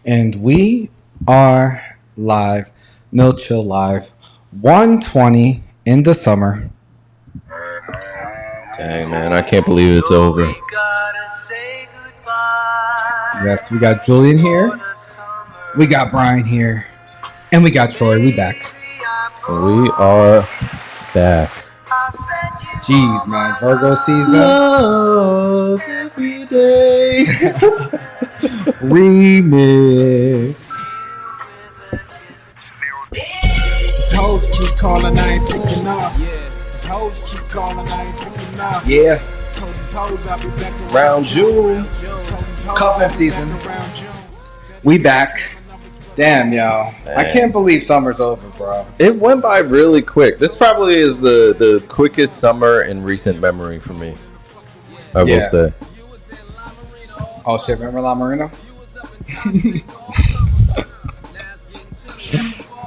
And we are live, No Chill Live, 120 in the summer. Dang, man, I can't believe it's over. Yes, we got Julian here, we got Bryan here, and we got Troy. We back. We are back. Jeez, man, Virgo season. Love every day. Remix. These hoes keep calling, I ain't picking up. These hoes keep calling, I ain't picking up. Yeah. Told these hoes I'll be back Round June. Cuffing season. We back. Damn, yo. Damn. I can't believe summer's over, bro. It went by really quick. This probably is the quickest summer in recent memory for me. I will say. Oh shit, remember La Marina?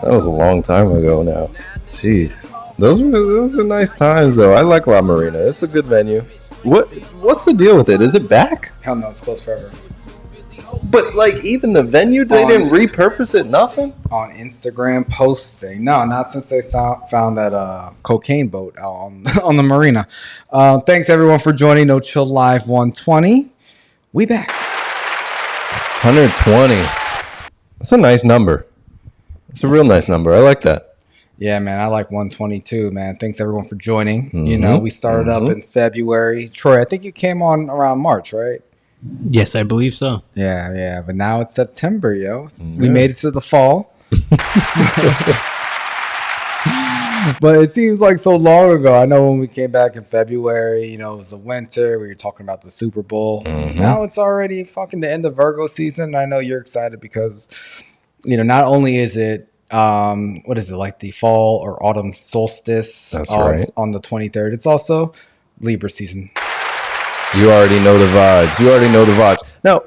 That was a long time ago now. Jeez. Those were nice times though. I like La Marina. It's a good venue. What's the deal with it? Is it back? Hell no, it's closed forever. But like even the venue, they didn't repurpose it, nothing? On Instagram posting. No, not since they found that cocaine boat out on the marina. Thanks everyone for joining No Chill Live 120. We back. 120. That's a nice number. It's a real nice number. I like that. Yeah, man, I like 122, man. Thanks everyone for joining. Mm-hmm. You know, we started up in February. Troy, I think you came on around March, right? Yes, I believe so. Yeah. But now it's September, yo. We made it to the fall. But it seems like so long ago. I know when we came back in February, you know, it was the winter. We were talking about the Super Bowl. Mm-hmm. Now it's already fucking the end of Virgo season. I know you're excited because, you know, not only is it, what is it, like the fall or autumn solstice. That's right. On the 23rd. It's also Libra season. You already know the vibes. Now,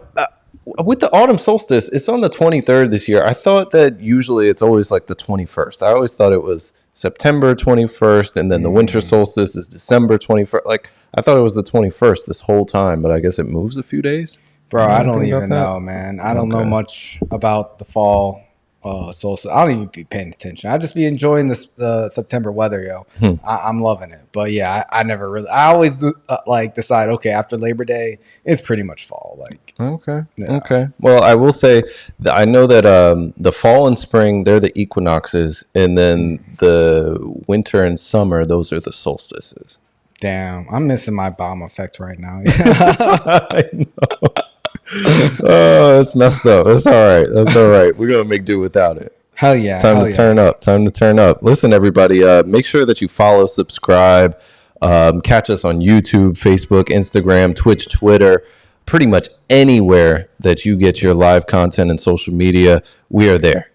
with the autumn solstice, it's on the 23rd this year. I thought that usually it's always like the 21st. I always thought it was September 21st, and then the winter solstice is December 21st. Like, I thought it was the 21st this whole time, but I guess it moves a few days. Bro, I don't even know, man. I don't know much about the fall solstice. I don't even be paying attention. I just be enjoying this September weather, yo. I'm loving it. But yeah, I never really. I always like decide. Okay, after Labor Day, it's pretty much fall. Like okay. Well, I will say that I know that the fall and spring, they're the equinoxes, and then the winter and summer, those are the solstices. Damn, I'm missing my bomb effect right now. I know. Oh, it's messed up. That's all right. We're gonna make do without it. Hell yeah. Time to turn up. Listen, everybody, make sure that you follow, subscribe, catch us on YouTube, Facebook, Instagram, Twitch, Twitter, pretty much anywhere that you get your live content and social media. We are there.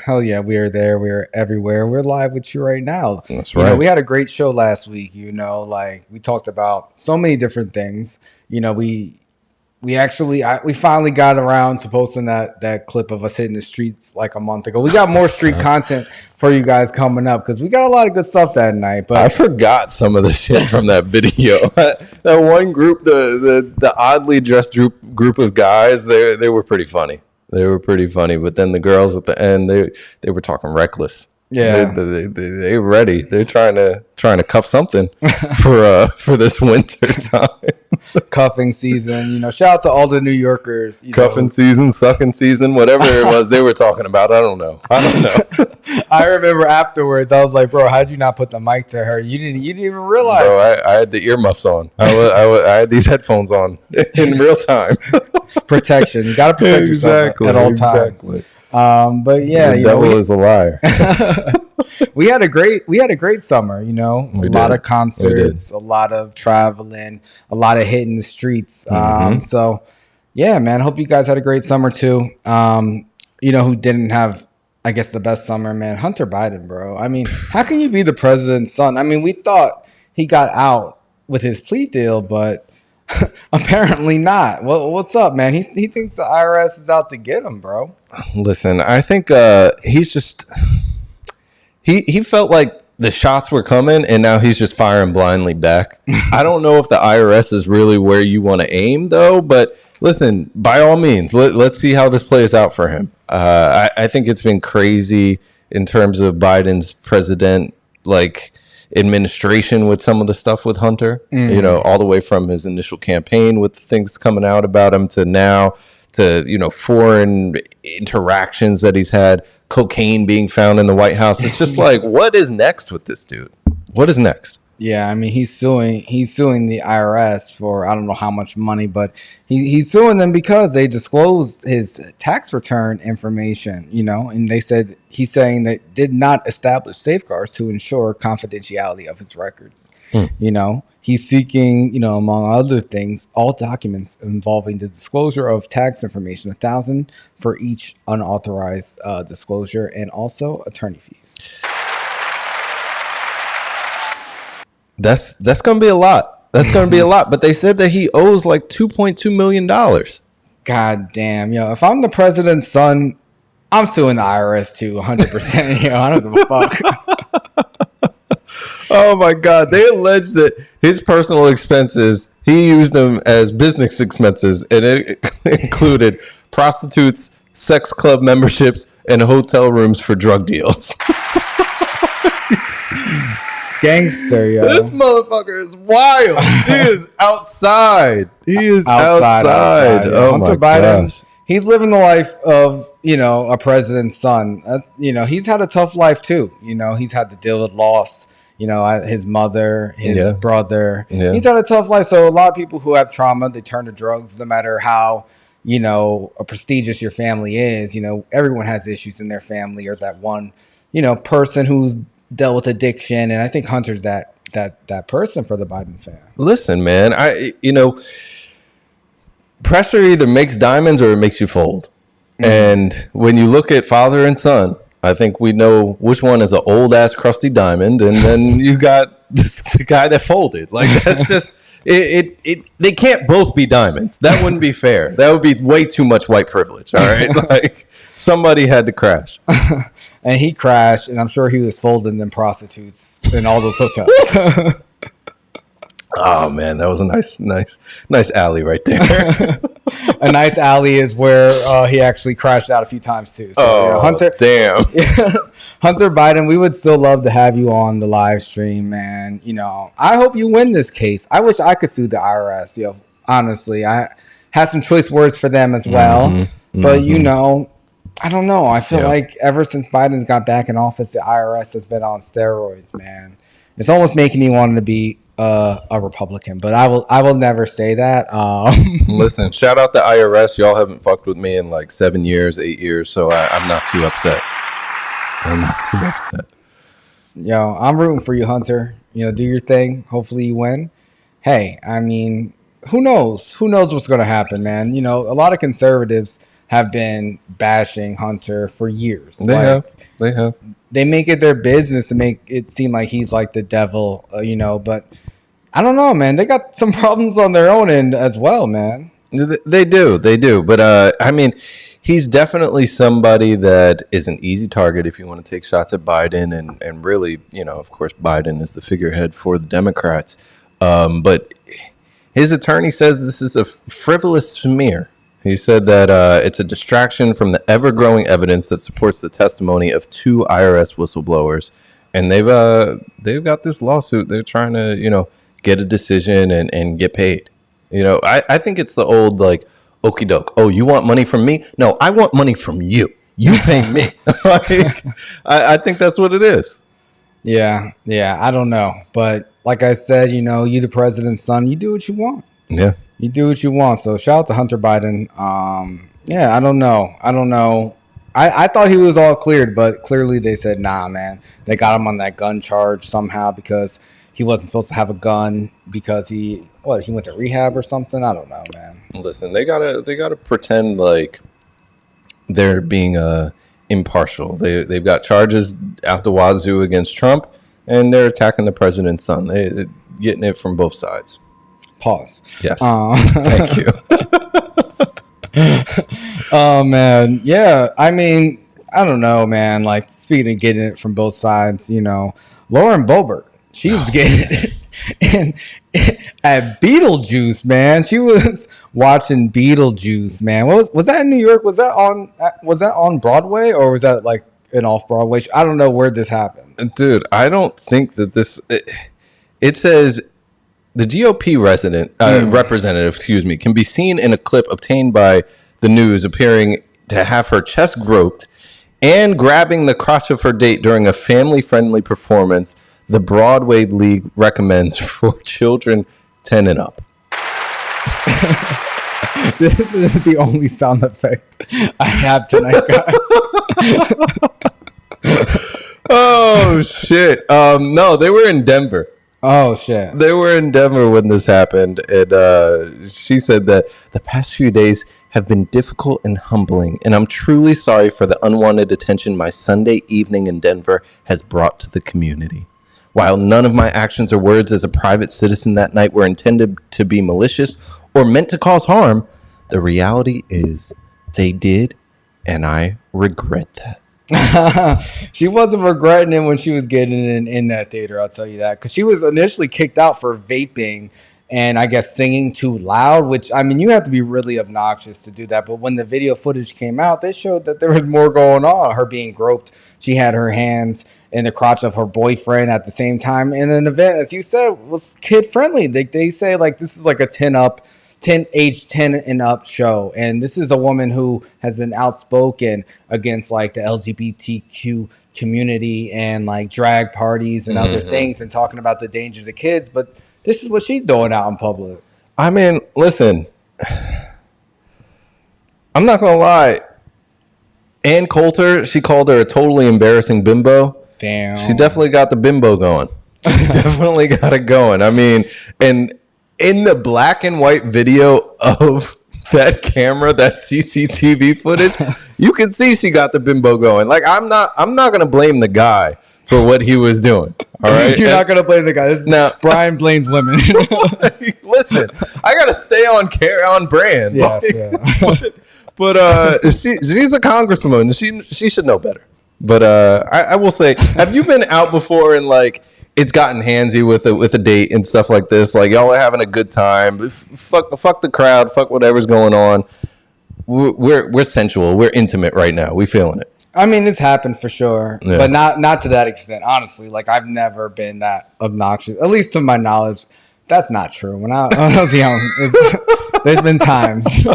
Hell yeah, we are there. We are everywhere. We're live with you right now. That's right. You know, we had a great show last week. You know, like we talked about so many different things. You know, we finally got around to posting that clip of us hitting the streets like a month ago. We got more street content for you guys coming up because we got a lot of good stuff that night. But I forgot some of the shit from that video. That one group, the oddly dressed group of guys, they were pretty funny. But then the girls at the end, they were talking reckless. Yeah, they ready. They're trying to cuff something for this winter time. Cuffing season, you know. Shout out to all the New Yorkers. Cuffing season, sucking season, whatever it was they were talking about. I don't know. I remember afterwards, I was like, "Bro, how'd you not put the mic to her? You didn't even realize." Bro, I had the earmuffs on. I had these headphones on in real time. Protection. You got to protect yourself at all times. But yeah, the devil is a liar. we had a great summer, you know. A lot of concerts, a lot of traveling, a lot of hitting the streets. So yeah, man, hope you guys had a great summer too. You know who didn't have, I guess, the best summer, man? Hunter Biden, bro. I mean, how can you be the president's son? I mean, we thought he got out with his plea deal, but apparently not. Well, what's up, man? He thinks the IRS is out to get him, bro. Listen, I think he's just he felt like the shots were coming, and now he's just firing blindly back. I don't know if the IRS is really where you want to aim, though, but Listen, by all means, let's see how this plays out for him. I think it's been crazy in terms of Biden's president, like, administration with some of the stuff with Hunter, you know, all the way from his initial campaign with things coming out about him to now to, you know, foreign interactions that he's had, cocaine being found in the White House. It's just like, what is next with this dude? What is next? Yeah, I mean, he's suing the IRS for I don't know how much money, but he's suing them because they disclosed his tax return information, you know, and he's saying they did not establish safeguards to ensure confidentiality of his records. You know, he's seeking, you know, among other things, all documents involving the disclosure of tax information, $1,000 for each unauthorized disclosure, and also attorney fees. That's going to be a lot. That's going to be a lot. But they said that he owes like $2.2 million. God damn. Yo, if I'm the president's son, I'm suing the IRS too, 100%. Yo, I don't give a fuck. Oh, my God. They allege that his personal expenses, he used them as business expenses. And it included prostitutes, sex club memberships, and hotel rooms for drug deals. Gangster, yo. This motherfucker is wild. He is outside. He is outside. Oh, Hunter Biden, gosh. He's living the life of, you know, a president's son. You know, he's had a tough life too. You know, he's had to deal with loss. You know, his mother, his brother. Yeah. He's had a tough life. So a lot of people who have trauma, they turn to drugs no matter how, you know, prestigious your family is. You know, everyone has issues in their family or that one, you know, person who's dealt with addiction, and I think Hunter's that person for the Biden fan. Listen, man, you know, pressure either makes diamonds or it makes you fold. And when you look at father and son, I think we know which one is an old ass crusty diamond, and then you got the guy that folded. Like, that's just they can't both be diamonds. That wouldn't be fair. That would be way too much white privilege. All right, like somebody had to crash. And he crashed, and I'm sure he was folding them prostitutes in all those hotels. Oh man, that was a nice alley right there. A nice alley is where he actually crashed out a few times too. So, you know, Hunter, damn. Hunter Biden, we would still love to have you on the live stream, man. You know, I hope you win this case. I wish I could sue the IRS. You know, honestly, I have some choice words for them as well, but you know. I don't know. I feel like ever since Biden's got back in office, the IRS has been on steroids, man. It's almost making me want to be a Republican, but I will never say that. Listen, shout out the IRS. Y'all haven't fucked with me in like 7 years, 8 years, so I'm not too upset. I'm not too upset. Yo, I'm rooting for you, Hunter. You know, do your thing. Hopefully you win. Hey, I mean, who knows? Who knows what's going to happen, man? You know, a lot of conservatives have been bashing Hunter for years. They have. They make it their business to make it seem like he's like the devil, you know, but I don't know, man. They got some problems on their own end as well, man. They do. But, I mean, he's definitely somebody that is an easy target if you want to take shots at Biden. And really, you know, of course, Biden is the figurehead for the Democrats. But his attorney says this is a frivolous smear. He said that it's a distraction from the ever-growing evidence that supports the testimony of 2 IRS whistleblowers, and they've got this lawsuit. They're trying to, you know, get a decision and get paid. You know, I think it's the old like okie doke. Oh, you want money from me? No, I want money from you. You pay me. Like, I think that's what it is. Yeah, I don't know, but like I said, you know, you the president's son. You do what you want. Yeah. You do what you want. So shout out to Hunter Biden. Yeah, I don't know. I thought he was all cleared, but clearly they said, nah, man. They got him on that gun charge somehow because he wasn't supposed to have a gun because he went to rehab or something. I don't know, man. Listen, they gotta pretend like they're being impartial. They've got charges out the wazoo against Trump, and they're attacking the president's son. They're getting it from both sides. Pause. Yes. Thank you. Oh, man. Yeah. I mean, I don't know, man. Like, speaking of getting it from both sides, you know, Lauren Boebert, she was getting it. And at Beetlejuice, man. She was watching Beetlejuice, man. Was that in New York? Was that on Broadway, or was that like an off Broadway? I don't know where this happened, dude. I don't think that this. It says the GOP representative, excuse me, can be seen in a clip obtained by the news, appearing to have her chest groped and grabbing the crotch of her date during a family-friendly performance the Broadway League recommends for children 10 and up. This is the only sound effect I have tonight, guys. Oh, shit. No, they were in Denver. Oh, shit. They were in Denver when this happened. And she said that the past few days have been difficult and humbling, and I'm truly sorry for the unwanted attention my Sunday evening in Denver has brought to the community. While none of my actions or words as a private citizen that night were intended to be malicious or meant to cause harm, the reality is they did, and I regret that. She wasn't regretting it when she was getting in that theater, I'll tell you that, because she was initially kicked out for vaping and I guess singing too loud, which, I mean, you have to be really obnoxious to do that. But when the video footage came out, they showed that there was more going on. Her being groped. She had her hands in the crotch of her boyfriend at the same time in an event, as you said, was kid friendly. They say like this is like a age 10 and up show. And this is a woman who has been outspoken against like the LGBTQ community and like drag parties and other things, and talking about the dangers of kids. But this is what she's doing out in public. I mean, listen, I'm not going to lie. Ann Coulter, she called her a totally embarrassing bimbo. Damn. She definitely got the bimbo going. She definitely got it going. I mean, and in the black and white video of that camera, that CCTV footage, you can see she got the bimbo going. Like, I'm not going to blame the guy for what he was doing. All right. You're not going to blame the guy. This is now Bryan blames women. Listen, I got to stay on brand. Yes, like, yeah. but she's a congresswoman. She should know better. But I will say, have you been out before and like it's gotten handsy with a date and stuff like this? Like y'all are having a good time. Fuck the crowd. Fuck whatever's going on. We're sensual. We're intimate right now. We feeling it. I mean, it's happened for sure, but not to that extent. Honestly, like I've never been that obnoxious, at least to my knowledge. That's not true. When I was young, there's been times,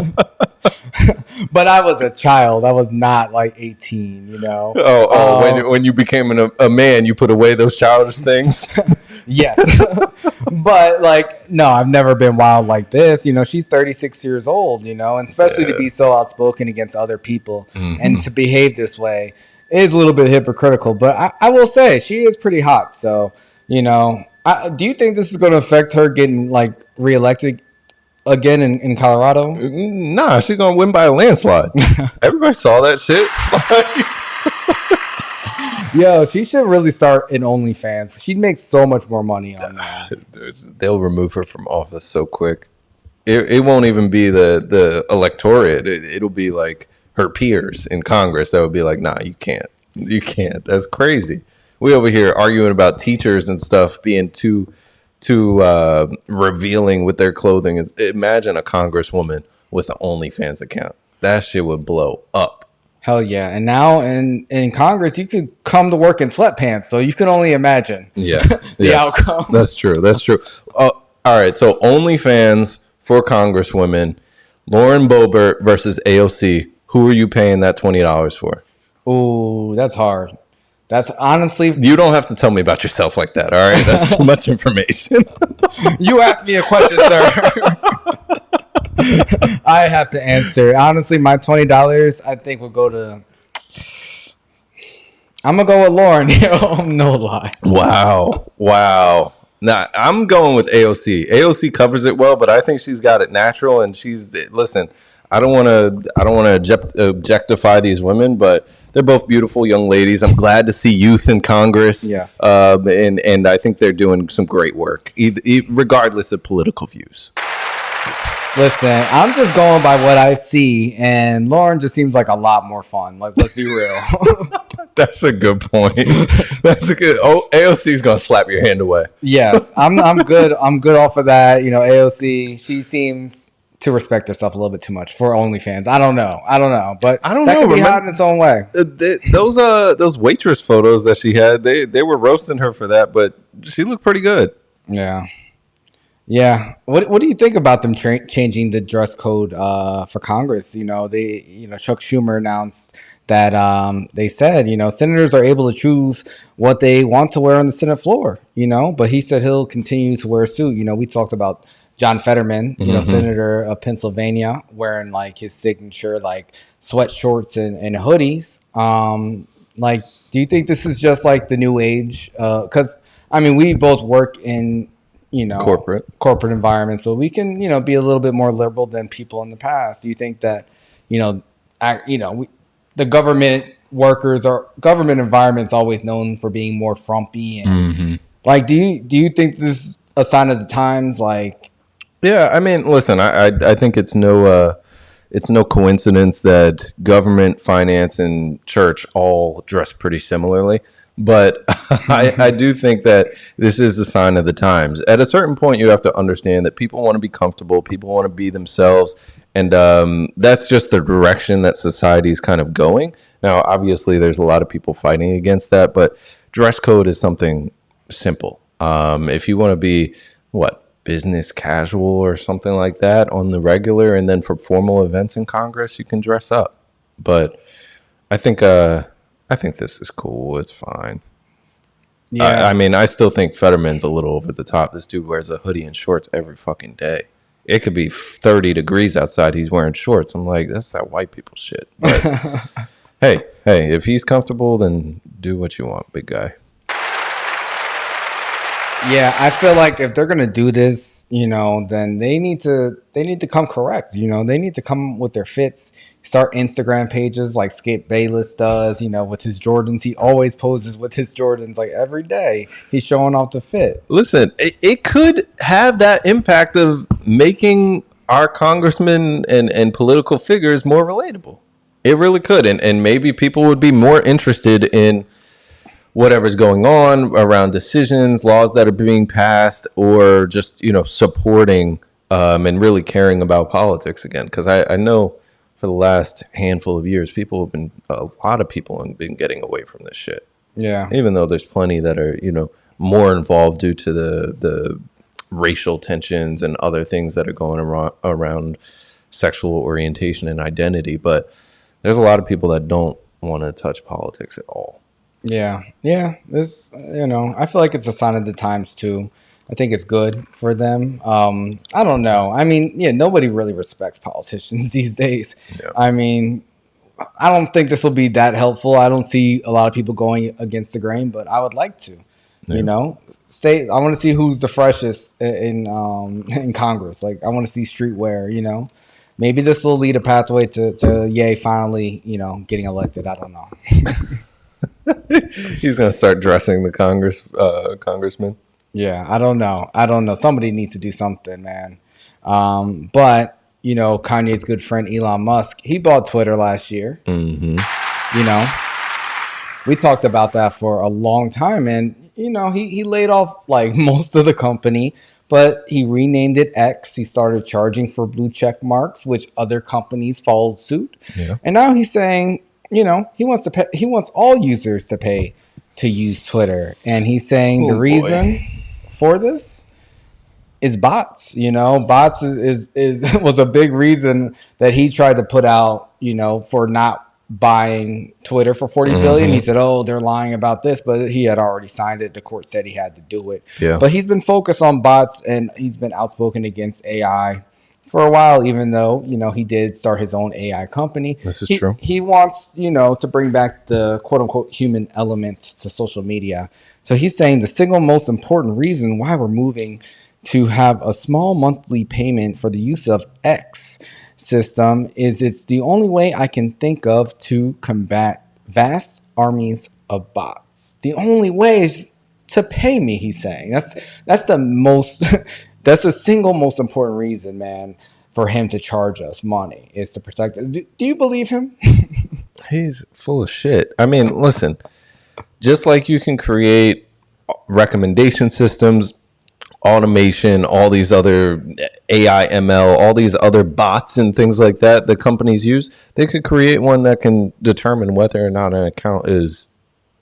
but I was a child. I was not like 18, you know. When you became a man, you put away those childish things. Yes, but like no, I've never been wild like this. You know, she's 36 years old. You know, and especially to be so outspoken against other people and to behave this way is a little bit hypocritical. But I will say she is pretty hot. So you know, do you think this is going to affect her getting like reelected again in Colorado? Nah, she's gonna win by a landslide. Everybody saw that shit. Yo, she should really start an OnlyFans. She'd make so much more money on that. They'll remove her from office so quick. It won't even be the electorate. It'll be like her peers in Congress that would be like, nah, you can't. That's crazy. We over here arguing about teachers and stuff being too revealing with their clothing. Imagine a congresswoman with an OnlyFans account. That shit would blow up. Hell yeah. And now in Congress, you could come to work in sweatpants. So you can only imagine the outcome. That's true. All right. So OnlyFans for congresswomen, Lauren Boebert versus AOC. Who are you paying that $20 for? Ooh, that's hard. That's honestly... You don't have to tell me about yourself like that, all right? That's too much information. You asked me a question, sir. I have to answer. Honestly, my $20, I think, will go to... I'm going to go with Lauren. No lie. Wow. Nah, I'm going with AOC. AOC covers it well, but I think she's got it natural, and listen, I don't want to objectify these women, but they're both beautiful young ladies. I'm glad to see youth in Congress. Yes. And I think they're doing some great work, regardless of political views. Listen, I'm just going by what I see, and Lauren just seems like a lot more fun. Like, let's be real. That's a good point. That's a good. AOC is gonna slap your hand away. Yes, I'm good. I'm good off of that. You know, AOC. She seems to respect herself a little bit too much for OnlyFans. I don't know, but I don't that know. could be hot in its own way. Those waitress photos that she had, they were roasting her for that, but she looked pretty good. Yeah. Yeah. What do you think about them changing the dress code for Congress? You know, Chuck Schumer announced that they said, senators are able to choose what they want to wear on the Senate floor, but he said he'll continue to wear a suit. We talked about John Fetterman, Senator of Pennsylvania, wearing like his signature, like sweat shorts and hoodies. Do you think this is just like the new age? Because we both work in corporate environments, but we can be a little bit more liberal than people in the past. Do you think that the government workers or government environments always known for being more frumpy and do you think this is a sign of the times? Yeah, listen, I think it's no coincidence that government, finance, and church all dress pretty similarly. But I do think that this is a sign of the times. At a certain point, you have to understand that people want to be comfortable. People want to be themselves. And that's just the direction that society is kind of going. Now, obviously, there's a lot of people fighting against that. But dress code is something simple. If you want to be, business casual or something like that on the regular, and then for formal events in Congress, you can dress up. But I think this is cool. It's fine. Yeah. I still think Fetterman's a little over the top. This dude wears a hoodie and shorts every fucking day. It could be 30 degrees outside. He's wearing shorts. I'm like, that's that white people shit. But hey, if he's comfortable, then do what you want, big guy. Yeah, I feel like if they're gonna do this, then they need to come correct. They need to come with their fits. Start Instagram pages like Skip Bayless does. With his Jordans, he always poses with his Jordans like every day. He's showing off the fit. Listen, it could have that impact of making our congressmen and political figures more relatable. It really could, and maybe people would be more interested in whatever's going on around decisions, laws that are being passed, or just, supporting and really caring about politics again. Because I know for the last handful of years, a lot of people have been getting away from this shit. Yeah. Even though there's plenty that are, more involved due to the racial tensions and other things that are going around sexual orientation and identity. But there's a lot of people that don't want to touch politics at all. Yeah. This, I feel like it's a sign of the times too. I think it's good for them. I don't know. Nobody really respects politicians these days. Yeah. I don't think this will be that helpful. I don't see a lot of people going against the grain, but I would like to. Yeah. I want to see who's the freshest in Congress. I want to see streetwear. Maybe this will lead a pathway to Ye finally, getting elected. I don't know. He's gonna start dressing the congressman. Yeah, I don't know. Somebody needs to do something, man. But Kanye's good friend Elon Musk, he bought Twitter last year. Mm-hmm. We talked about that for a long time, and he laid off like most of the company, but he renamed it X. He started charging for blue check marks, which other companies followed suit. Yeah. And now he's saying, he wants to pay, he wants all users to pay to use Twitter, and he's saying the reason for this is bots. Bots is was a big reason that he tried to put out, for not buying Twitter for $40 billion. He said, they're lying about this, but he had already signed it. The court said he had to do it. Yeah. But he's been focused on bots, and he's been outspoken against AI for a while, even though, he did start his own AI company. This is true. He wants, to bring back the quote unquote human element to social media. So he's saying the single most important reason why we're moving to have a small monthly payment for the use of X system is it's the only way I can think of to combat vast armies of bots. The only way is to pay me, he's saying. That's the most that's the single most important reason, man. for him to charge us money. Is to protect us. Do you believe him? He's full of shit. I mean, listen, just like you can create recommendation systems, automation, all these other AI, ML, all these other bots and things like that that companies use, they could create one that can determine whether or not an account is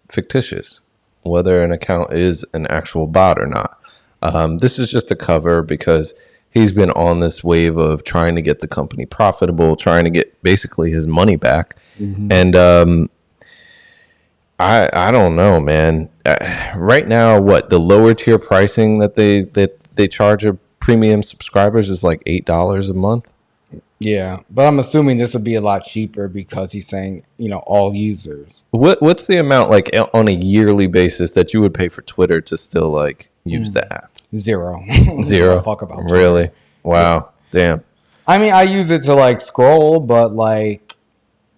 fictitious, whether an account is an actual bot or not. This is just a cover because he's been on this wave of trying to get the company profitable, trying to get basically his money back. And I don't know, man. Right now, the lower tier pricing that they charge a premium subscribers is like $8 a month. Yeah, but I'm assuming this will be a lot cheaper because he's saying, all users. What's the amount like on a yearly basis that you would pay for Twitter to still like use the app? Zero. Fuck about Twitter. Really? Wow. Damn. I mean, I use it to like scroll, but like,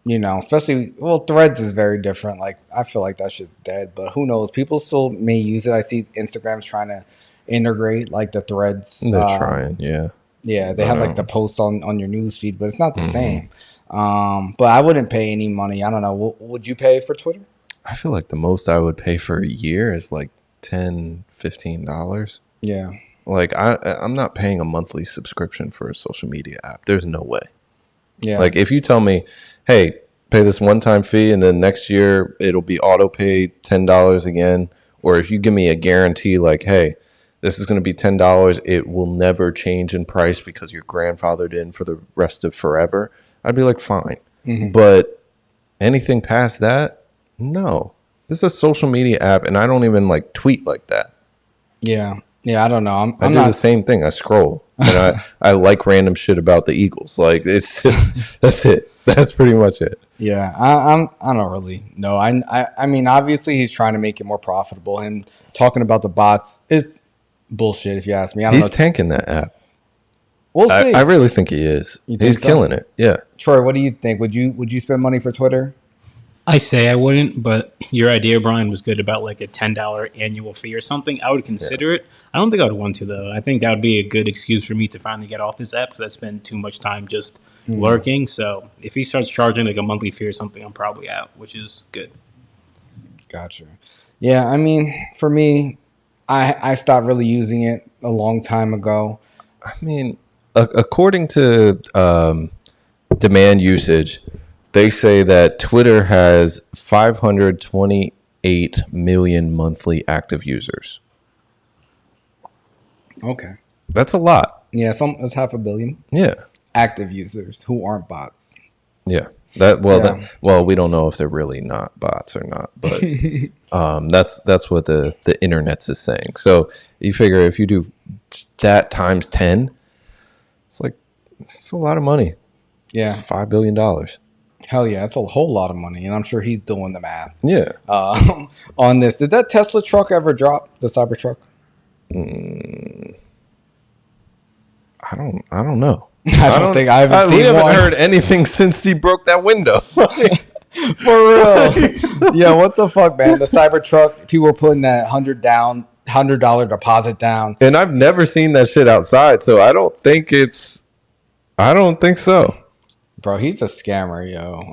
especially, Threads is very different. Like, I feel like that shit's dead, but who knows? People still may use it. I see Instagram's trying to integrate like the Threads. They're trying, yeah. Yeah, they have like the posts on your news feed, but it's not the same. But I wouldn't pay any money. I don't know. What would you pay for Twitter? I feel like the most I would pay for a year is like $10, $15. Yeah. Like, I'm not paying a monthly subscription for a social media app. There's no way. Yeah. Like, if you tell me, hey, pay this one-time fee and then next year it'll be auto-pay $10 again, or if you give me a guarantee like, hey, this is going to be $10, it will never change in price because you're grandfathered in for the rest of forever, I'd be like, fine. But anything past that, no. This is a social media app, and I don't even like tweet like that. Yeah. Yeah, I don't know. I do the same thing. I scroll, and I like random shit about the Eagles. Like, it's just, that's it. That's pretty much it. Yeah, I don't really know. I mean, obviously he's trying to make it more profitable. And talking about the bots is bullshit, if you ask me. He's tanking that app. We'll see. I really think he is. He's killing it. Yeah. Troy, what do you think? Would you spend money for Twitter? I say I wouldn't, but your idea, Brian, was good about like a $10 annual fee or something. I would consider it. I don't think I would want to, though. I think that would be a good excuse for me to finally get off this app because I spend too much time just lurking. So if he starts charging like a monthly fee or something, I'm probably out, which is good. Gotcha. Yeah, I mean, for me, I stopped really using it a long time ago. I mean, according to demand usage, they say that Twitter has 528 million monthly active users. Okay. That's a lot. Yeah, it's 500 million. Yeah. Active users who aren't bots. Yeah. We don't know if they're really not bots or not, but that's what the internet's is saying. So you figure if you do that times 10, it's a lot of money. Yeah. It's $5 billion. Hell yeah, that's a whole lot of money, and I'm sure he's doing the math. Yeah. On this, did that Tesla truck ever drop, the Cybertruck? I don't know. I haven't seen we haven't one. heard anything since he broke that window. For real. Yeah, what the fuck, man? The Cybertruck, people were putting that $100 deposit down. And I've never seen that shit outside, so I don't think so. Bro, he's a scammer, yo.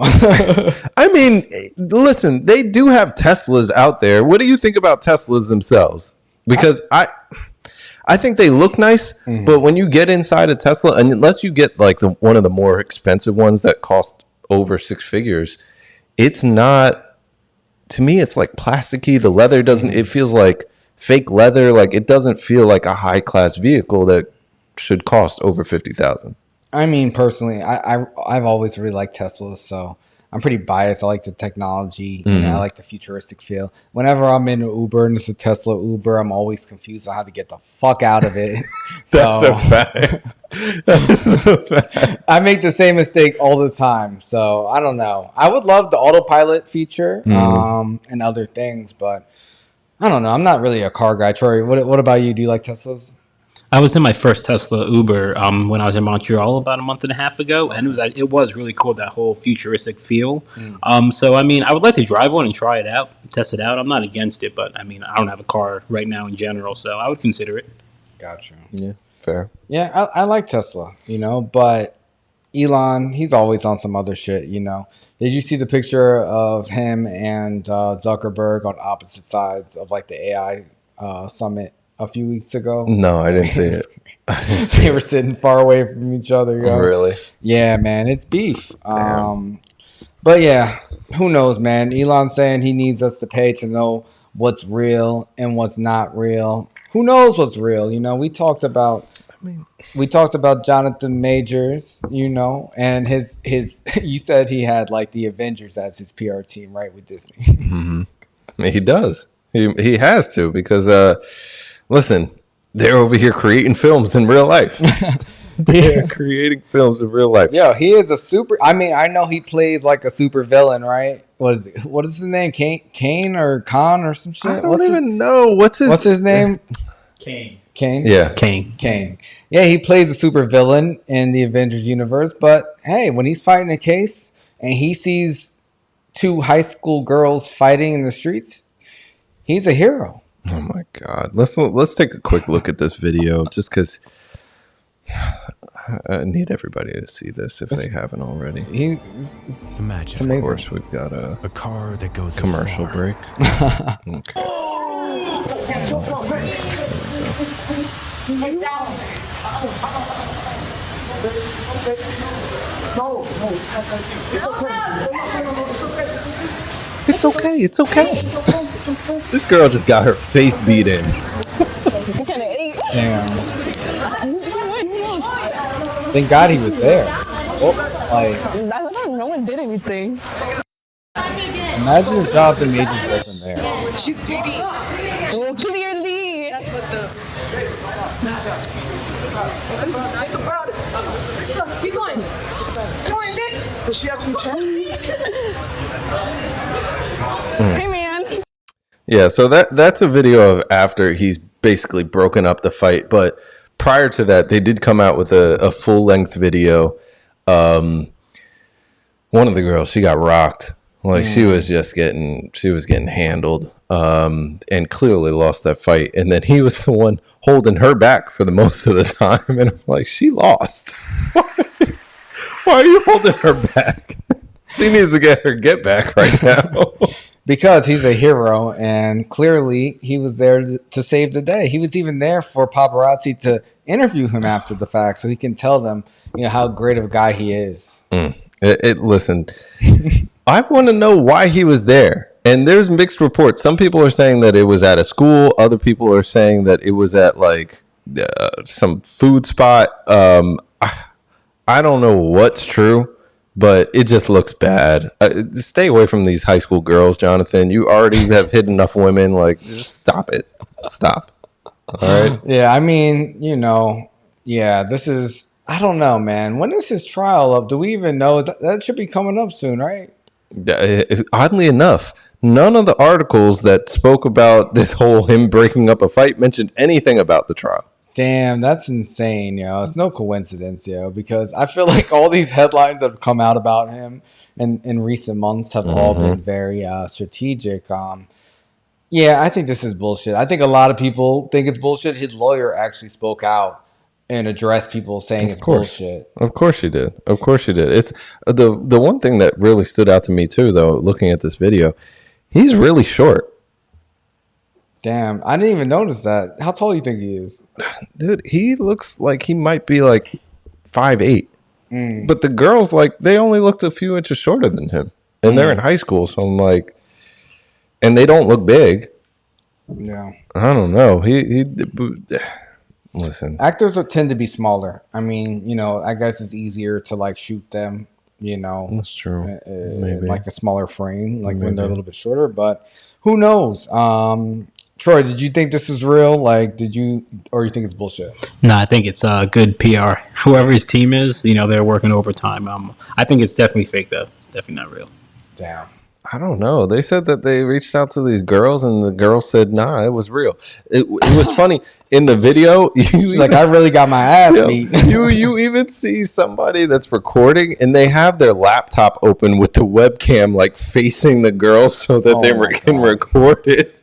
I mean, listen, they do have Teslas out there. What do you think about Teslas themselves? Because I think they look nice, but when you get inside a Tesla, and unless you get like one of the more expensive ones that cost over six figures, it's not, to me, it's like plasticky. The leather doesn't, it feels like fake leather. Like, it doesn't feel like a high class vehicle that should cost over $50,000. I mean, personally, I've always really liked Teslas, so I'm pretty biased. I like the technology, and I like the futuristic feel. Whenever I'm in an Uber and it's a Tesla Uber, I'm always confused on how to get the fuck out of it. That's a fact. That's a fact. I make the same mistake all the time, so I don't know. I would love the autopilot feature and other things, but I don't know. I'm not really a car guy. Troy, what about you? Do you like Teslas? I was in my first Tesla Uber when I was in Montreal about a month and a half ago, and it was really cool, that whole futuristic feel. So, I mean, I would like to drive one and try it out, test it out. I'm not against it, but, I mean, I don't have a car right now in general, so I would consider it. Gotcha. Yeah. Fair. Yeah, I like Tesla, but Elon, he's always on some other shit, Did you see the picture of him and Zuckerberg on opposite sides of like the AI summit a few weeks ago? No, I didn't see it. They were sitting far away from each other. Oh, really? Yeah, man, it's beef. But yeah, who knows, man? Elon's saying he needs us to pay to know what's real and what's not real. Who knows what's real? We talked about Johnathan Majors, and his you said he had like the Avengers as his PR team, right, with Disney. Mm-hmm. He does. He has to, because listen, they're over here creating films in real life. They're creating films in real life. Yo, he is a super. I mean, I know he plays like a super villain, right? What is his name? Kane or Khan or some shit? I don't even know. What's his name? Kane. Yeah. Kane. Yeah, he plays a super villain in the Avengers universe. But hey, when he's fighting a case and he sees two high school girls fighting in the streets, he's a hero. Oh my God. Let's take a quick look at this video, just because I need everybody to see this if they haven't already. Imagine, of course, we've got a car that goes commercial break. Okay. It's okay. This girl just got her face beat in. Damn. Thank God he was there. No one did anything. Imagine if Jonathan Majors wasn't there. Well, clearly. That's what the. Keep going. Come on, bitch. Does she have some friends? Hey, man. Yeah, so that's a video of after he's basically broken up the fight, but prior to that, they did come out with a full-length video. One of the girls, she got rocked. Like, she was getting handled, and clearly lost that fight. And then he was the one holding her back for the most of the time. And I'm like, she lost. Why are you holding her back? She needs to get her get back right now. Because he's a hero, and clearly he was there to save the day. He was even there for paparazzi to interview him after the fact, so he can tell them, how great of a guy he is. Listen, I want to know why he was there. And there's mixed reports. Some people are saying that it was at a school. Other people are saying that it was at like some food spot. I don't know what's true, but it just looks bad. Stay away from these high school girls, Johnathan. You already have hit enough women. Like, just stop it. Stop. All right. Yeah, I mean, this is, I don't know, man. When is his trial up? Do we even know? That should be coming up soon, right? Oddly enough, none of the articles that spoke about this whole him breaking up a fight mentioned anything about the trial. Damn, that's insane, It's no coincidence, because I feel like all these headlines that have come out about him in recent months have all been very strategic. Yeah, I think this is bullshit. I think a lot of people think it's bullshit. His lawyer actually spoke out and addressed people saying it's bullshit. Of course you did. It's the one thing that really stood out to me too, though, looking at this video, he's really short. Damn, I didn't even notice that. How tall do you think he is? Dude, he looks like he might be like 5'8". But the girls, like, they only looked a few inches shorter than him. And they're in high school, so I'm like, and they don't look big. Yeah. I don't know. He listen. Actors tend to be smaller. I mean, I guess it's easier to like shoot them, That's true. Maybe. Like a smaller frame, like when they're a little bit shorter, but who knows? Troy, did you think this was real? Like, or you think it's bullshit? No, I think it's good PR. Whoever his team is, they're working overtime. I think it's definitely fake, though. It's definitely not real. Damn. I don't know. They said that they reached out to these girls, and the girls said, "Nah, it was real." It was funny in the video. I really got my ass beat. you even see somebody that's recording, and they have their laptop open with the webcam like facing the girls so that they can record it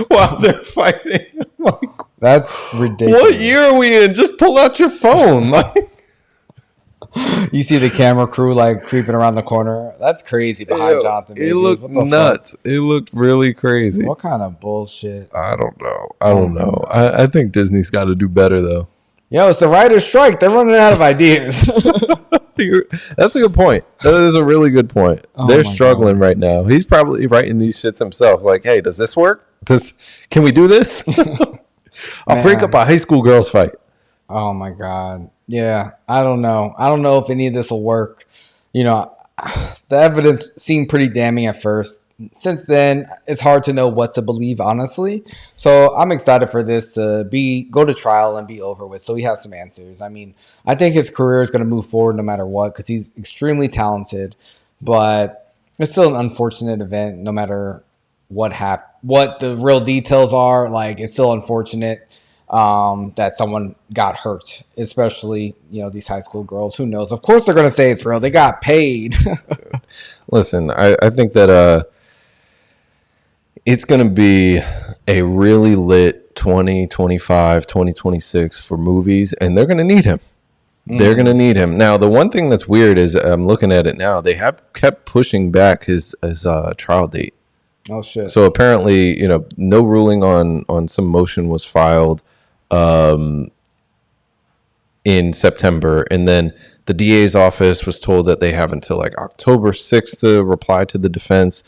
while they're fighting. I'm like, That's ridiculous. What year are we in? Just pull out your phone. Like, you see the camera crew like creeping around the corner. That's crazy behind Johnathan. It looked nuts. Fuck? It looked really crazy. What kind of bullshit? I don't know. I think Disney's got to do better though. Yo, it's the writer's strike. They're running out of ideas. That's a good point. That is a really good point. They're struggling right now. He's probably writing these shits himself. Like, hey, does this work? Can we do this? I'll break up a high school girls fight. Oh my God. Yeah, I don't know. I don't know if any of this will work. You know, the evidence seemed pretty damning at first. Since then, it's hard to know what to believe, honestly. So I'm excited for this to go to trial and be over with, so we have some answers. I mean, I think his career is going to move forward no matter what, because he's extremely talented. But it's still an unfortunate event, no matter what the real details are. Like, it's still unfortunate that someone got hurt, especially, you know, these high school girls. Who knows? Of course they're going to say it's real. They got paid. Listen, I think that it's going to be a really lit 2025, 2026 for movies, and they're going to need him. They're going to need him. Now, the one thing that's weird is I'm looking at it now. They have kept pushing back his trial date. Oh, shit. So apparently, you know, no ruling on some motion was filed in September. And then the DA's office was told that they have until like October 6th to reply to the defense.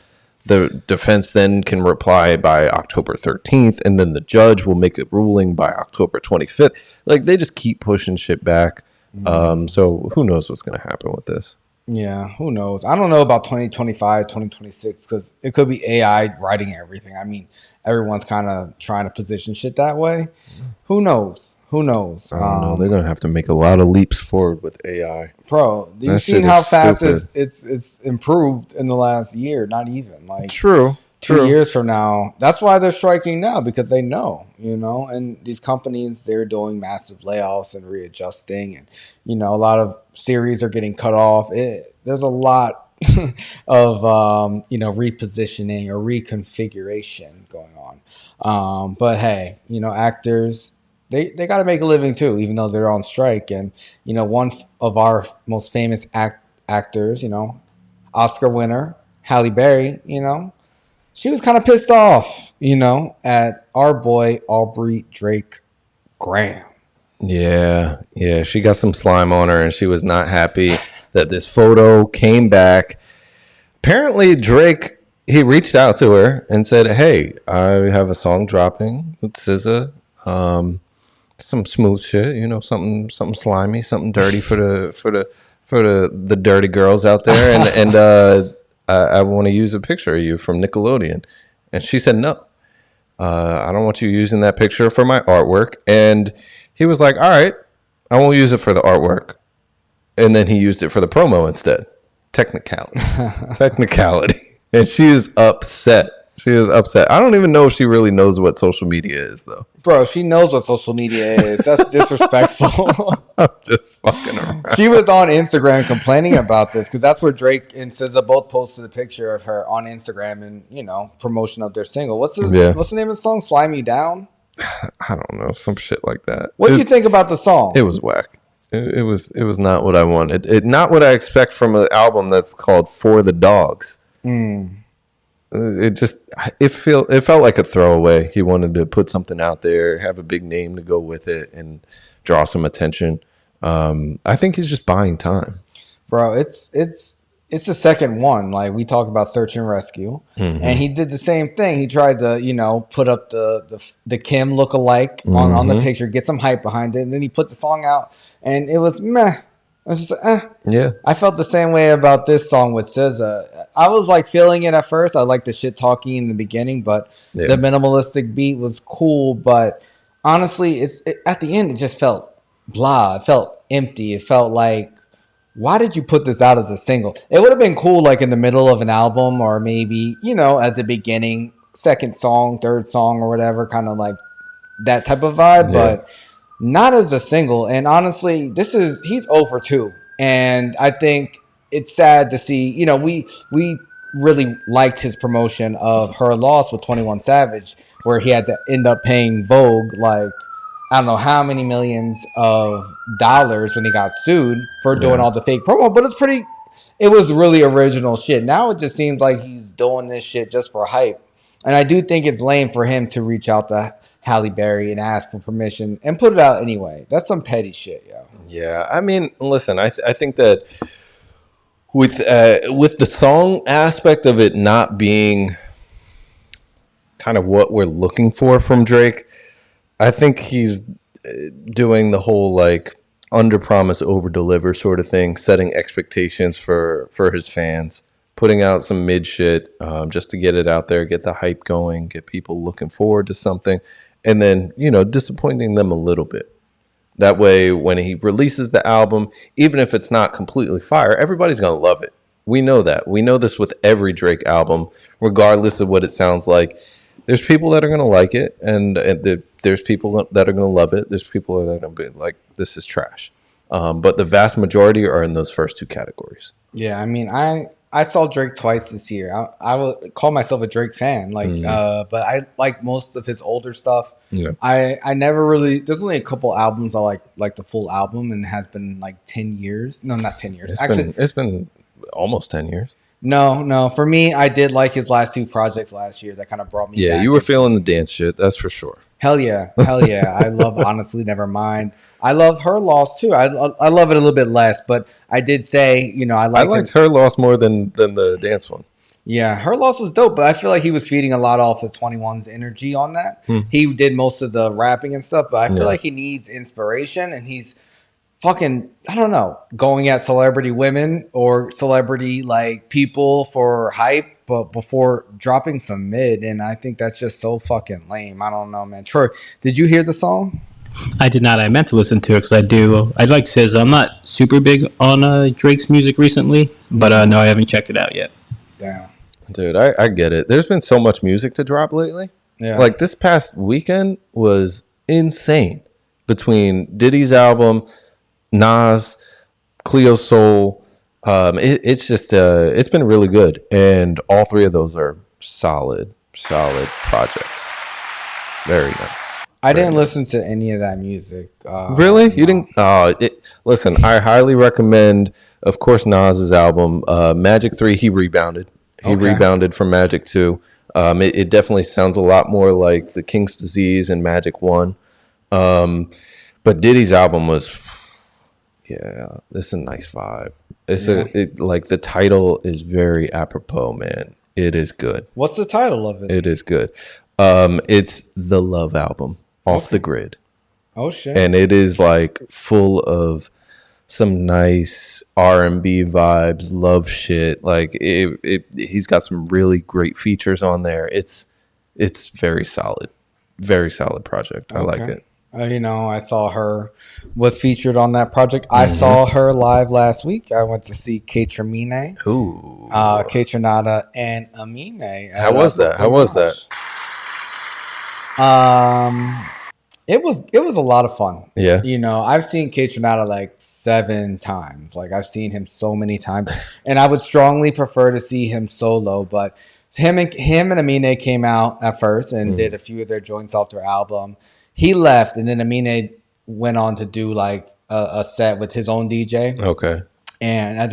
The defense then can reply by October 13th, and then the judge will make a ruling by October 25th. Like, they just keep pushing shit back. So who knows what's going to happen with this? Yeah, who knows? I don't know about 2025, 2026, because it could be AI writing everything. I mean, everyone's kind of trying to position shit that way. Who knows? Who knows? I don't know. They're going to have to make a lot of leaps forward with AI. Bro, you've seen how fast it's improved in the last year. Not even. Like, True. 2 years from now. That's why they're striking now, because they know, you know, and these companies, they're doing massive layoffs and readjusting, and, you know, a lot of series are getting cut off. There's a lot of, you know, repositioning or reconfiguration going on. But hey, you know, actors, they got to make a living too, even though they're on strike. And, you know, one of our most famous actors, you know, Oscar winner, Halle Berry, you know, she was kind of pissed off, you know, at our boy Aubrey Drake Graham. Yeah. She got some slime on her, and she was not happy that this photo came back. Apparently, Drake, he reached out to her and said, "Hey, I have a song dropping with SZA. Some smooth shit, you know, something slimy, something dirty for the dirty girls out there, and I want to use a picture of you from Nickelodeon." And she said, "No, I don't want you using that picture for my artwork." And he was like, "All right, I won't use it for the artwork." And then he used it for the promo instead. Technicality. And she is upset. I don't even know if she really knows what social media is, though. Bro, she knows what social media is. That's disrespectful. I'm just fucking around. She was on Instagram complaining about this, because that's where Drake and SZA both posted a picture of her on Instagram and, you know, promotion of their single. What's the name of the song? Slime You Down? I don't know, some shit like that. What do you think about the song? It was whack. It was not what I wanted. Not what I expect from an album that's called For the Dogs. It felt like a throwaway. He wanted to put something out there, have a big name to go with it, and draw some attention. I think he's just buying time. Bro, it's the second one. Like, we talk about Search and Rescue, and he did the same thing. He tried to, you know, put up the Kim lookalike on the picture, get some hype behind it, and then he put the song out, and it was meh. I was just like, Yeah. I felt the same way about this song with SZA. I was like feeling it at first. I liked the shit talking in the beginning, but the minimalistic beat was cool. But honestly, at the end, it just felt blah. It felt empty. It felt like, why did you put this out as a single? It would have been cool, like in the middle of an album, or maybe, you know, at the beginning, second song, third song, or whatever, kind of like that type of vibe. But not as a single. And honestly, he's over 2. And I think it's sad to see, you know, we really liked his promotion of Her Loss with 21 Savage, where he had to end up paying Vogue like I don't know how many millions of dollars when he got sued for doing all the fake promo. But it was really original shit. Now it just seems like he's doing this shit just for hype. And I do think it's lame for him to reach out to Halle Berry and ask for permission and put it out anyway. That's some petty shit, yo. Yeah, I mean, listen, I think that with the song aspect of it not being kind of what we're looking for from Drake, I think he's doing the whole like under promise over deliver sort of thing, setting expectations for his fans, putting out some mid shit just to get it out there, get the hype going, get people looking forward to something, and then, you know, disappointing them a little bit. That way, when he releases the album, even if it's not completely fire, everybody's going to love it. We know that. We know this with every Drake album, regardless of what it sounds like. There's people that are going to like it, and there's people that are going to love it. There's people that are going to be like, this is trash. But the vast majority are in those first two categories. Yeah, I mean, I saw Drake twice this year. I would call myself a Drake fan, but I like most of his older stuff. Yeah. I never really. There's only a couple albums I like the full album, and it has been like 10 years. No, not 10 years. It's been almost 10 years. No. For me, I did like his last two projects last year. That kind of brought me. Yeah, back you were feeling the dance shit. That's for sure. Hell yeah. I love Honestly Nevermind. I love Her Loss too. I love it a little bit less, but I did say, you know, I liked Her Loss more than the dance one. Yeah, Her Loss was dope, but I feel like he was feeding a lot off of 21's energy on that. He did most of the rapping and stuff, but I feel like he needs inspiration, and he's fucking, I don't know, going at celebrity women or celebrity like people for hype, but before dropping some mid, and I think that's just so fucking lame. I don't know, man. Troy, did you hear the song? I did not. I meant to listen to it because I do. I like SZA. I'm not super big on Drake's music recently, but no, I haven't checked it out yet. Damn. Dude, I get it. There's been so much music to drop lately. Yeah. Like this past weekend was insane between Diddy's album, Nas, Cleo Soul. It's just it's been really good, and all three of those are solid projects. Very nice. I didn't listen to any of that music. Really? You didn't? Listen, I highly recommend, of course, Nas's album, Magic 3. He rebounded. He rebounded from Magic 2. It definitely sounds a lot more like The King's Disease and Magic 1. But Diddy's album was, this is a nice vibe. Like the title is very apropos, man. It is good. What's the title of it? It is good. It's The Love Album, Off the Grid. Oh shit. And it is like full of some nice R&B vibes, love shit. Like he's got some really great features on there. It's very solid project. I like it. You know, I saw her was featured on that project. I saw her live last week. I went to see Kaytramine, Kaytranada, and Amine. How was that? It was a lot of fun. Yeah. You know, I've seen Kaytranada like 7 times. Like I've seen him so many times, and I would strongly prefer to see him solo. But him and Amine came out at first and did a few of their joints off their album. He left, and then Amine went on to do like a set with his own DJ. Okay. And at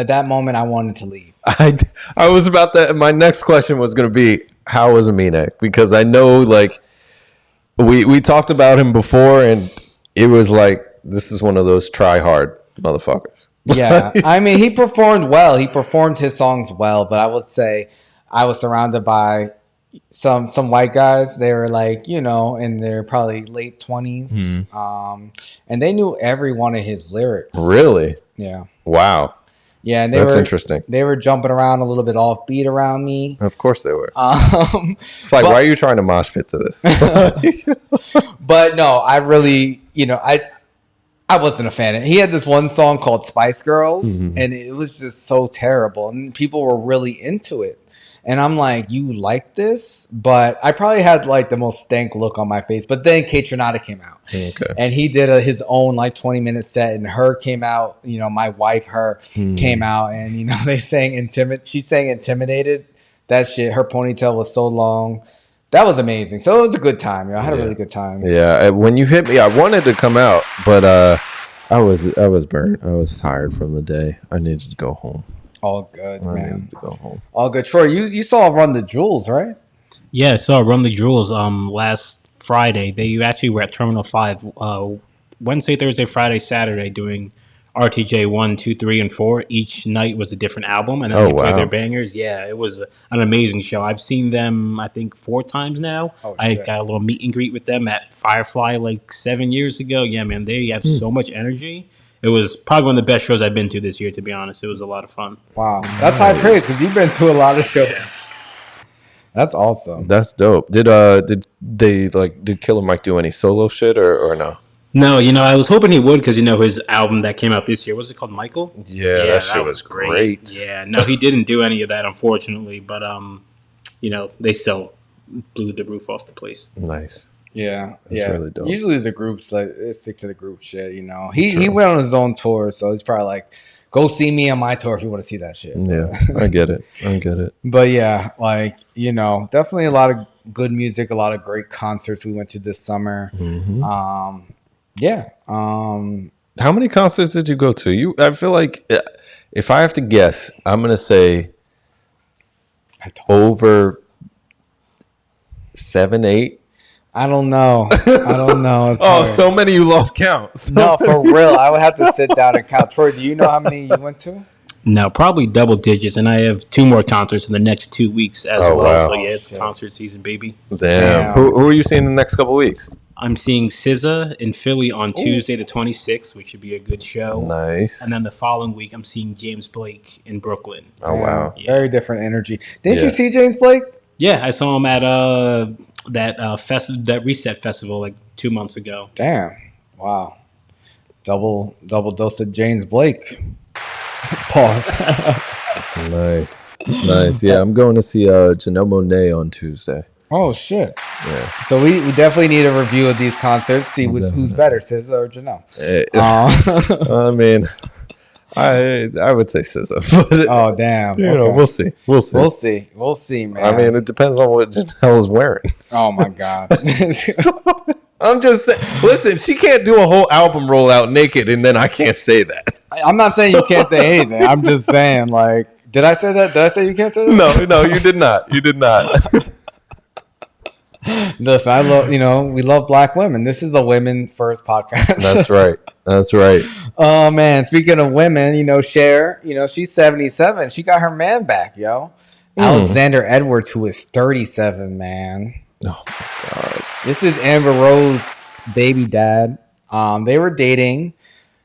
that moment, I wanted to leave. I was about that. My next question was going to be, how was Amine? Because I know, like, we talked about him before, and it was like, this is one of those try hard motherfuckers. Yeah, I mean, he performed well. He performed his songs well, but I would say I was surrounded by some white guys. They were like, you know, in their probably late 20s, and they knew every one of his lyrics. Really? Yeah. Wow. Yeah, and that's interesting. They were jumping around a little bit off beat around me. Of course they were. It's like, why are you trying to mosh pit to this? But no, I really, you know, I wasn't a fan of it. He had this one song called Spice Girls, and it was just so terrible, and people were really into it. And I'm like, you like this? But I probably had like the most stank look on my face. But then Kaytramine came out. Okay. And he did his own like 20-minute set. And her came out, you know, my wife, came out. And, you know, they sang she sang Intimidated. That shit, her ponytail was so long. That was amazing. So it was a good time. You know, I had a really good time. Yeah. When you hit me, I wanted to come out, but I was burnt. I was tired from the day. I needed to go home. All good, man. I needed to go home. All good. Troy, you saw Run the Jewels, right? Yeah, I saw Run the Jewels last Friday. They actually were at Terminal 5 Wednesday, Thursday, Friday, Saturday doing RTJ 1, 2, 3, and 4. Each night was a different album, and then they played their bangers. Yeah, it was an amazing show. I've seen them, I think, 4 times now. I got a little meet and greet with them at Firefly like 7 years ago. Yeah, man, they have so much energy. It was probably one of the best shows I've been to this year, to be honest. It was a lot of fun. Wow. That's high praise because you've been to a lot of shows. That's awesome. That's dope. Did Killer Mike do any solo shit or no? No, you know, I was hoping he would because, you know, his album that came out this year, what's it called, Michael? Yeah, that shit was great. Yeah, no, he didn't do any of that, unfortunately. But, you know, they still blew the roof off the place. Nice. Yeah, That's really dope. Usually the groups like they stick to the group shit, you know. He went on his own tour, so he's probably like, go see me on my tour if you want to see that shit. Yeah, I get it. But yeah, like, you know, definitely a lot of good music, a lot of great concerts we went to this summer. Mm-hmm. How many concerts did you go to? I feel like if I have to guess, I'm gonna say over 7, 8. I don't know. It's hard. So many you lost count. No, for real. I would have to sit down and count. Troy, do you know how many you went to? No, probably double digits, and I have 2 more concerts in the next 2 weeks as well. Wow. So yeah, it's concert season, baby. Damn. Who are you seeing in the next couple weeks? I'm seeing SZA in Philly on Tuesday the 26th, which should be a good show. Nice. And then the following week, I'm seeing James Blake in Brooklyn. Oh, wow. Yeah. Very different energy. Didn't you see James Blake? Yeah, I saw him at that Reset Festival like 2 months ago. Damn. Wow. Double dose of James Blake. Pause. Nice. Yeah, I'm going to see Janelle Monáe on Tuesday. Oh, shit. Yeah. So we definitely need a review of these concerts. See who's better, SZA or Janelle. I mean, I would say SZA. But oh, damn. You know, we'll see, man. I mean, it depends on what Janelle's wearing. Oh, my God. I'm just listen. She can't do a whole album rollout naked, and then I can't say that. I'm not saying you can't say anything. I'm just saying, like, did I say that? Did I say you can't say that? No, you did not. You did not. Listen, I love, we love black women. This is a women first podcast. That's right. Oh, man. Speaking of women, Cher, she's 77. She got her man back, yo. Alexander Edwards, who is 37, man. Oh, my God. This is Amber Rose's baby dad. They were dating.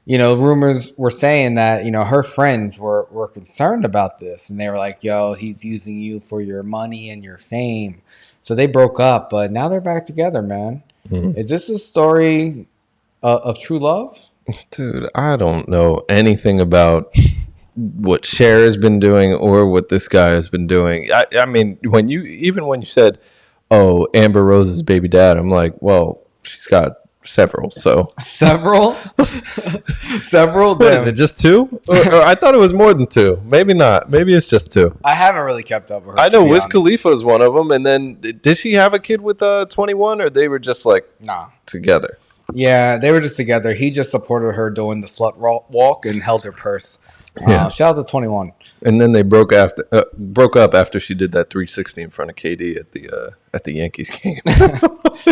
Rumors were saying that, her friends were concerned about this. And they were like, yo, he's using you for your money and your fame. So they broke up, but now they're back together, man. Mm-hmm. Is this a story of true love? Dude, I don't know anything about what Cher has been doing or what this guy has been doing. I mean, when you said, oh, Amber Rose's baby dad, I'm like, well, she's got several. So several. What is it? Just 2? Or I thought it was more than 2. Maybe not. Maybe it's just 2. I haven't really kept up with her. I know Wiz Khalifa is one of them. And then did she have a kid with 21, or they were just like together? Yeah, they were just together. He just supported her doing the slut walk and held her purse. Shout out to 21. And then they broke up after she did that 360 in front of KD at the Yankees game.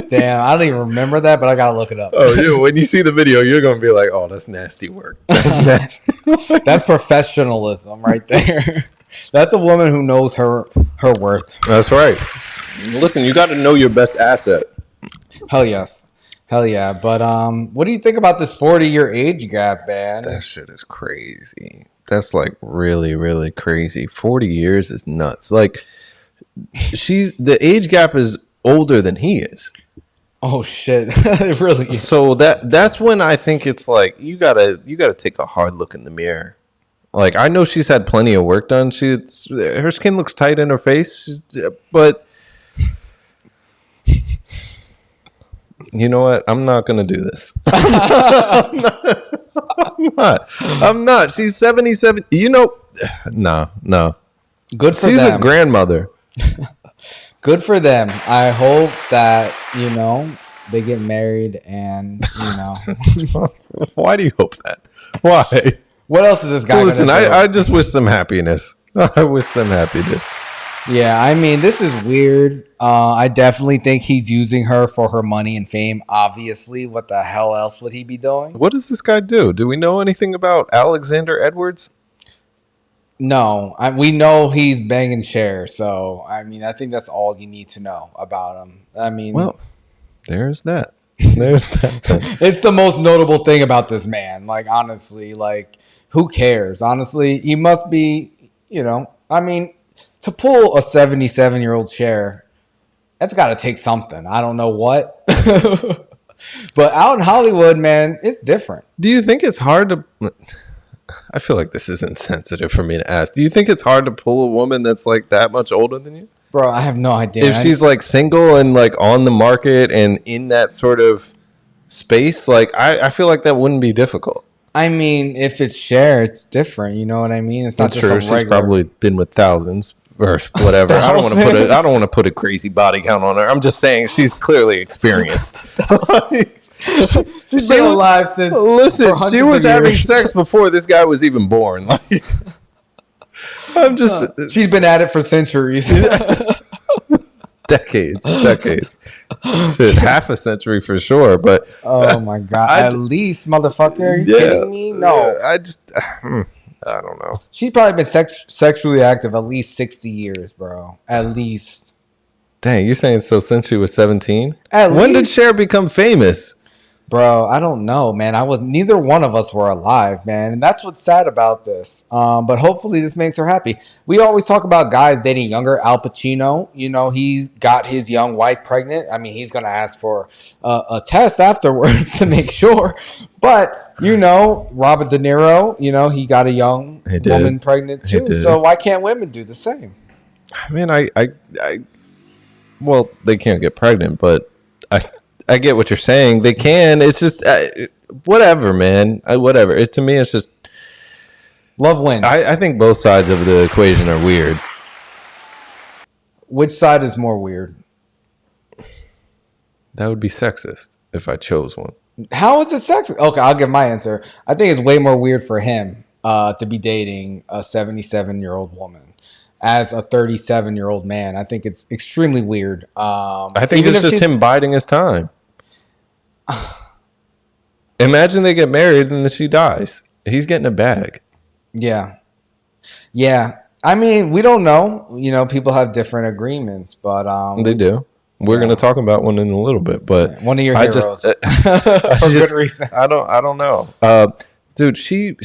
Damn, I don't even remember that, but I gotta look it up. Oh, yeah. When you see the video, you're gonna be like, "Oh, that's nasty work. That's nasty." That's professionalism right there. That's a woman who knows her worth. That's right. Listen, you got to know your best asset. Hell yes. Hell yeah. But what do you think about this 40-year age gap, man? That shit is crazy. That's like really, really crazy. 40 years is nuts. Like the age gap is older than he is. Oh shit. It really is. So that's when I think it's like you gotta take a hard look in the mirror Like, I know she's had plenty of work done. Her skin looks tight in her face, but you know what? I'm not gonna do this. I'm not. She's 77. You know, no. Good for She's them. a grandmother. Good for them. I hope that, they get married and, Why do you hope that? Why? What else is this guy Listen, gonna do? I just wish them happiness. I wish them happiness. Yeah, I mean, this is weird. I definitely think he's using her for her money and fame. Obviously, what the hell else would he be doing? What does this guy do? Do we know anything about Alexander Edwards? No, we know he's banging Cher. So, I mean, I think that's all you need to know about him. I mean, Well, there's that. There's that. it's the most notable thing about this man. Like, honestly, like, who cares? Honestly, he must be, I mean, to pull a 77-year-old Cher, that's got to take something. I don't know what. But out in Hollywood, man, it's different. Do you think it's hard to... I feel like this is insensitive for me to ask. Do you think it's hard to pull a woman that's like that much older than you? Bro, I have no idea. If she's like single and like on the market and in that sort of space, like I feel like that wouldn't be difficult. I mean, if it's Cher, it's different. You know what I mean? It's not I'm just sure a she's regular. probably been with thousands or whatever. I don't want to put a crazy body count on her. I'm just saying she's clearly experienced. She's been alive since. Listen, she was having sex before this guy was even born. Like, I'm just. She's been at it for centuries. Decades. Shit, half a century for sure. But oh my god! At least, motherfucker, are you kidding me? No, I don't know. She's probably been sexually active at least 60 years, bro. At least. Dang, you're saying so since she was 17? When did Cher become famous? Bro, I don't know, man. Neither one of us were alive, man. And that's what's sad about this. But hopefully this makes her happy. We always talk about guys dating younger. Al Pacino, he's got his young wife pregnant. I mean, he's going to ask for a test afterwards to make sure. But, Robert De Niro, he got a young woman pregnant too. So why can't women do the same? I mean, well, they can't get pregnant, but I get what you're saying. They can. It's just whatever, man. Whatever. To me, it's just love wins. I think both sides of the equation are weird. Which side is more weird? That would be sexist if I chose one. How is it sexist? Okay, I'll give my answer. I think it's way more weird for him to be dating a 77-year-old woman as a 37-year-old man. I think it's extremely weird. I think it's just him biding his time. Imagine they get married and then she dies. He's getting a bag. Yeah. I mean, we don't know. People have different agreements, but they do. We're going to talk about one in a little bit, but one of your heroes for good reason. I don't know. Dude, she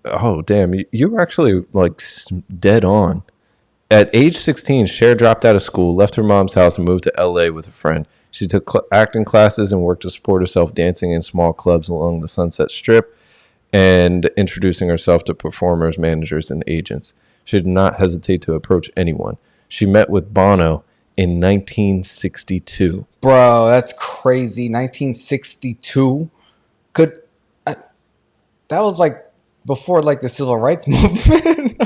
oh damn, you were actually like dead on. At age 16, Cher dropped out of school, left her mom's house, and moved to LA with a friend. She took acting classes and worked to support herself dancing in small clubs along the Sunset Strip and introducing herself to performers, managers, and agents. She did not hesitate to approach anyone. She met with Bono in 1962. Bro, that's crazy. 1962? That was like before like the civil rights movement.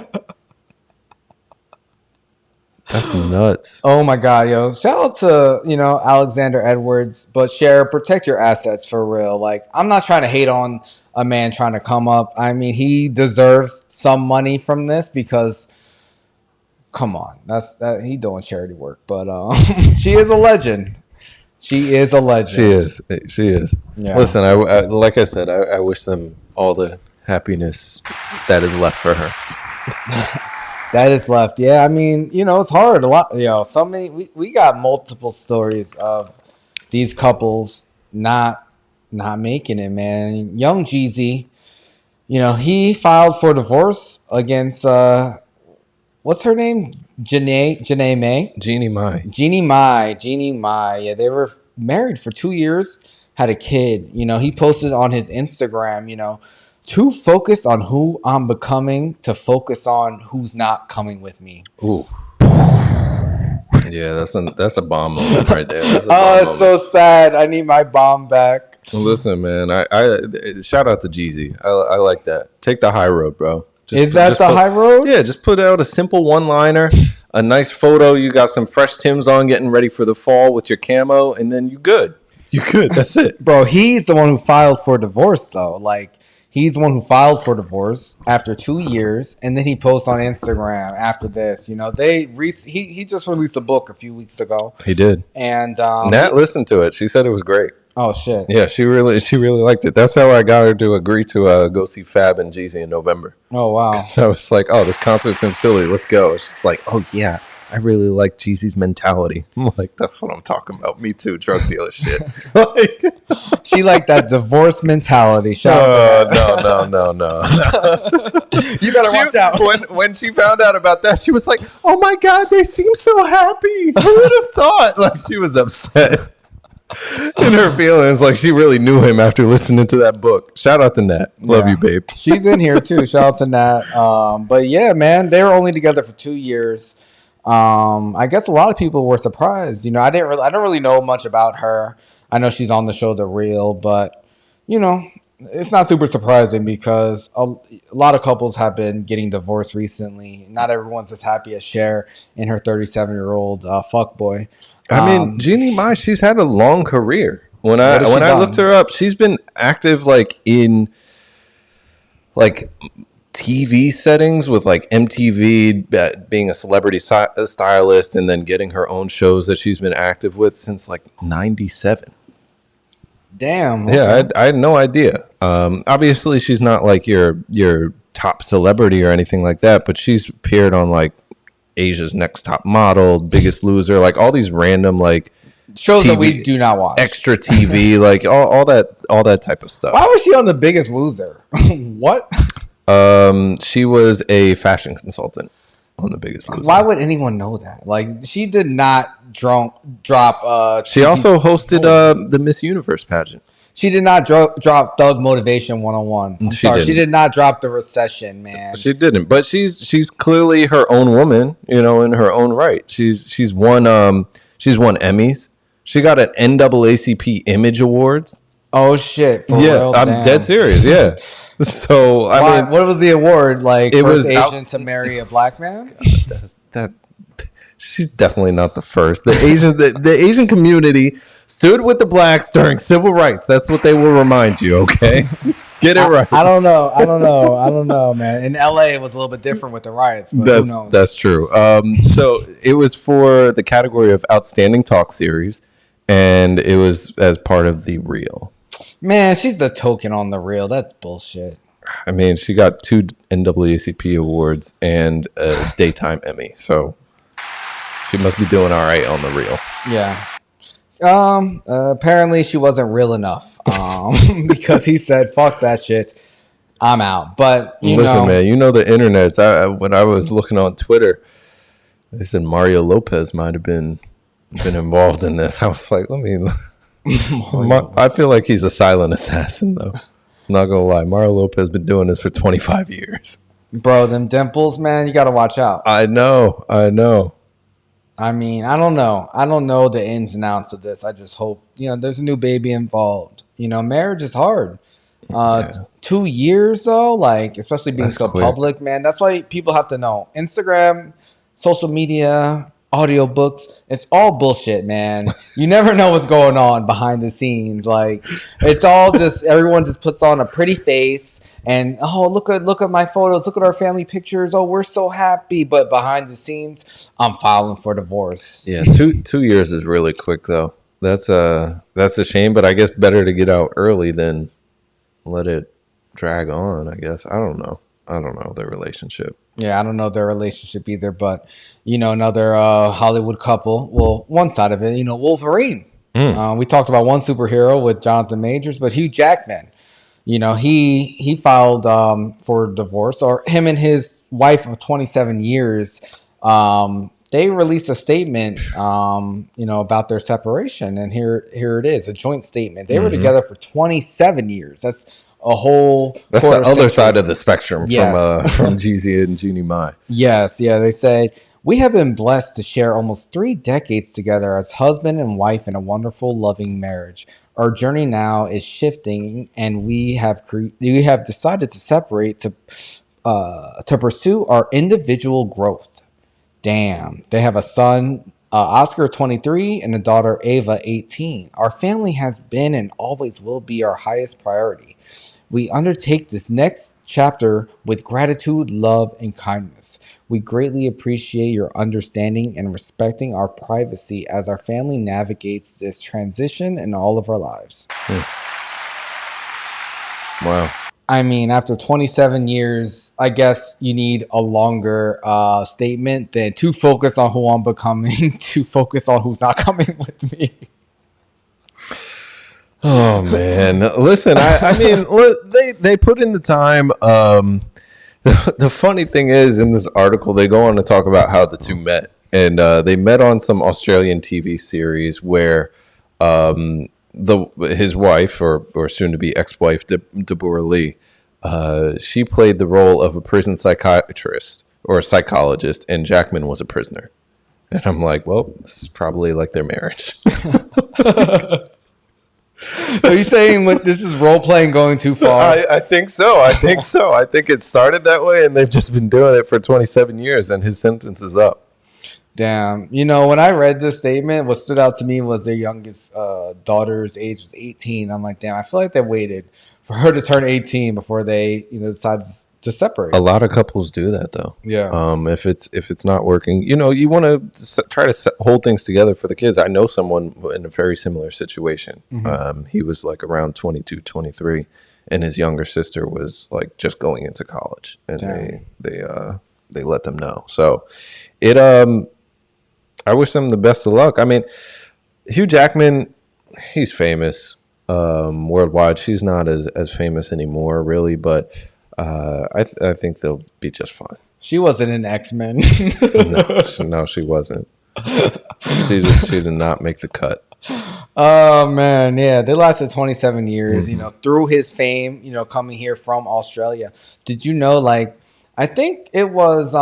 That's nuts. Oh my god, yo. Shout out to, Alexander Edwards, but Cher, protect your assets for real. Like, I'm not trying to hate on a man trying to come up. I mean, he deserves some money from this because come on. That he doing charity work, but she is a legend. She is a legend. She is. Yeah. Listen, I like I said, I wish them all the happiness that is left for her. That is left. Yeah, I mean, it's hard. A lot, so many. We got multiple stories of these couples not making it, man. Young Jeezy, he filed for divorce against what's her name? Jeannie Mai. Jeannie Mai. Yeah, they were married for 2 years, had a kid. He posted on his Instagram, Too focused on who I'm becoming to focus on who's not coming with me. Ooh. Yeah, that's a bomb moment right there. That's a Oh, it's so sad. I need my bomb back. Listen, man, I shout out to Jeezy. I like that. Take the high road, bro. Is that the high road? Yeah, just put out a simple one-liner, a nice photo. You got some fresh Timbs on, getting ready for the fall with your camo, and then you good. You good. That's it. Bro, he's the one who filed for divorce, though. Like, he's the one who filed for divorce after 2 years, and then he posts on Instagram after this. You know, he just released a book a few weeks ago. He did. And Nat listened to it. She said it was great. Oh shit! Yeah, she really liked it. That's how I got her to agree to go see Fab and Jeezy in November. Oh wow! So I was like, oh, this concert's in Philly. Let's go. She's like, oh yeah, I really like Jeezy's mentality. I'm like, that's what I'm talking about. Me too, drug dealer shit. Like, she liked that divorce mentality. No. You better watch out. When she found out about that, she was like, oh my God, they seem so happy. Who would have thought? Like, she was upset. In her feelings, like she really knew him after listening to that book. Shout out to Nat. Love you, babe. She's in here too. Shout out to Nat. But yeah, man, they were only together for 2 years. I guess a lot of people were surprised. You know, I don't really know much about her. I know she's on the show The Real, but you know, it's not super surprising because a lot of couples have been getting divorced recently. Not everyone's as happy as Cher and her 37-year-old fuckboy. I mean, Jeannie Mai, she's had a long career. When I looked her up, she's been active like in like TV settings with like MTV, being a celebrity stylist, and then getting her own shows that she's been active with since like '97. Damn. Okay. Yeah, I had no idea. Obviously, she's not like your top celebrity or anything like that, but she's appeared on like Asia's Next Top Model, Biggest Loser, like all these random like shows TV, that we do not watch. Extra TV, like all that type of stuff. Why was she on The Biggest Loser? What? She was a fashion consultant on The Biggest Loser. Why would anyone know that? Like, she did not drop. She also hosted the Miss Universe pageant. She did not drop Thug Motivation 101. She did not drop The Recession, man. She didn't, but she's clearly her own woman, you know, in her own right. She's won Emmys. She got an NAACP Image Awards. Oh shit! For yeah, real? I'm dead serious. Yeah. So I mean, what was the award? Like, it first was Asian to marry a black man? that she's definitely not the first. The Asian community stood with the blacks during civil rights. That's what they will remind you. Okay, get it right. I don't know, man. In LA, it was a little bit different with the riots. But who knows? That's true. So it was for the category of Outstanding Talk Series, and it was as part of The Real. Man, she's the token on The Real. That's bullshit. I mean, she got 2 NAACP awards and a daytime Emmy, so she must be doing all right on The Real. Yeah. Apparently she wasn't real enough. Because he said, "Fuck that shit, I'm out." But listen, man, you know the internet. When I was looking on Twitter, they said Mario Lopez might have been involved in this. I was like, let me. I feel like he's a silent assassin, though. I'm not gonna lie, Mario Lopez been doing this for 25 years. Bro, them dimples, man, you gotta watch out. I know. I mean, I don't know the ins and outs of this. I just hope, there's a new baby involved. Marriage is hard. 2 years though, like, especially being so quick. Public, man. That's why people have to know. Instagram, social media, audiobooks, it's all bullshit, man. You never know what's going on behind the scenes. Like, it's all just, everyone just puts on a pretty face and, oh, look at my photos, look at our family pictures, oh, we're so happy. But behind the scenes, I'm filing for divorce. Yeah, 2 years is really quick though. That's a shame, but I guess better to get out early than let it drag on, I guess. I don't know their relationship. Yeah, I don't know their relationship either, but another Hollywood couple. Well, one side of it, Wolverine. We talked about one superhero with Jonathan Majors, but Hugh Jackman. He filed for divorce, or him and his wife of 27 years. They released a statement, about their separation, and here it is, a joint statement. They were together for 27 years. That's a whole. That's the other side of the spectrum Yes. from Jeezy and Jeannie Mai. Yes, yeah. They said, we have been blessed to share almost 3 decades together as husband and wife in a wonderful, loving marriage. Our journey now is shifting, and we have decided to separate to pursue our individual growth. Damn. They have a son, Oscar, 23, and a daughter, Ava, 18. Our family has been and always will be our highest priority. We undertake this next chapter with gratitude, love, and kindness. We greatly appreciate your understanding and respecting our privacy as our family navigates this transition in all of our lives. Wow. I mean, after 27 years, I guess you need a longer statement than to focus on who I'm becoming, to focus on who's not coming with me. Oh man, listen. I mean, they put in the time. The funny thing is, in this article, they go on to talk about how the two met, and they met on some Australian TV series where his wife, or soon to be ex-wife, Deborah Lee, she played the role of a prison psychiatrist or a psychologist, and Jackman was a prisoner. And I'm like, well, this is probably like their marriage. Are you saying this is role playing going too far? I think so. I think it started that way, and they've just been doing it for 27 years, and his sentence is up. Damn. You know, when I read this statement, what stood out to me was their youngest daughter's age was 18. I'm like, damn, I feel like they waited for her to turn 18 before they, decided to separate. A lot of couples do that, though. Yeah. If it's not working, you want to try to hold things together for the kids. I know someone in a very similar situation. Mm-hmm. He was like around 22, 23, and his younger sister was like just going into college, and they let them know. So I wish them the best of luck. I mean, Hugh Jackman, he's famous worldwide. She's not as famous anymore, really, but I think they'll be just fine. She wasn't in X-Men. No, she wasn't. She did not make the cut. Oh man, yeah, they lasted 27 years. Mm-hmm. Through his fame, coming here from Australia. Did you know, I think it was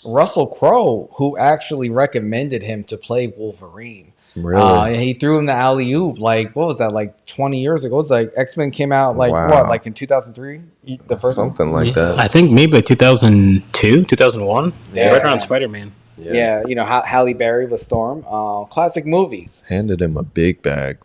Russell Crowe who actually recommended him to play Wolverine. Really? He threw him the alley-oop, what was that, 20 years ago? It was X-Men came out, wow. In 2003? The first Something one? like that. I think maybe 2002, 2001. Yeah. Right around Spider-Man. Yeah, Halle Berry with Storm. Classic movies. Handed him a big bag.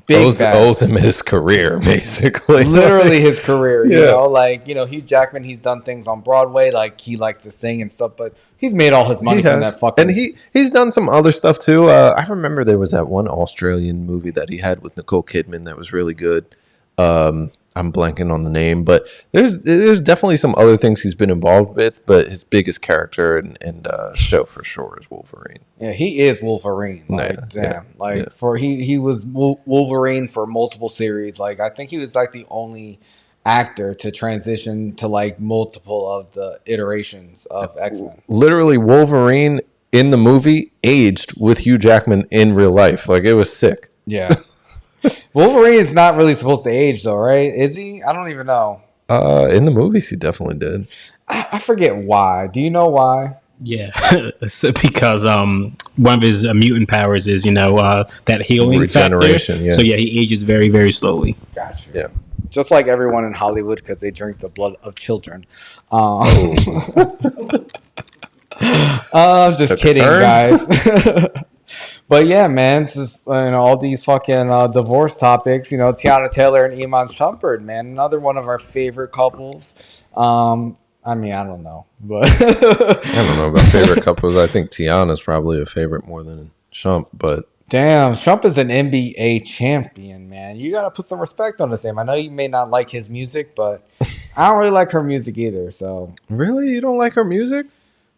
Owes him his career, basically. Literally his career, Hugh Jackman, he's done things on Broadway, he likes to sing and stuff, but he's made all his money from that fucking... And he's done some other stuff, too. I remember there was that one Australian movie that he had with Nicole Kidman that was really good. I'm blanking on the name, but there's definitely some other things he's been involved with, but his biggest character and show for sure is Wolverine. Yeah, he is Wolverine. He was Wolverine for multiple series. I think he was the only actor to transition to multiple of the iterations of X-Men. Literally, Wolverine in the movie aged with Hugh Jackman in real life. It was sick. Yeah. Wolverine is not really supposed to age, though, right? Is he? I don't even know. In the movies, he definitely did. I forget why. Do you know why? Yeah, because one of his mutant powers is that healing regeneration. Factor. Yeah. So he ages very, very slowly. Gotcha. Yeah. Just like everyone in Hollywood, because they drink the blood of children. Just kidding, guys. But yeah, man, it's just, all these fucking divorce topics. Teyana Taylor and Iman Shumpert, man, another one of our favorite couples. I don't know, but I don't know about favorite couples. I think Teyana's probably a favorite more than Shump, but damn, Shump is an NBA champion, man. You gotta put some respect on his name. I know you may not like his music, but I don't really like her music either. So really, you don't like her music?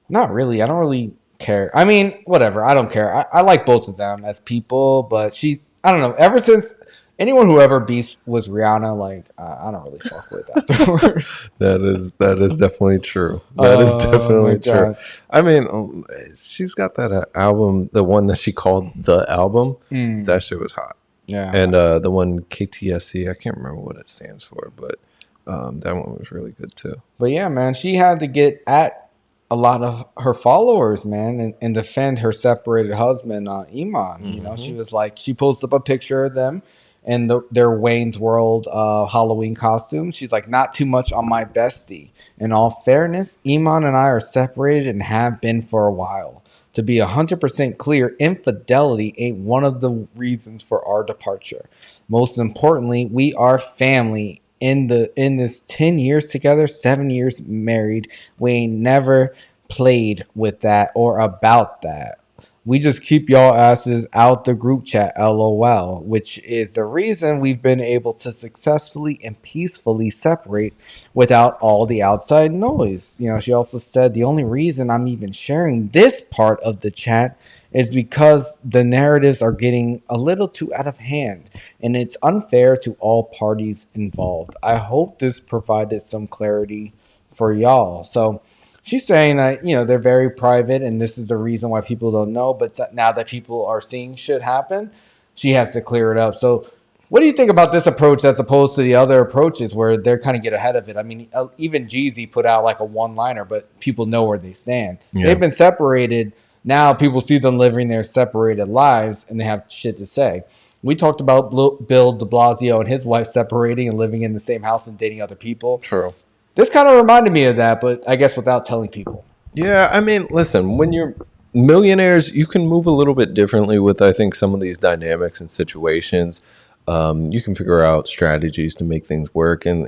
Not really. I don't really care. I mean, whatever. I don't care. I like both of them as people, but I don't know. Ever since anyone who ever beefs was Rihanna, I don't really fuck with afterwards. That is definitely true. That is definitely true. I mean, she's got that album, the one that she called The Album. That shit was hot. Yeah. And the one KTSC, I can't remember what it stands for, but that one was really good too. But yeah, man, she had to get at a lot of her followers, man, and defend her separated husband, Iman. You know, she was like, she posted up a picture of them in their Wayne's World Halloween costume. She's like, not too much on my bestie. In all fairness, Iman and I are separated and have been for a while. To be 100% clear, infidelity ain't one of the reasons for our departure. Most importantly, we are family. In this 10 years together, 7 years married, we ain't never played with that or about that. We just keep y'all asses out the group chat, LOL, which is the reason we've been able to successfully and peacefully separate without all the outside noise. You know, she also said the only reason I'm even sharing this part of the chat is because the narratives are getting a little too out of hand and it's unfair to all parties involved. I hope this provided some clarity for y'all. So she's saying that, you know, they're very private and this is the reason why people don't know. But now that people are seeing shit happen, she has to clear it up. So what do you think about this approach as opposed to the other approaches where they're kind of get ahead of it? I mean, even Jeezy put out like a one-liner, but people know where they stand. Yeah. They've been separated. Now people see them living their separated lives and they have shit to say. We talked about Bill de Blasio and his wife separating and living in the same house and dating other people. True. This kind of reminded me of that, but I guess without telling people. Yeah, I mean, listen, when you're millionaires, you can move a little bit differently with, I think, some of these dynamics and situations. You can figure out strategies to make things work. And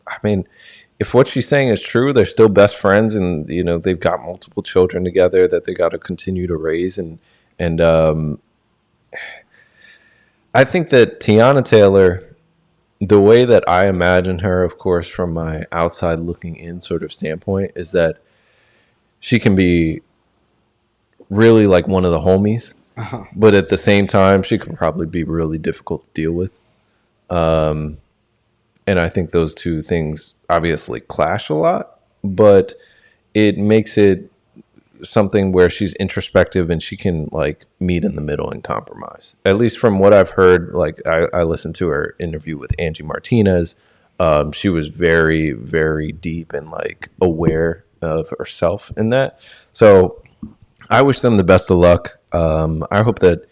I mean, if what she's saying is true, they're still best friends and, you know, they've got multiple children together that they got to continue to raise. And I think that Teyana Taylor, the way that I imagine her, of course, from my outside looking in sort of standpoint, is that she can be really like one of the homies, but at the same time, she could probably be really difficult to deal with. And I think those two things obviously clash a lot, but it makes it something where she's introspective and she can like meet in the middle and compromise. At least from what I've heard, like I listened to her interview with Angie Martinez. She was very, very deep and like aware of herself in that. So I wish them the best of luck. I hope that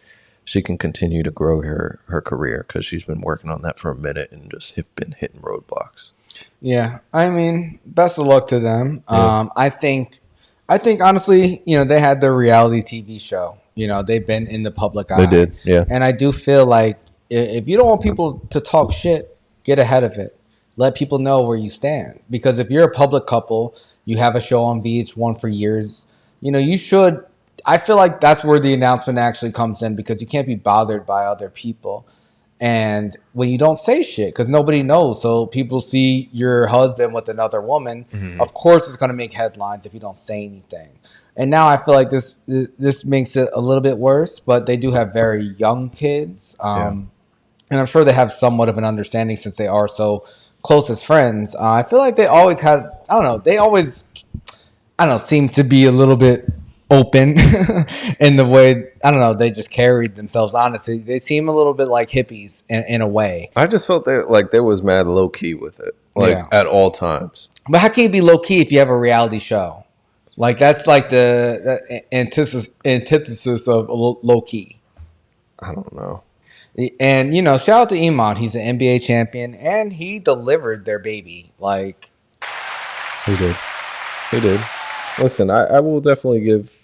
she can continue to grow her career because she's been working on that for a minute and just been hitting roadblocks. Yeah, I mean, best of luck to them. Yeah. I think honestly, you know, they had their reality TV show. You know, they've been in the public eye. They did, yeah. And I do feel like if you don't want people to talk shit, get ahead of it. Let people know where you stand. Because if you're a public couple, you have a show on VH1 for years, you know, you should. I feel like that's where the announcement actually comes in because you can't be bothered by other people. And when you don't say shit, because nobody knows, so people see your husband with another woman, of course it's going to make headlines if you don't say anything. And now I feel like this makes it a little bit worse, but they do have very young kids. And I'm sure they have somewhat of an understanding since they are so close as friends. I feel like they always had, seem to be a little bit open in the way, they just carried themselves. Honestly, they seem a little bit like hippies in a way. I just felt like there was mad low key with it, at all times. But how can you be low key if you have a reality show? Like that's like the antithesis of low key. I don't know. And shout out to Iman. He's an NBA champion, and he delivered their baby. Like he did. Listen, I will definitely give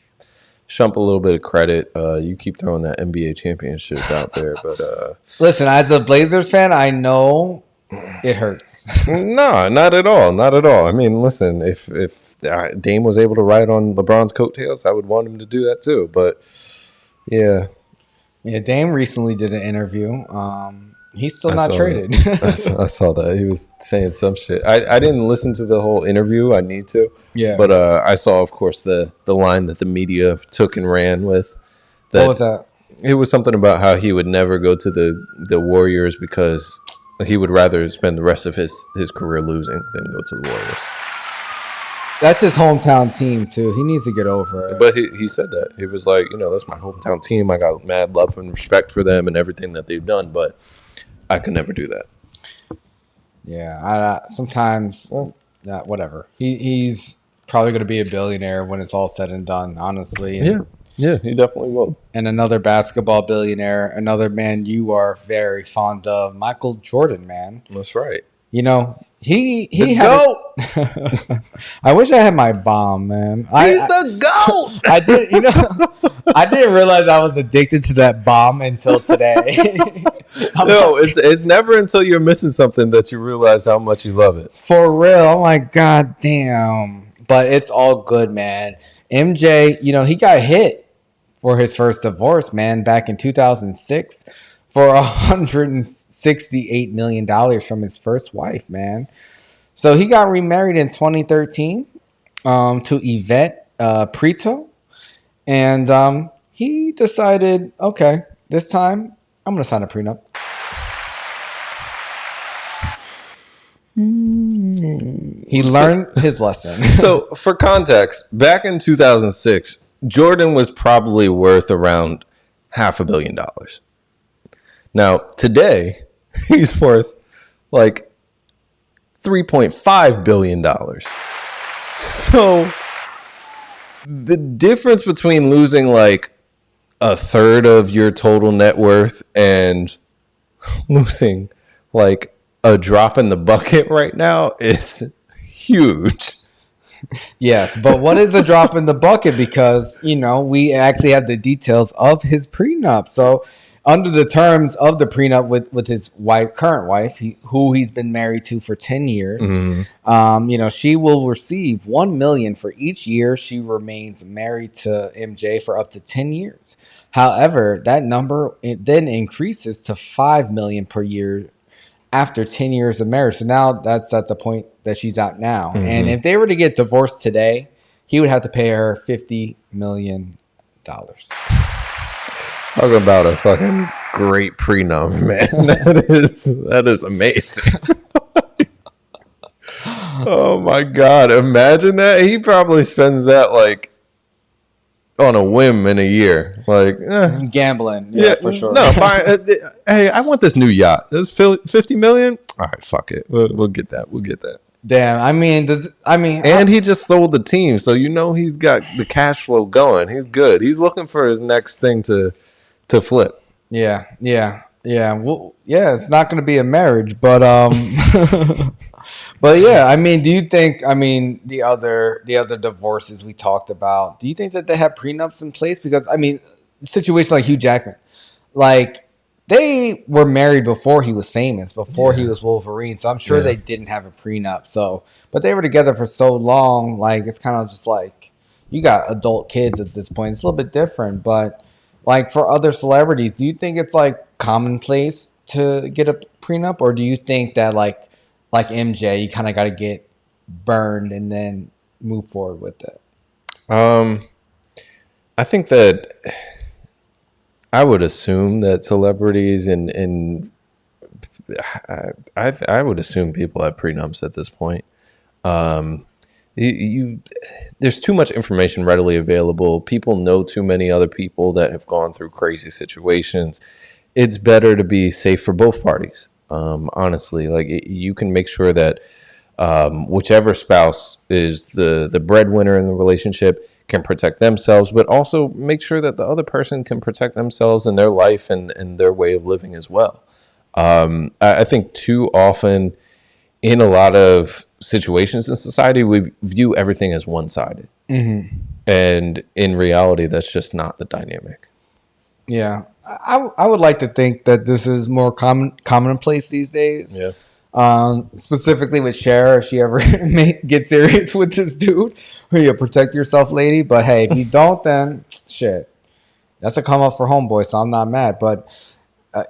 Shump a little bit of credit. You keep throwing that NBA championship out there, but listen, as a Blazers fan, I know it hurts. No, not at all. Not at all. I mean, listen, if Dame was able to ride on LeBron's coattails, I would want him to do that too. But yeah. Yeah, Dame recently did an interview. He's still not traded. I saw that. He was saying some shit. I didn't listen to the whole interview. I need to. Yeah. But I saw, of course, the line that the media took and ran with. What was that? It was something about how he would never go to the Warriors because he would rather spend the rest of his career losing than go to the Warriors. That's his hometown team too. He needs to get over it. But he said that. He was like, that's my hometown team. I got mad love and respect for them and everything that they've done, but I could never do that. Yeah, sometimes, whatever. He's probably going to be a billionaire when it's all said and done, honestly. Yeah, he definitely will. And another basketball billionaire, another man you are very fond of, Michael Jordan, man. That's right. He the had GOAT. I wish I had my bomb, man. He's the GOAT. I didn't realize I was addicted to that bomb until today. No, it's never until you're missing something that you realize how much you love it. For real. I'm like, God damn. But it's all good, man. MJ, he got hit for his first divorce, man, back in 2006 for $168 million from his first wife, man. So he got remarried in 2013 to Yvette Prieto. And he decided, okay, this time I'm going to sign a prenup. He learned his lesson. So for context, back in 2006, Jordan was probably worth around $500 million. Now, today, he's worth like $3.5 billion. So the difference between losing like a third of your total net worth and losing like a drop in the bucket right now is huge. Yes, but what is a drop in the bucket? Because, we actually have the details of his prenup. So under the terms of the prenup with his current wife, who he's been married to for 10 years, she will receive $1 million for each year she remains married to MJ for up to 10 years. However, that number then increases to $5 million per year after 10 years of marriage. So now that's at the point that she's at now. Mm-hmm. And if they were to get divorced today, he would have to pay her $50 million. Talking about a fucking great prenup, man. That is amazing. Oh my God. Imagine that. He probably spends that like on a whim in a year. Like gambling. Yeah, for sure. No, hey, I want this new yacht. This $50 million. All right, fuck it. We'll get that. Damn. And he just sold the team, so he's got the cash flow going. He's good. He's looking for his next thing to flip. Yeah. Well, yeah, it's not going to be a marriage, but but yeah, do you think, the other divorces we talked about, do you think that they have prenups in place? Because situation like Hugh Jackman, like they were married before he was famous, before he was Wolverine, so I'm sure they didn't have a prenup. So, but they were together for so long, like it's kind of just like you got adult kids at this point. It's a little bit different, but like for other celebrities, do you think it's like commonplace to get a prenup, or do you think that like MJ, you kind of got to get burned and then move forward with it? I think that I would assume that celebrities and I would assume people have prenups at this point. There's too much information readily available. People know too many other people that have gone through crazy situations. It's better to be safe for both parties. Honestly, like you can make sure that whichever spouse is the breadwinner in the relationship can protect themselves, but also make sure that the other person can protect themselves and their life and their way of living as well. I think too often in a lot of situations in society, we view everything as one-sided. Mm-hmm. And in reality, that's just not the dynamic. Yeah. I would like to think that this is more commonplace these days. Yeah. Specifically with Cher, if she ever get serious with this dude, you protect yourself, lady. But hey, if you don't, then shit, that's a come up for homeboy. So I'm not mad. But I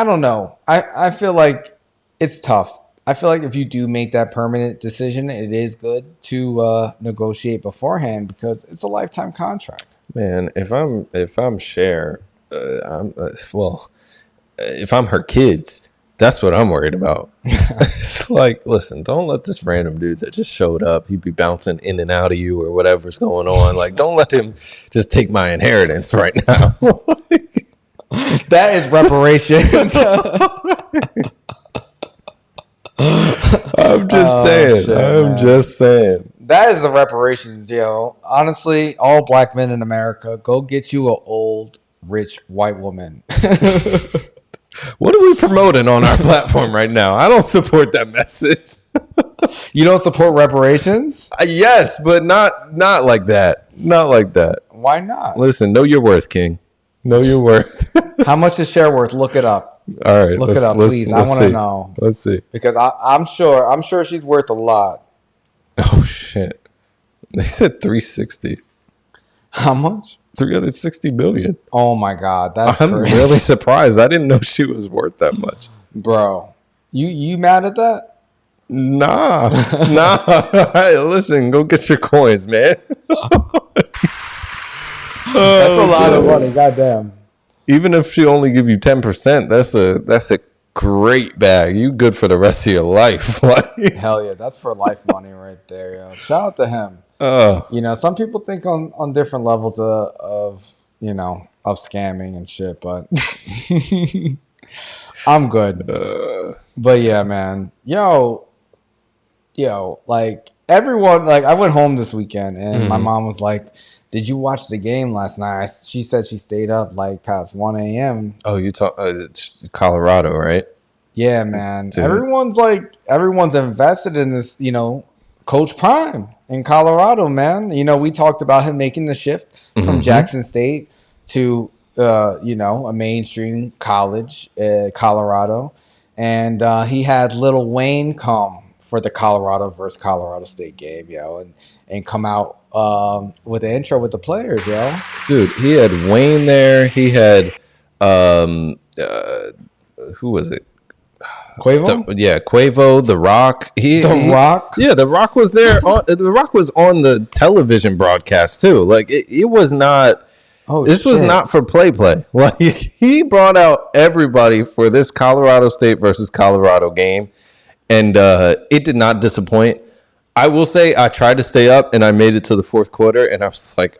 don't know. I feel like it's tough. I feel like if you do make that permanent decision, it is good to negotiate beforehand because it's a lifetime contract. Man, if I'm Cher, if I'm her kids, That's what I'm worried about. It's like, listen, don't let this random dude that just showed up, he'd be bouncing in and out of you or whatever's going on. Like, don't let him just take my inheritance right now. That is reparations. I'm just saying. Shit, I'm man. just saying. That is the reparations, yo. Honestly, all black men in America, go get you an old, rich white woman. What are we promoting on our platform right now? I don't support that message. You don't support reparations? Yes, but not like that. Not like that. Why not? Listen, know your worth, King. Know your worth. How much is Cher worth? Look it up. All right, Look it up, please. I want to know. Let's see. Because I'm sure she's worth a lot. Oh shit! They said 360. How much? 360 billion. Oh my God, that's I'm crazy. really surprised. I didn't know she was worth that much. Bro. You mad at that? Nah. Hey, listen, go get your coins, man. That's a lot of money. Goddamn. Even if she only give you 10%, that's a great bag. You good for the rest of your life. Like, Hell yeah, that's for life money right there, yo. Shout out to him. You know, some people think on different levels of scamming and shit, but I'm good. But yeah, man. Yo, like everyone, like I went home this weekend and my mom was like, "Did you watch the game last night?" She said she stayed up like past 1 a.m. oh, you talk it's Colorado, right? Yeah, man. Dude. Everyone's invested in this, Coach Prime in Colorado, man. We talked about him making the shift from Jackson State to, a mainstream college, Colorado. And he had Lil Wayne come for the Colorado versus Colorado State game, and come out with the intro with the players, yo. Dude, he had Wayne there. He had, who was it? Quavo? Quavo, The Rock. Rock? Yeah, The Rock was there. The Rock was on the television broadcast too. Like it was not. Oh, this was not for play. Like he brought out everybody for this Colorado State versus Colorado game, and it did not disappoint. I will say I tried to stay up, and I made it to the fourth quarter, and I was like,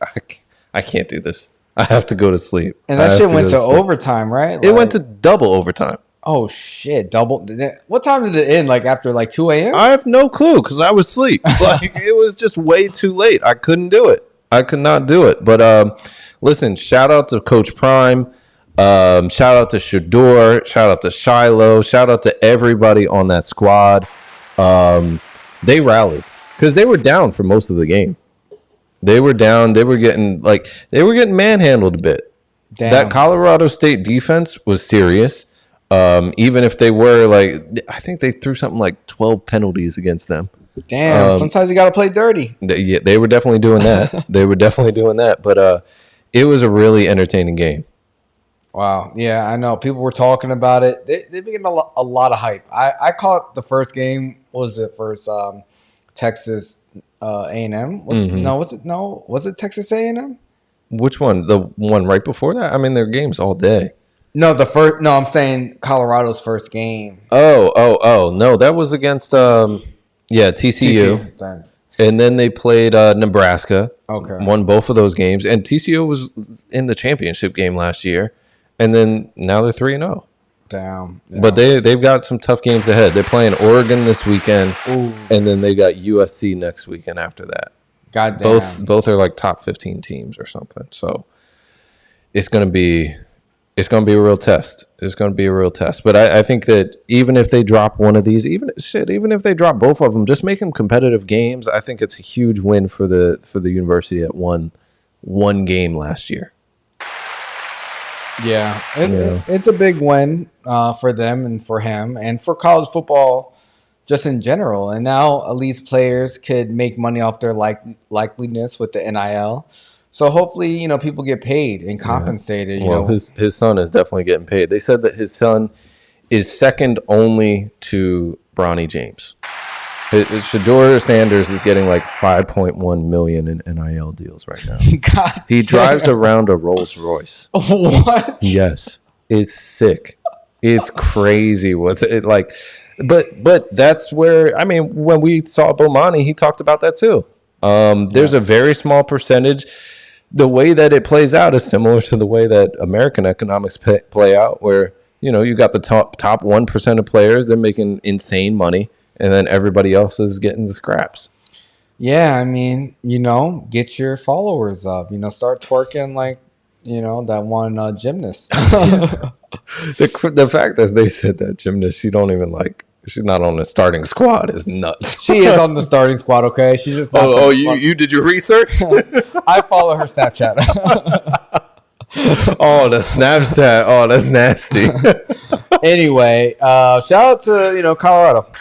I can't do this. I have to go to sleep. And that shit went to overtime, right? It went to double overtime. Oh shit! Double. What time did it end? Like after 2 a.m. I have no clue because I was asleep. Like it was just way too late. I couldn't do it. I could not do it. But listen, shout out to Coach Prime. Shout out to Shador. Shout out to Shiloh. Shout out to everybody on that squad. They rallied because they were down for most of the game. They were down. They were getting manhandled a bit. Damn. That Colorado State defense was serious. Even if they were I think they threw something like 12 penalties against them. Damn. Sometimes you got to play dirty. They were definitely doing that. But it was a really entertaining game. Wow. Yeah, I know. People were talking about it. They've been getting a lot of hype. I caught the first game. What was it first? Texas A&M? Was it Texas A&M? Which one? The one right before that? I mean, their games all day. No, I'm saying Colorado's first game. Oh, no, that was against TCU. Thanks. And then they played Nebraska. Okay. Won both of those games, and TCU was in the championship game last year, and then now they're 3-0. Damn. Yeah. But they've got some tough games ahead. They're playing Oregon this weekend, and then they got USC next weekend after that. Goddamn. Both are like top 15 teams or something. So it's gonna be a real test. It's going to be a real test. But I think that even if they drop one of these, even if they drop both of them, just make them competitive games. I think it's a huge win for the university that won one game last year. Yeah, it's a big win for them and for him and for college football just in general. And now at least players could make money off their likeliness with the NIL. So hopefully, people get paid and compensated. Well, his son is definitely getting paid. They said that his son is second only to Bronny James. Shador Sanders is getting like $5.1 million in NIL deals right now. He drives around a Rolls Royce. What? Yes, it's sick. It's crazy. What's it like? But that's where, I mean, when we saw Bomani, he talked about that too. There's a very small percentage. The way that it plays out is similar to the way that American economics play out, where, you know, you got the top 1% of players, they're making insane money, and then everybody else is getting the scraps. Yeah, I mean, you know, get your followers up. You know, start twerking like, you know, that one gymnast. The fact that they said that gymnast, she's not on the starting squad is nuts. She is on the starting squad, okay? She's just not you did your research? I follow her Snapchat. Oh, the Snapchat. Oh, that's nasty. Anyway, shout out to, you know, Colorado.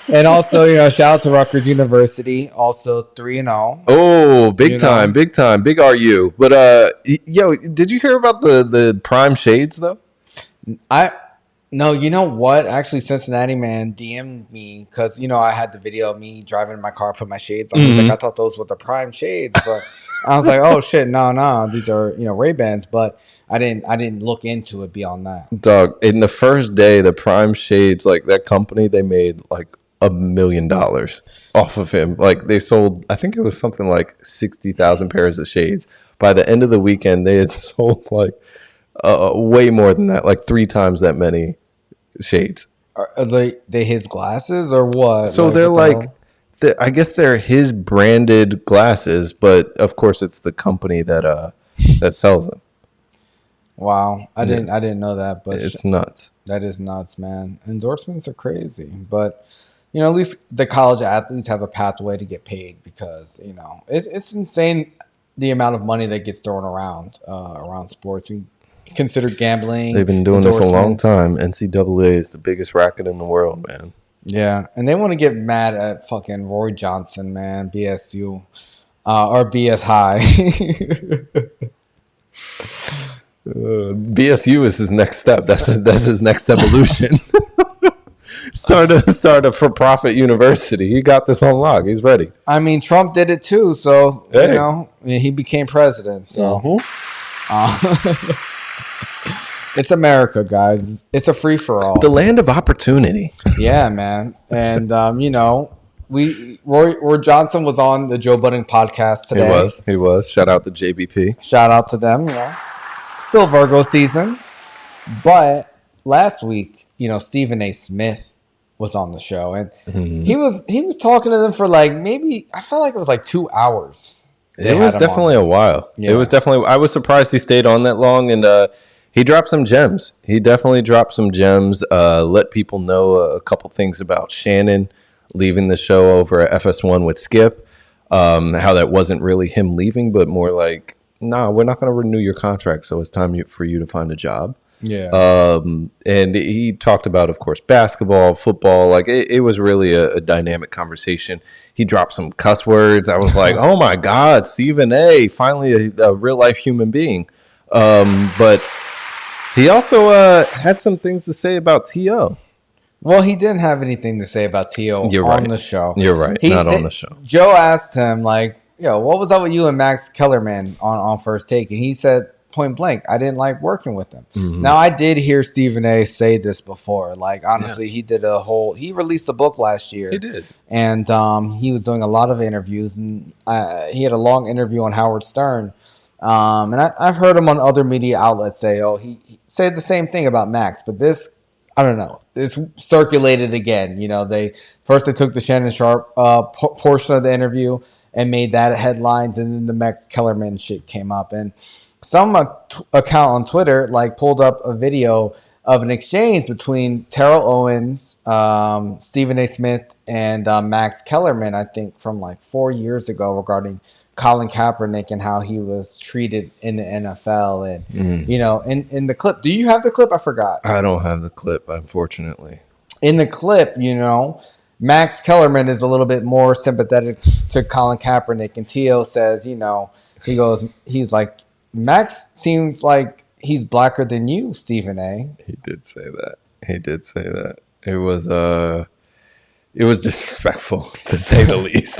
And also, you know, shout out to Rutgers University, also 3-0. Oh, big time. Big RU. But yo, did you hear about the prime shades though? No, you know what? Actually, Cincinnati man DM'd me because, you know, I had the video of me driving in my car, put my shades on. He's like, I thought those were the prime shades, but I was like, oh shit, no, these are, you know, Ray-Bans, but I didn't look into it beyond that. Dog, in the first day, the prime shades, like that company, they made like $1 million off of him. Like they sold, I think it was something like 60,000 pairs of shades. By the end of the weekend, they had sold like way more than that, like 3 times that many shades. Are they his glasses or what? So like, they're like, I guess they're his branded glasses, but of course it's the company that sells them. Wow, I didn't know that, but it's nuts. That is nuts, man. Endorsements are crazy, but you know, at least the college athletes have a pathway to get paid because, you know, it's insane the amount of money that gets thrown around sports. We consider gambling. They've been doing this a long time. NCAA is the biggest racket in the world, man. Yeah, and they want to get mad at fucking Roy Johnson, man, BSU, or BS High. BSU is his next step. That's his next evolution. Start a for-profit university. He got this on lock. He's ready. I mean, Trump did it too, so you know, he became president. So it's America, guys. It's a free for all. The land of opportunity. Yeah, man. And you know, Roy Johnson was on the Joe Budden podcast today. He was. Shout out to JBP. Shout out to them. You know, still Virgo season, but last week, you know, Stephen A. Smith was on the show, and he was talking to them for like maybe, I felt like it was like 2 hours. It was definitely a while. Yeah. It was definitely. I was surprised he stayed on that long, and he dropped some gems. He definitely dropped some gems. Let people know a couple things about Shannon leaving the show over at FS1 with Skip. How that wasn't really him leaving, but more like, nah, we're not going to renew your contract, so it's time for you to find a job. Yeah. And he talked about, of course, basketball, football. Like it was really a dynamic conversation. He dropped some cuss words. I was like, oh my God, Stephen A. Finally a real life human being. But he also had some things to say about T.O. Well, he didn't have anything to say about T.O. on the show. You're right. Not on the show. Joe asked him, like, yo, what was up with you and Max Kellerman on First Take? And he said, point blank, I didn't like working with him. Now, I did hear Stephen A. say this before. Like, honestly, he released a book last year. He did. And he was doing a lot of interviews. And he had a long interview on Howard Stern. And I've heard him on other media outlets say, he said the same thing about Max. But this, I don't know, it's circulated again. You know, they took the Shannon Sharp portion of the interview and made that headlines. And then the Max Kellerman shit came up. And some account on Twitter like pulled up a video of an exchange between Terrell Owens, Stephen A. Smith, and Max Kellerman, I think from like 4 years ago, regarding Colin Kaepernick and how he was treated in the NFL. And, you know, in the clip, do you have the clip? I forgot. I don't have the clip, unfortunately. In the clip, you know, Max Kellerman is a little bit more sympathetic to Colin Kaepernick. And T.O. says, you know, he's like, Max seems like he's blacker than you, Stephen A. He did say that. It was It was disrespectful, to say the least.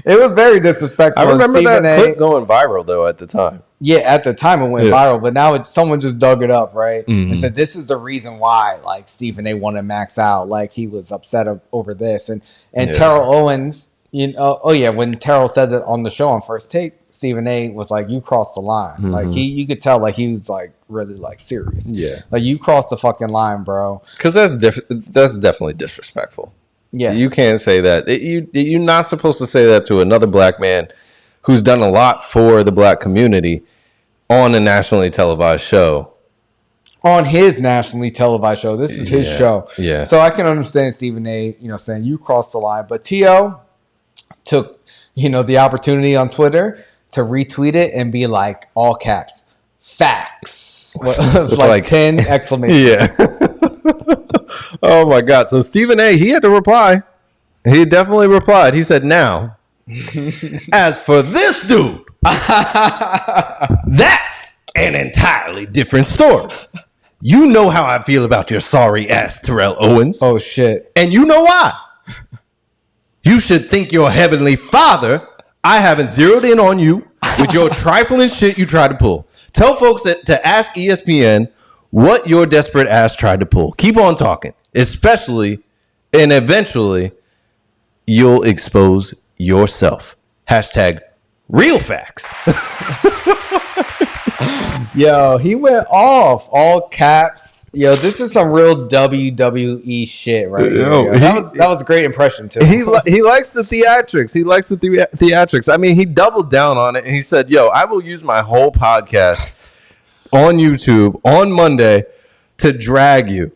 It was very disrespectful. I remember that clip going viral, though, at the time. Yeah, at the time it went viral, but now someone just dug it up, right? And said, this is the reason why, like, Stephen A. wanted Max out. Like, he was upset over this. And Terrell Owens, when Terrell said that on the show on First Take, Stephen A. was like, you crossed the line. Like, you could tell, like, he was, like, really, like, serious. Yeah. Like, you crossed the fucking line, bro. Because that's definitely disrespectful. Yes. You can't say that. You're not supposed to say that to another black man who's done a lot for the black community on a nationally televised show. On his nationally televised show. This is his show. Yeah. So I can understand Stephen A., saying you crossed the line. But T.O. took, the opportunity on Twitter to retweet it and be like, all caps, facts. like 10 exclamation. Yeah. Oh my God. So Stephen A., he had to reply. He definitely replied. He said, now, as for this dude, that's an entirely different story. You know how I feel about your sorry ass Terrell Owens. Oh shit. And you know why. You should thank your heavenly father. I haven't zeroed in on you with your trifling shit you tried to pull. Tell folks to ask ESPN what your desperate ass tried to pull. Keep on talking. Especially and eventually you'll expose yourself. Hashtag real facts. Yo, he went off. All caps. Yo, this is some real WWE shit right here. That was a great impression too. He likes the theatrics. He likes the theatrics. I mean, he doubled down on it and he said, yo, I will use my whole podcast on YouTube on Monday to drag you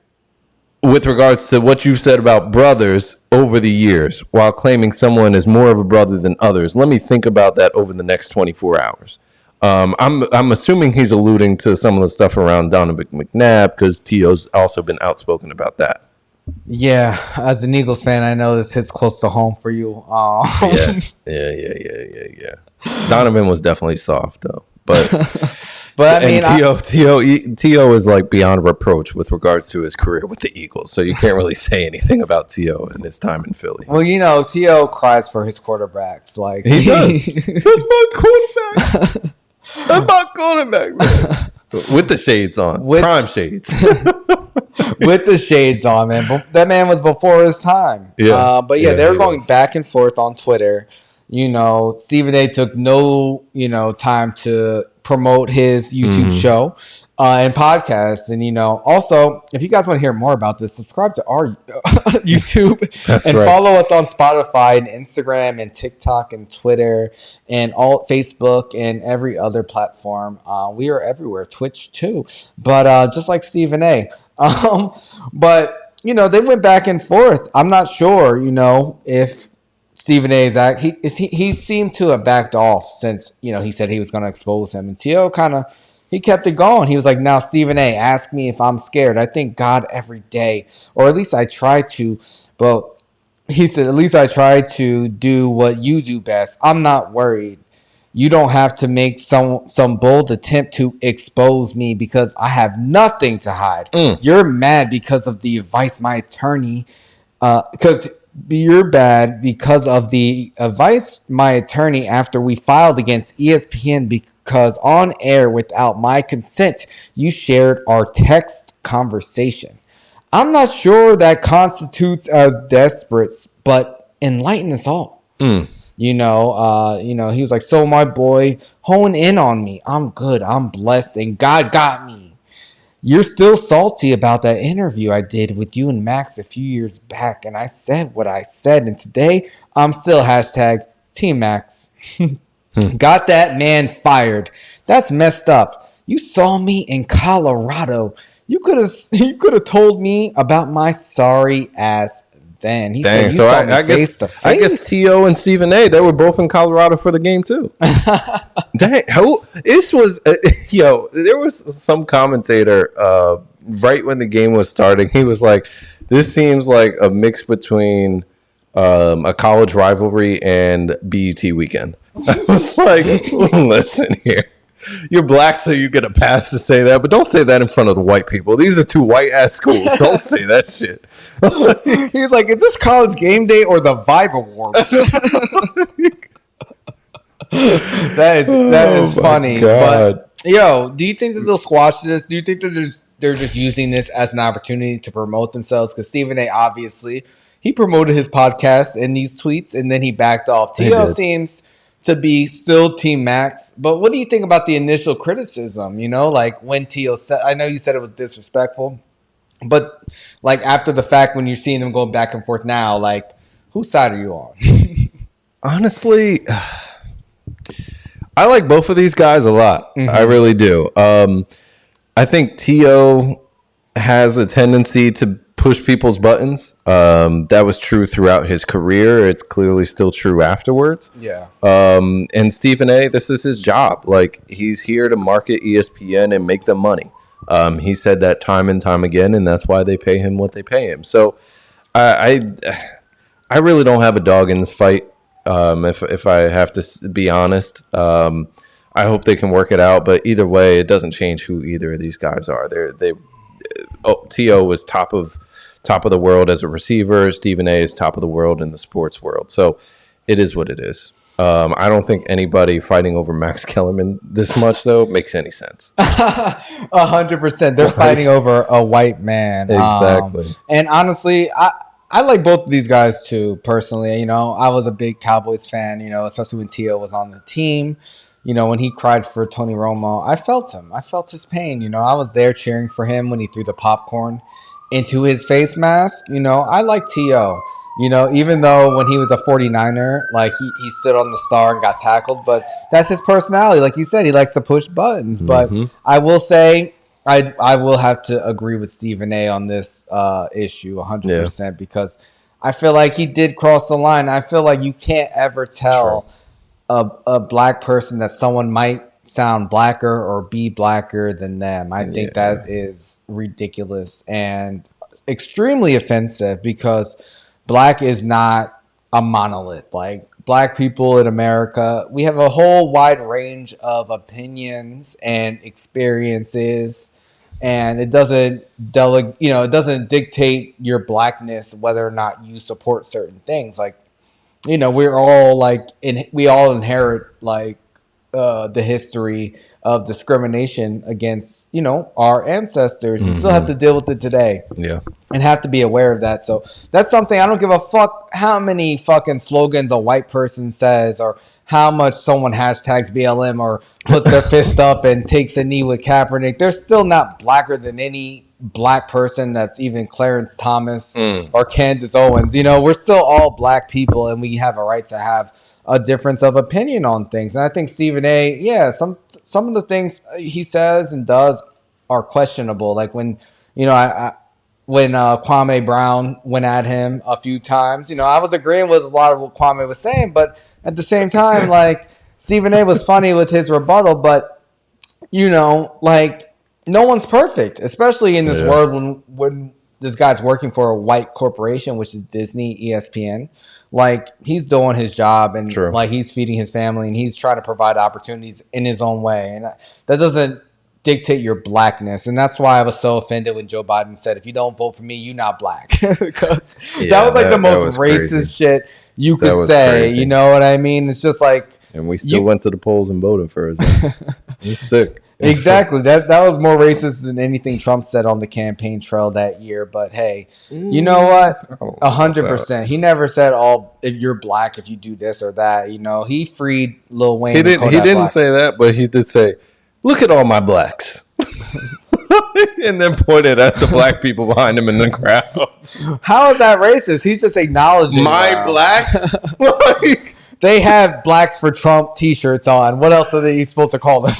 with regards to what you've said about brothers over the years while claiming someone is more of a brother than others. Let me think about that over the next 24 hours. I'm assuming he's alluding to some of the stuff around Donovan McNabb because T.O.'s also been outspoken about that. Yeah, as an Eagles fan, I know this hits close to home for you. Yeah. Donovan was definitely soft though, but I mean, T.O. is like beyond reproach with regards to his career with the Eagles, so you can't really say anything about T.O. and his time in Philly. Well, T.O. cries for his quarterbacks, like he does. That's my quarterback. That's my quarterback, man. With the shades on, prime shades. With the shades on, man. But that man was before his time. Yeah. They were going back and forth on Twitter. Stephen A. took no, time to promote his YouTube show and podcast. And, also, if you guys want to hear more about this, subscribe to our YouTube follow us on Spotify and Instagram and TikTok and Twitter and all Facebook and every other platform. We are everywhere, Twitch too. But just like Stephen A. But, they went back and forth. I'm not sure, if Stephen A's act, he seemed to have backed off since, he said he was going to expose him. And T.O. he kept it going. He was like, now, Stephen A., ask me if I'm scared. I thank God every day, or at least I try to. But he said, at least I try to do what you do best. I'm not worried. You don't have to make some bold attempt to expose me because I have nothing to hide. You're mad because of the advice my attorney, you're bad because of the advice my attorney after we filed against ESPN because on air without my consent, you shared our text conversation. I'm not sure that constitutes as desperate, but enlighten us all. He was like, so my boy, hone in on me. I'm good. I'm blessed and God got me. You're still salty about that interview I did with you and Max a few years back. And I said what I said. And today I'm still hashtag Team Max. Got that man fired. That's messed up. You saw me in Colorado. You could have told me about my sorry ass then. He said you saw me face to face. I guess T.O. and Stephen A., they were both in Colorado for the game too. Dang, this was there was some commentator right when the game was starting. He was like, this seems like a mix between a college rivalry and BET weekend. I was like, listen here. You're black, so you get a pass to say that, but don't say that in front of the white people. These are 2 white ass schools. Don't say that shit. He was like, "Is this college game day or the Vibe Awards?" that is funny. God. But yo, do you think that they'll squash this? Do you think that they're just using this as an opportunity to promote themselves? Because Stephen A. obviously he promoted his podcast in these tweets, and then he backed off. T.O. seems to be still Team Max, but what do you think about the initial criticism? You know, like when T.O. said, I know you said it was disrespectful, but like after the fact, when you're seeing them going back and forth now, like whose side are you on? Honestly, I like both of these guys a lot. I really do. I think T.O. has a tendency to push people's buttons. That was true throughout his career. It's clearly still true afterwards. Yeah. And Stephen A., this is his job. Like, he's here to market ESPN and make them money. He said that time and time again, and that's why they pay him what they pay him. So I really don't have a dog in this fight. If I have to be honest, I hope they can work it out. But either way, it doesn't change who either of these guys are. T.O. was top of the world as a receiver. Stephen A. is top of the world in the sports world. So it is what it is. I don't think anybody fighting over Max Kellerman this much, though, makes any sense. 100%. They're fighting over a white man. Exactly. And honestly, I like both of these guys, too, personally. You know, I was a big Cowboys fan, you know, especially when T.O. was on the team. You know, when he cried for Tony Romo, I felt him. I felt his pain. You know, I was there cheering for him when he threw the popcorn into his face mask. You know, I like T.O. You know, even though when he was a 49er, like he stood on the star and got tackled, but that's his personality. Like you said, he likes to push buttons. But I will say, I will have to agree with Stephen A. on this issue 100% because I feel like he did cross the line. I feel like you can't ever tell a black person that someone might sound blacker or be blacker than them. I think that is ridiculous and extremely offensive because black is not a monolith. Like, black people in America, we have a whole wide range of opinions and experiences, and it doesn't it doesn't dictate your blackness whether or not you support certain things. Like, you know, we're all like we all inherit like the history of discrimination against, you know, our ancestors and still have to deal with it today. Yeah. And have to be aware of that. So that's something I don't give a fuck how many fucking slogans a white person says or how much someone hashtags BLM or puts their fist up and takes a knee with Kaepernick. They're still not blacker than any black person that's even Clarence Thomas or Candace Owens. You know, we're still all black people and we have a right to have a difference of opinion on things. And I think Stephen A., some of the things he says and does are questionable. Like when, you know, when Kwame Brown went at him a few times, you know, I was agreeing with a lot of what Kwame was saying, but at the same time, like, Stephen A. was funny with his rebuttal, but, you know, like, no one's perfect, especially in this world when this guy's working for a white corporation, which is Disney, ESPN. Like, he's doing his job and like he's feeding his family and he's trying to provide opportunities in his own way. And that doesn't dictate your blackness. And that's why I was so offended when Joe Biden said, if you don't vote for me, you're not black. Because that was like the most racist shit you could say. Crazy. You know what I mean? It's just like, and we still went to the polls and voted for his ass. He's sick. Exactly. That was more racist than anything Trump said on the campaign trail that year. But hey, you know what? 100%. He never said, "Oh, if you're black, if you do this or that." You know, he freed Lil Wayne. He didn't say that, but he did say, "Look at all my blacks," and then pointed at the black people behind him in the crowd. How is that racist? He's just acknowledging my blacks. Like, they have Blacks for Trump t-shirts on. What else are they supposed to call them?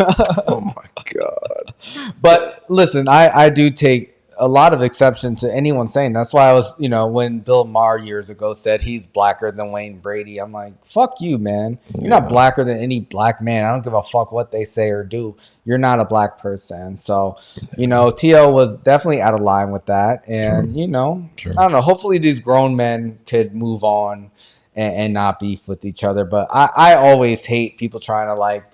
Oh, my God. But listen, I do take a lot of exception to anyone saying. That's why I was, you know, when Bill Maher years ago said he's blacker than Wayne Brady, I'm like, fuck you, man. You're not blacker than any black man. I don't give a fuck what they say or do. You're not a black person. So, you know, T.O. was definitely out of line with that. And, you know, I don't know. Hopefully these grown men could move on and not beef with each other. But I always hate people trying to like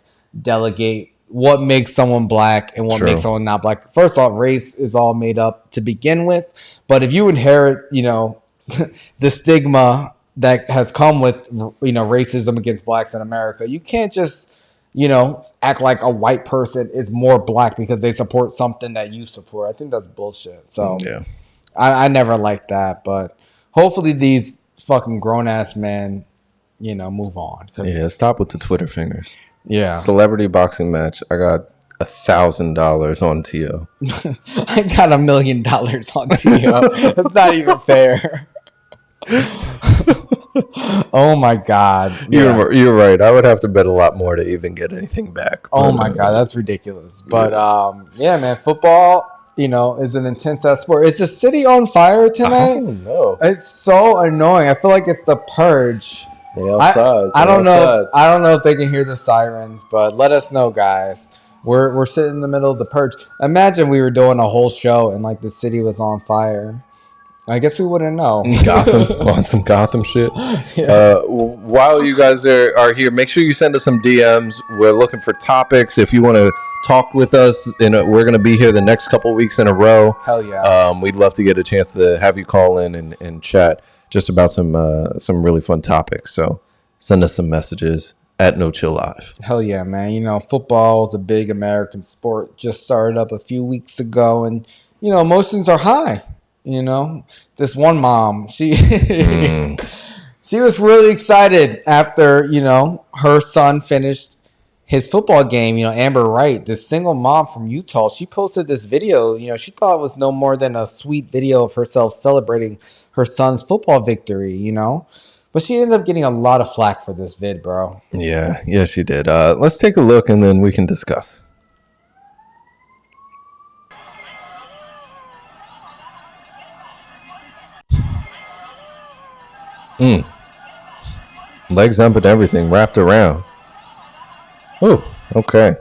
delegate what makes someone black and what True. makes someone not black. First off, race is all made up to begin with. But if you inherit, the stigma that has come with, racism against blacks in America, you can't just, act like a white person is more black because they support something that you support. I think that's bullshit. So yeah, I never liked that. But hopefully these fucking grown ass men, move on. Yeah, stop with the Twitter fingers. Yeah. Celebrity boxing match. I got $1,000 on TO. I got $1 million on TO. That's not even fair. Oh my God. Yeah. You're right. I would have to bet a lot more to even get anything back. Oh my God, that's ridiculous. But yeah, man, football, is an intense ass sport. Is the city on fire tonight? I don't know. It's so annoying. I feel like it's the purge. They outside. I don't know. I don't know if they can hear the sirens, but let us know, guys. We're sitting in the middle of the purge. Imagine we were doing a whole show and like the city was on fire. I guess we wouldn't know. Gotham on some Gotham shit. Yeah. While you guys are here, make sure you send us some DMs. We're looking for topics. If you want to talk with us, and we're going to be here the next couple weeks in a row. Hell yeah. We'd love to get a chance to have you call in and chat just about some really fun topics. So send us some messages at nochilllive. Hell yeah, man. Football is a big American sport. Just started up a few weeks ago, and emotions are high. This one mom, she she was really excited after her son finished his football game. Amber Wright, this single mom from Utah, she posted this video. She thought it was no more than a sweet video of herself celebrating her son's football victory. But she ended up getting a lot of flack for this vid, bro. Yeah, she did. Let's take a look and then we can discuss. Legs up and everything wrapped around. Oh, okay.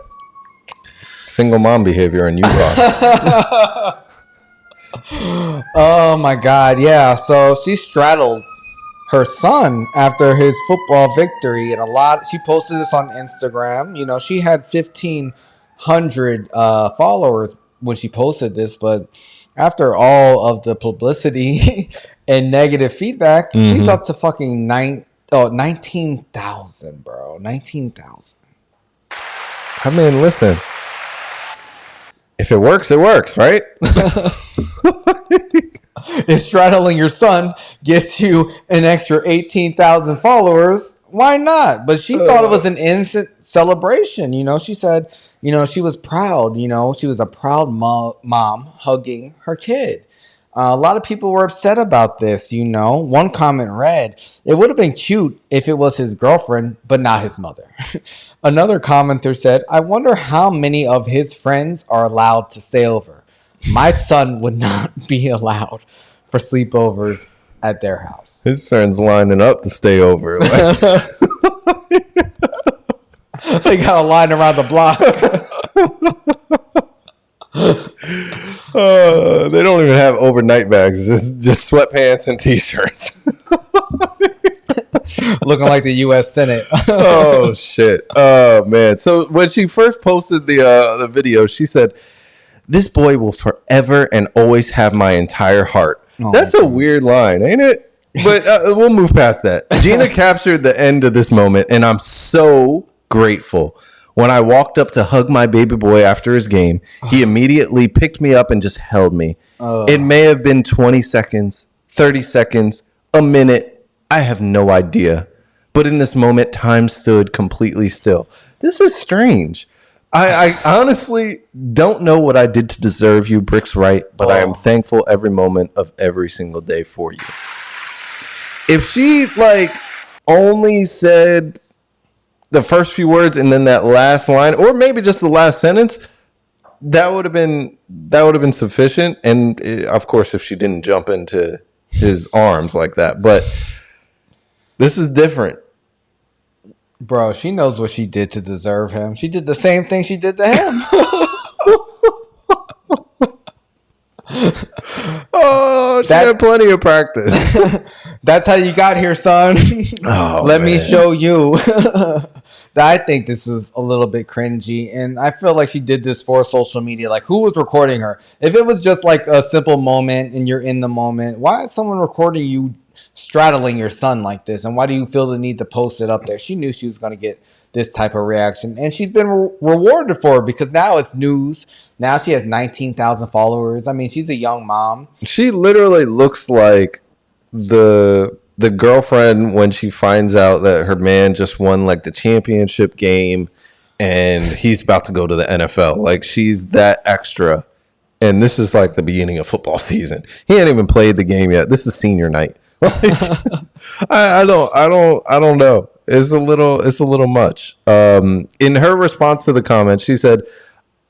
Single mom behavior in Utah. Oh my God, yeah. So she straddled her son after his football victory, and she posted this on Instagram. She had 1,500 followers when she posted this, but after all of the publicity and negative feedback, she's up to fucking 19,000, bro. 19,000. I mean, listen. If it works, right? If straddling your son gets you an extra 18,000 followers, why not? But she thought it was an innocent celebration. She said, she was proud. She was a proud mom hugging her kid. A lot of people were upset about this. One comment read, "It would have been cute if it was his girlfriend, but not his mother." Another commenter said, "I wonder how many of his friends are allowed to stay over. My son would not be allowed for sleepovers at their house." His friends lining up to stay over. They got a line around the block. They don't even have overnight bags, just sweatpants and t-shirts. Looking like the U.S. Senate. Oh shit. Oh man. So when she first posted the video, she said, "This boy will forever and always have my entire heart." Oh, that's a weird line, ain't it? But we'll move past that. Gina captured the end of this moment, and I'm so grateful. When I walked up to hug my baby boy after his game, he immediately picked me up and just held me. It may have been 20 seconds, 30 seconds, a minute. I have no idea. But in this moment, time stood completely still. This is strange. I honestly don't know what I did to deserve you, Brick's right, but I am thankful every moment of every single day for you. If she only said the first few words and then that last line, or maybe just the last sentence, that would have been sufficient. And of course, if she didn't jump into his arms like that, but this is different. Bro, she knows what she did to deserve him. She did the same thing she did to him. Oh, she had plenty of practice. That's how you got here, son. Let me show you. I think this is a little bit cringy, and I feel like she did this for social media. Like, who was recording her? If it was just like a simple moment and you're in the moment, why is someone recording you straddling your son like this? And why do you feel the need to post it up there? She knew she was going to get this type of reaction, and she's been rewarded for it because now it's news. Now she has 19,000 followers. I mean, she's a young mom. She literally looks like the girlfriend when she finds out that her man just won like the championship game and he's about to go to the NFL. Like, she's that extra, and this is like the beginning of football season. He ain't even played the game yet. This is senior night. Like, I don't know. It's a little much. In her response to the comment, she said,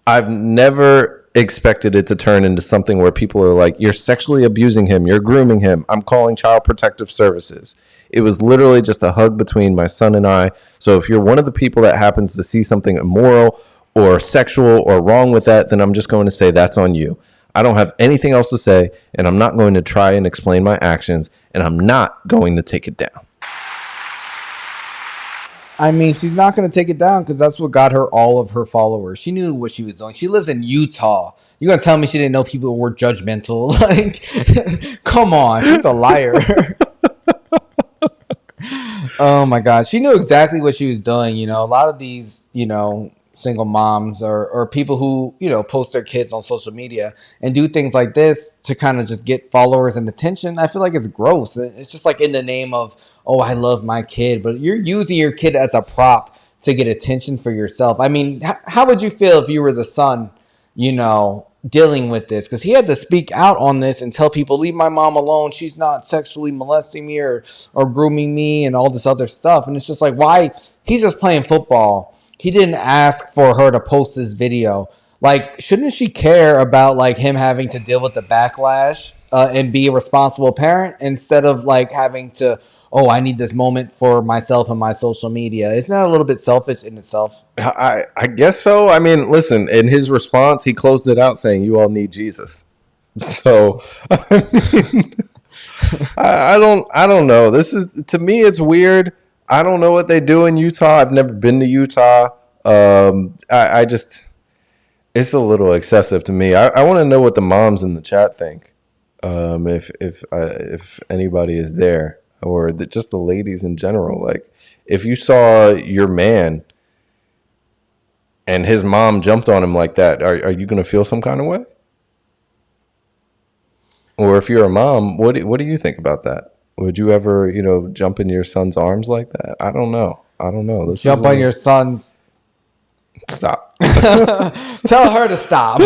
"I've never expected it to turn into something where people are like, you're sexually abusing him, you're grooming him. I'm calling Child Protective Services. It was literally just a hug between my son and I. So if you're one of the people that happens to see something immoral or sexual or wrong with that, then I'm just going to say that's on you. I don't have anything else to say, and I'm not going to try and explain my actions, and I'm not going to take it down." I mean, she's not going to take it down because that's what got her all of her followers. She knew what she was doing. She lives in Utah. You're going to tell me she didn't know people were judgmental? Like, come on. She's a liar. Oh, my God. She knew exactly what she was doing. You know, a lot of these, you know, single moms or people who, you know, post their kids on social media and do things like this to kind of just get followers and attention. I feel like it's gross. It's just like in the name of, oh, I love my kid, but you're using your kid as a prop to get attention for yourself. I mean, how would you feel if you were the son, you know, dealing with this? Because he had to speak out on this and tell people, leave my mom alone. She's not sexually molesting me or grooming me and all this other stuff. And it's just like, why? He's just playing football. He didn't ask for her to post this video. Like, shouldn't she care about like him having to deal with the backlash and be a responsible parent instead of like having to, oh, I need this moment for myself and my social media? Isn't that a little bit selfish in itself? I guess so. I mean, listen, in his response, he closed it out saying, "You all need Jesus." So, I mean, I don't know. This is, to me, it's weird. I don't know what they do in Utah. I've never been to Utah. I just, it's a little excessive to me. I want to know what the moms in the chat think. If anybody is there, or just the ladies in general. Like, if you saw your man and his mom jumped on him like that, are you going to feel some kind of way? Or if you're a mom, what do you think about that? Would you ever, you know, jump in your son's arms like that? I don't know. This jump on your son's. Stop. Tell her to stop.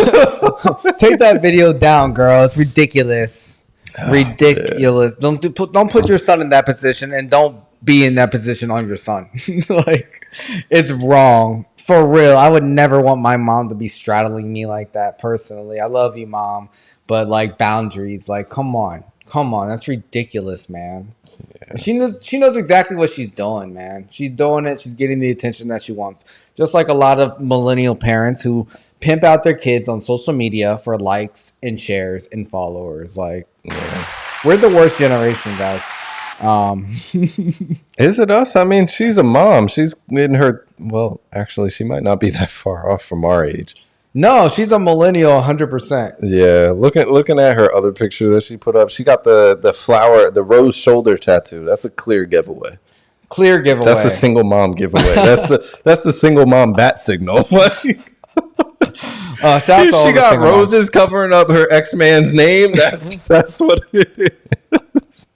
Take that video down, girl. It's ridiculous. Ridiculous. Man. Don't put your son in that position, and don't be in that position on your son. Like, it's wrong. For real. I would never want my mom to be straddling me like that personally. I love you, Mom, but like, boundaries. Like, come on. That's ridiculous, man. Yeah. She knows exactly what she's doing, man. She's doing it. She's getting the attention that she wants. Just like a lot of millennial parents who pimp out their kids on social media for likes and shares and followers. Like, yeah. We're the worst generation, guys. Is it us? I mean, she's a mom. She's in her, well, actually, she might not be that far off from our age. No, she's a millennial 100%. Yeah, looking at her other picture that she put up, she got the flower, the rose shoulder tattoo. That's a clear giveaway. Clear giveaway. That's a single mom giveaway. That's the single mom bat signal. Shout out to all she got roses moms covering up her ex-man's name. That's what it is.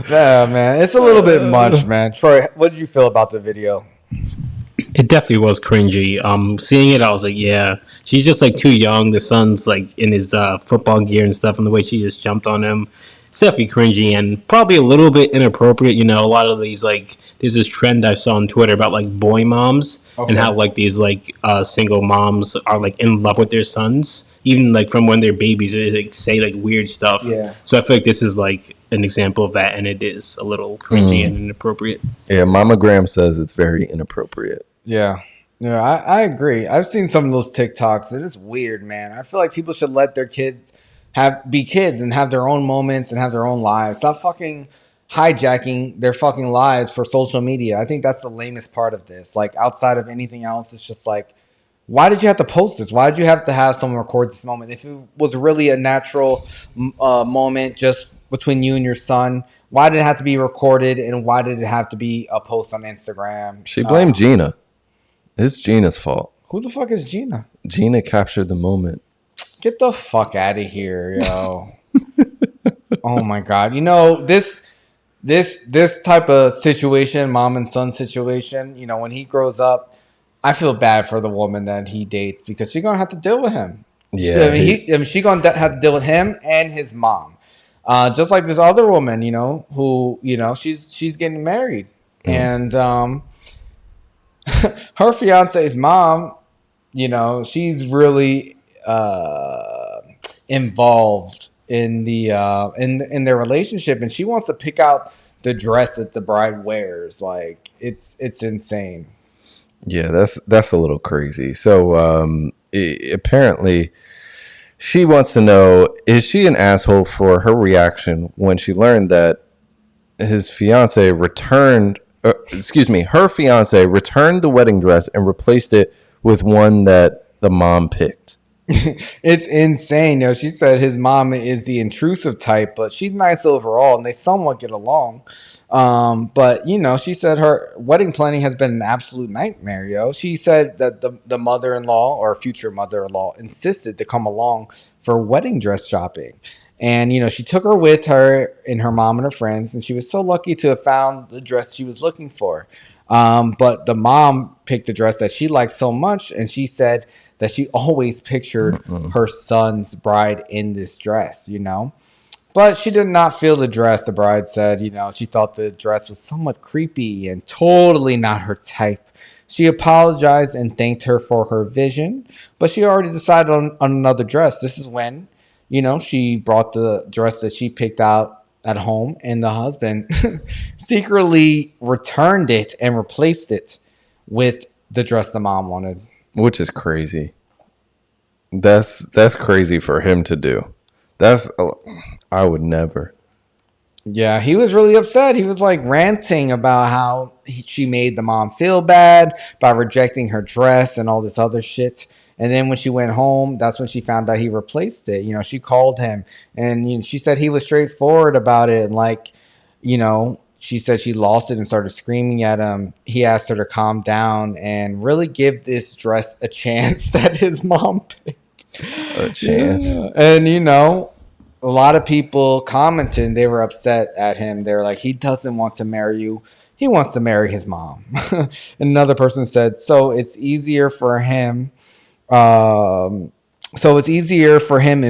Yeah, man, it's a little bit much, man. Troy, what did you feel about the video? It definitely was cringy. Seeing it, I was like, yeah, she's just like too young. The son's like in his football gear and stuff, and the way she just jumped on him, it's definitely cringy and probably a little bit inappropriate. You know, a lot of these, like, there's this trend I saw on Twitter about like boy moms and how like these like single moms are like in love with their sons, even like from when they're babies. They like say like weird stuff. Yeah. So I feel like this is like an example of that, and it is a little cringy and inappropriate. Yeah, Mama Graham says it's very inappropriate. Yeah, I agree. I've seen some of those TikToks, and it's weird, man. I feel like people should let their kids be kids and have their own moments and have their own lives. Stop fucking hijacking their fucking lives for social media. I think that's the lamest part of this. Like, outside of anything else, it's just like, why did you have to post this? Why did you have to have someone record this moment? If it was really a natural moment just between you and your son, why did it have to be recorded, and why did it have to be a post on Instagram? She blamed Gina. It's Gina's fault. Who the fuck is Gina? Gina captured the moment. Get the fuck out of here, yo. Oh my God. You know, this type of situation, mom and son situation, you know, when he grows up, I feel bad for the woman that he dates because she's going to have to deal with him. Yeah. She's going to have to deal with him and his mom. Just like this other woman, you know, who, you know, she's getting married. And her fiance's mom, you know, she's really involved in the in their relationship, and she wants to pick out the dress that the bride wears. Like, it's insane. Yeah, that's a little crazy. So apparently she wants to know, is she an asshole for her reaction when she learned that his fiance returned her fiance returned the wedding dress and replaced it with one that the mom picked. It's insane. You know, she said his mom is the intrusive type, but she's nice overall and they somewhat get along. But, you know, she said her wedding planning has been an absolute nightmare, yo. She said that the mother-in-law or future mother-in-law insisted to come along for wedding dress shopping. And, you know, she took her with her and her mom and her friends, and she was so lucky to have found the dress she was looking for. But the mom picked the dress that she liked so much, and she said that she always pictured her son's bride in this dress, you know. But she did not feel the dress. The bride said, you know, she thought the dress was somewhat creepy and totally not her type. She apologized and thanked her for her vision, but she already decided on another dress. This is when, you know, she brought the dress that she picked out at home, and the husband secretly returned it and replaced it with the dress the mom wanted. Which is crazy. That's crazy for him to do. I would never. Yeah, he was really upset. He was like ranting about how she made the mom feel bad by rejecting her dress and all this other shit. And then when she went home, that's when she found out he replaced it. You know, she called him and, you know, she said he was straightforward about it. And like, you know, she said she lost it and started screaming at him. He asked her to calm down and really give this dress a chance that his mom picked. A chance. Yeah. And, you know, a lot of people commented, they were upset at him. They were like, he doesn't want to marry you. He wants to marry his mom. And another person said, so it's easier for him. If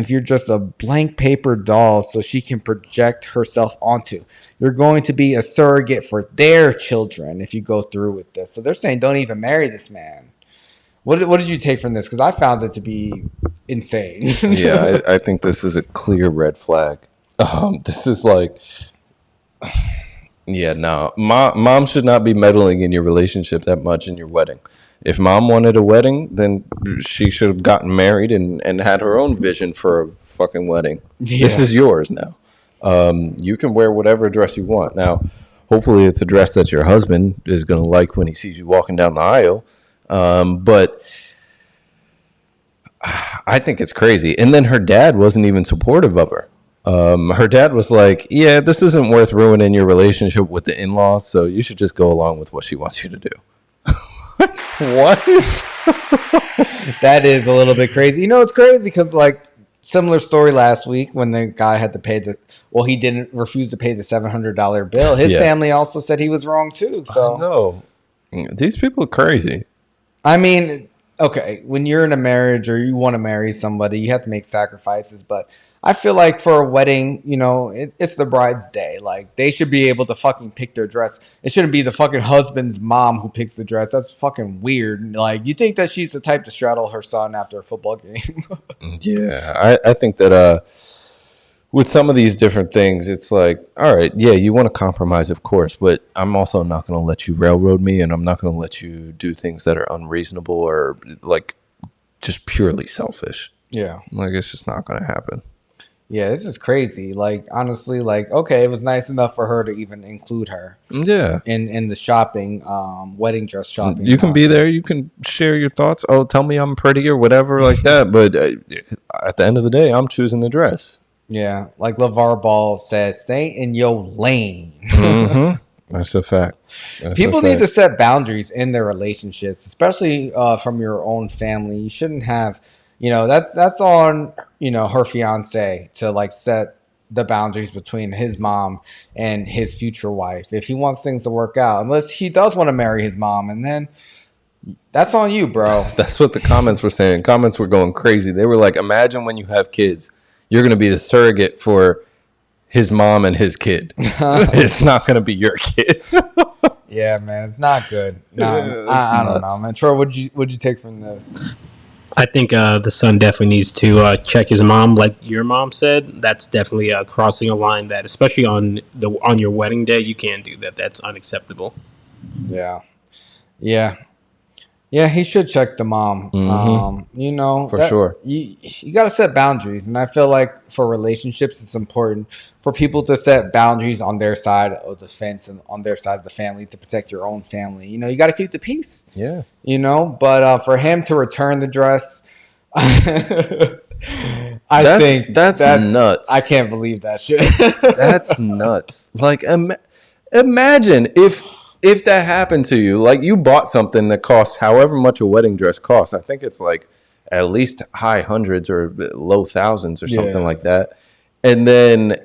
you're just a blank paper doll so she can project herself onto. You're going to be a surrogate for their children if you go through with this. So they're saying don't even marry this man. What did you take from this? Because I found it to be insane. Yeah, I think this is a clear red flag. This is like, yeah, no. Mom should not be meddling in your relationship that much in your wedding. If mom wanted a wedding, then she should have gotten married and had her own vision for a fucking wedding. Yeah. This is yours now. You can wear whatever dress you want. Now, hopefully it's a dress that your husband is going to like when he sees you walking down the aisle. But I think it's crazy. And then her dad wasn't even supportive of her. Her dad was like, yeah, this isn't worth ruining your relationship with the in-laws, so you should just go along with what she wants you to do. What? That is a little bit crazy. You know, it's crazy because, like, similar story last week when the guy had to pay he didn't refuse to pay the $700 bill. His family also said he was wrong too. So no, these people are crazy. I mean, okay, when you're in a marriage or you want to marry somebody, you have to make sacrifices. But I feel like for a wedding, you know, it's the bride's day. Like, they should be able to fucking pick their dress. It shouldn't be the fucking husband's mom who picks the dress. That's fucking weird. Like, you think that she's the type to straddle her son after a football game? Yeah, I think that with some of these different things, it's like, all right, yeah, you want to compromise, of course, but I'm also not going to let you railroad me, and I'm not going to let you do things that are unreasonable or, like, just purely selfish. Yeah. Like, it's just not going to happen. Yeah, this is crazy. Like, honestly, like, okay, it was nice enough for her to even include her. Yeah. In the shopping, wedding dress shopping. You can be there. You can share your thoughts. Oh, tell me I'm pretty or whatever like that. But at the end of the day, I'm choosing the dress. Yeah. Like LeVar Ball says, stay in your lane. That's a fact. People need to set boundaries in their relationships, especially from your own family. You shouldn't have, that's on, her fiance to like set the boundaries between his mom and his future wife. If he wants things to work out, unless he does want to marry his mom, and then that's on you, bro. That's what the comments were saying. Comments were going crazy. They were like, imagine when you have kids, you're going to be the surrogate for his mom and his kid. It's not going to be your kid. Yeah, man, it's not good. No, I don't know, man. Troy, what'd you take from this? I think the son definitely needs to check his mom, like your mom said. That's definitely crossing a line that, especially on your wedding day, you can't do that. That's unacceptable. Yeah. He should check the mom. For sure. You got to set boundaries, and I feel like for relationships, it's important for people to set boundaries on their side of the fence and on their side of the family to protect your own family. You got to keep the peace. Yeah. But for him to return the dress, I think that's nuts. I can't believe that shit. That's nuts. Like, imagine if that happened to you, like you bought something that costs however much a wedding dress costs. I think it's like at least high hundreds or low thousands or something like that. And then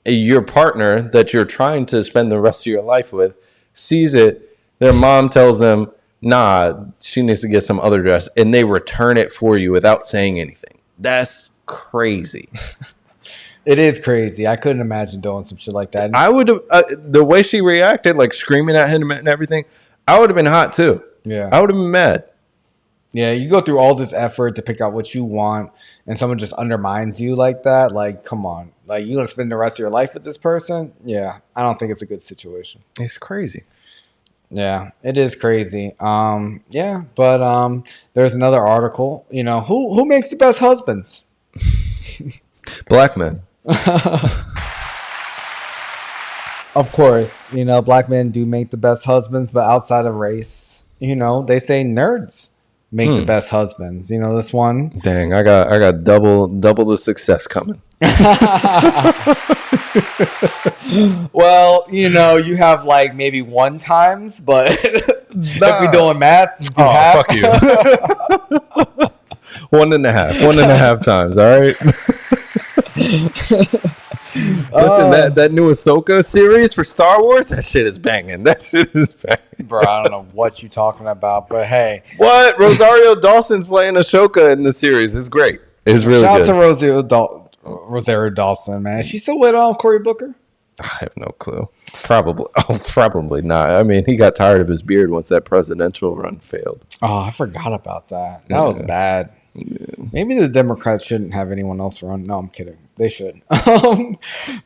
your partner that you're trying to spend the rest of your life with sees it. Their mom tells them, nah, she needs to get some other dress. And they return it for you without saying anything. That's crazy. It is crazy. I couldn't imagine doing some shit like that. I would have, the way she reacted, like screaming at him and everything, I would have been hot too. Yeah. I would have been mad. Yeah, you go through all this effort to pick out what you want, and someone just undermines you like that. Like, come on. Like, you going to spend the rest of your life with this person? Yeah, I don't think it's a good situation. It's crazy. Yeah, it is crazy. But there's another article. Who makes the best husbands? Black men. Of course, black men do make the best husbands, but outside of race, they say nerds make the best husbands. This one. Dang, I got double the success coming. Well, you have like maybe 1 times, but if we doing math, it's fuck you. 1.5 times. All right. Listen, that new Ahsoka series for Star Wars, that shit is banging. Bro, I don't know what you're talking about, but hey. What? Rosario Dawson's playing Ahsoka in the series. It's great. It's really good. Shout out to Rosario Dawson, man. Is she still with Cory Booker? I have no clue. Probably not. I mean, he got tired of his beard once that presidential run failed. Oh, I forgot about that. That was bad. Yeah. Maybe the Democrats shouldn't have anyone else run. No, I'm kidding. They should.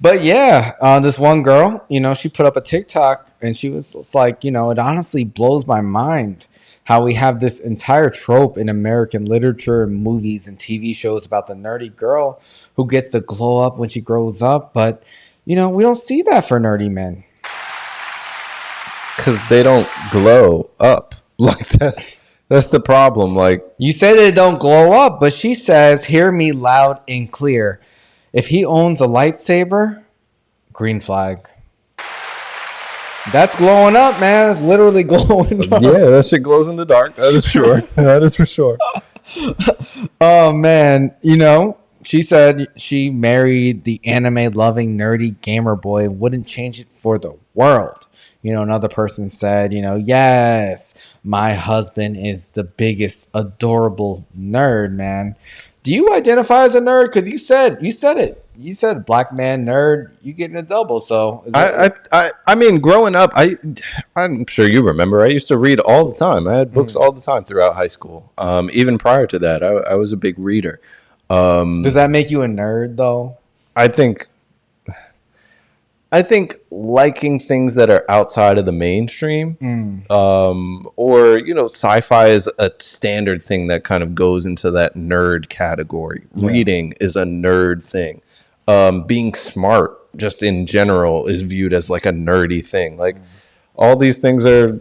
But yeah, this one girl, she put up a TikTok and it's like, it honestly blows my mind how we have this entire trope in American literature and movies and TV shows about the nerdy girl who gets to glow up when she grows up. But, we don't see that for nerdy men. Because they don't glow up. Like that's the problem. Like, you say they don't glow up, but she says, hear me loud and clear. If he owns a lightsaber, green flag. That's glowing up, man. It's literally glowing up. Yeah, that shit glows in the dark. That is sure. That is for sure. Oh, man. She said she married the anime-loving, nerdy gamer boy and wouldn't change it for the world. Another person said, yes, my husband is the biggest adorable nerd, man. Do you identify as a nerd? Because you said it. You said black man nerd. You getting a double. So I mean, growing up, I'm sure you remember. I used to read all the time. I had books all the time throughout high school. Even prior to that, I was a big reader. Does that make you a nerd though? I think liking things that are outside of the mainstream, or sci-fi is a standard thing that kind of goes into that nerd category. Yeah. Reading is a nerd thing. being smart just in general is viewed as like a nerdy thing. Like all these things are,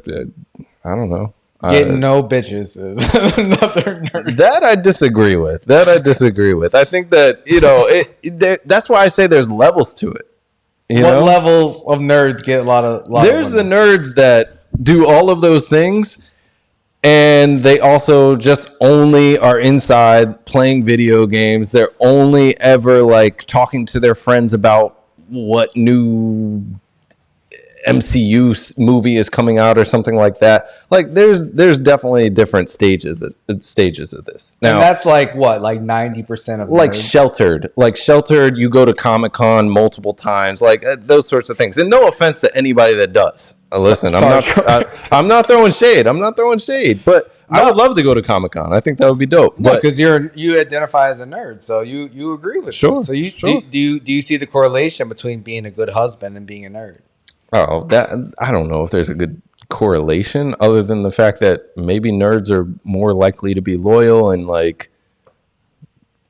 I don't know. Getting no bitches is another nerd. That I disagree with. I think that, that's why I say there's levels to it. What levels of nerds get a lot of There's the nerds that do all of those things, and they also just only are inside playing video games. They're only ever like talking to their friends about what new MCU movie is coming out or something like that. Like there's definitely different stages of this. Now, and that's like what, like 90% of like nerds? Sheltered, you go to Comic-Con multiple times, like those sorts of things. And no offense to anybody that does. Listen, I'm not throwing shade. But no. I would love to go to Comic-Con. I think that would be dope. No, because you identify as a nerd, so you agree with sure. This. So do you see the correlation between being a good husband and being a nerd? Oh, that I don't know if there's a good correlation other than the fact that maybe nerds are more likely to be loyal and like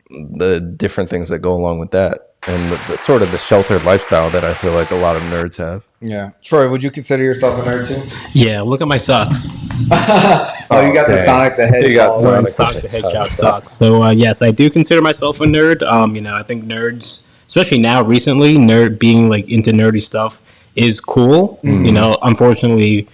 the different things that go along with that, and the sort of the sheltered lifestyle that I feel like a lot of nerds have. Yeah. Troy, would you consider yourself a nerd too? Yeah, look at my socks. You got the Sonic the Hedgehog. You got Sonic the Hedgehog socks. So yes, I do consider myself a nerd. I think nerds, especially now recently, being like into nerdy stuff is cool. Unfortunately,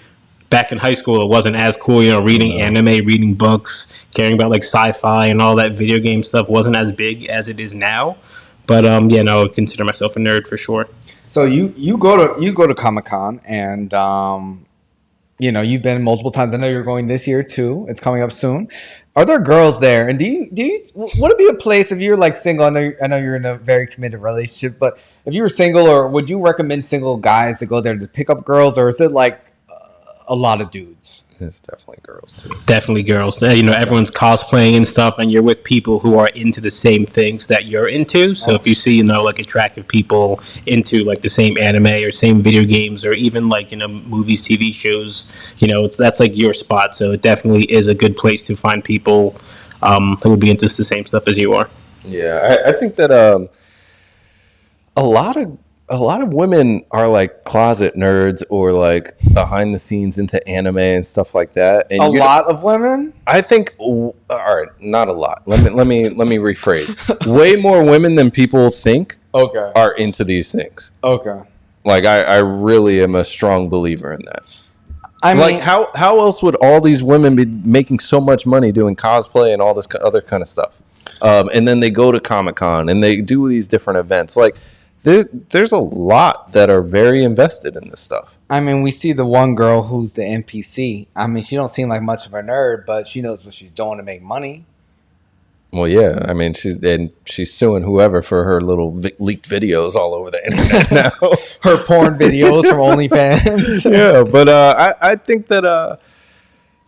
back in high school, it wasn't as cool. Reading anime, reading books, caring about like sci-fi and all that video game stuff wasn't as big as it is now. But I would consider myself a nerd for sure. So you go to Comic-Con and you've been multiple times. I know you're going this year too. It's coming up soon. Are there girls there? And do you would it be a place if you're like single? I know you're in a very committed relationship, but if you were single, or would you recommend single guys to go there to pick up girls, or is it like a lot of dudes? It's definitely girls too. Definitely girls. Everyone's cosplaying and stuff, and you're with people who are into the same things that you're into. So if you see, like attractive people into like the same anime or same video games, or even like movies, TV shows, that's like your spot. So it definitely is a good place to find people who would be into the same stuff as you are. Yeah, I think that a lot of women are like closet nerds or like behind the scenes into anime and stuff like that. And a lot of women? I think, all right, not a lot. Let me rephrase. Way more women than people think are into these things. Okay. Like I really am a strong believer in that. I mean, like how else would all these women be making so much money doing cosplay and all this other kind of stuff? And then they go to Comic-Con and they do these different events. Like there's a lot that are very invested in this stuff. I mean, we see the one girl who's the NPC. I mean, she don't seem like much of a nerd, but she knows what she's doing to make money. Well, yeah. I mean, she's suing whoever for her little leaked videos all over the internet now. Her porn videos from OnlyFans. Yeah, but I think that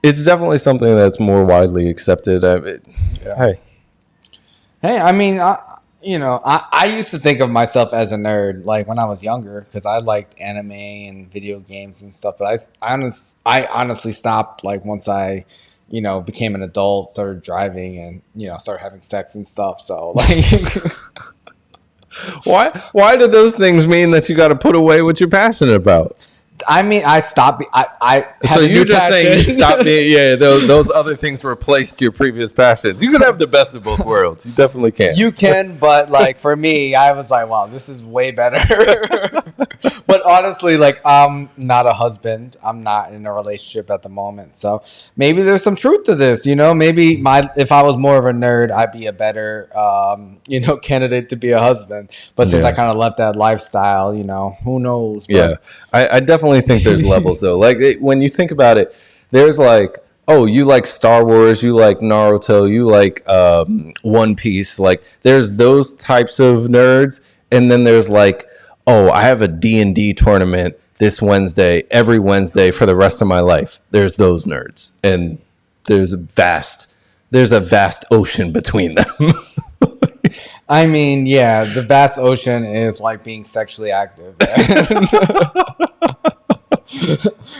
it's definitely something that's more widely accepted. Hey, I mean, I used to think of myself as a nerd, like when I was younger, because I liked anime and video games and stuff. But I honestly stopped like once I, became an adult, started driving, and started having sex and stuff. So like, why do those things mean that you got to put away what you're passionate about? I mean, I stopped. So you're just saying you stopped being, those other things replaced your previous passions. You can have the best of both worlds. You definitely can. You can, but like for me, I was like, wow, this is way better. But honestly, like I'm not a husband. I'm not in a relationship at the moment. So maybe there's some truth to this. Maybe if I was more of a nerd, I'd be a better, candidate to be a husband. But since I kind of left that lifestyle, who knows? But, yeah, I definitely think there's levels though. Like when you think about it, there's like, oh, you like Star Wars, you like Naruto, you like One Piece. Like there's those types of nerds, and then there's like, oh, I have a D&D tournament this Wednesday, every Wednesday for the rest of my life. There's those nerds, and there's a vast ocean between them. I mean, yeah, the vast ocean is like being sexually active.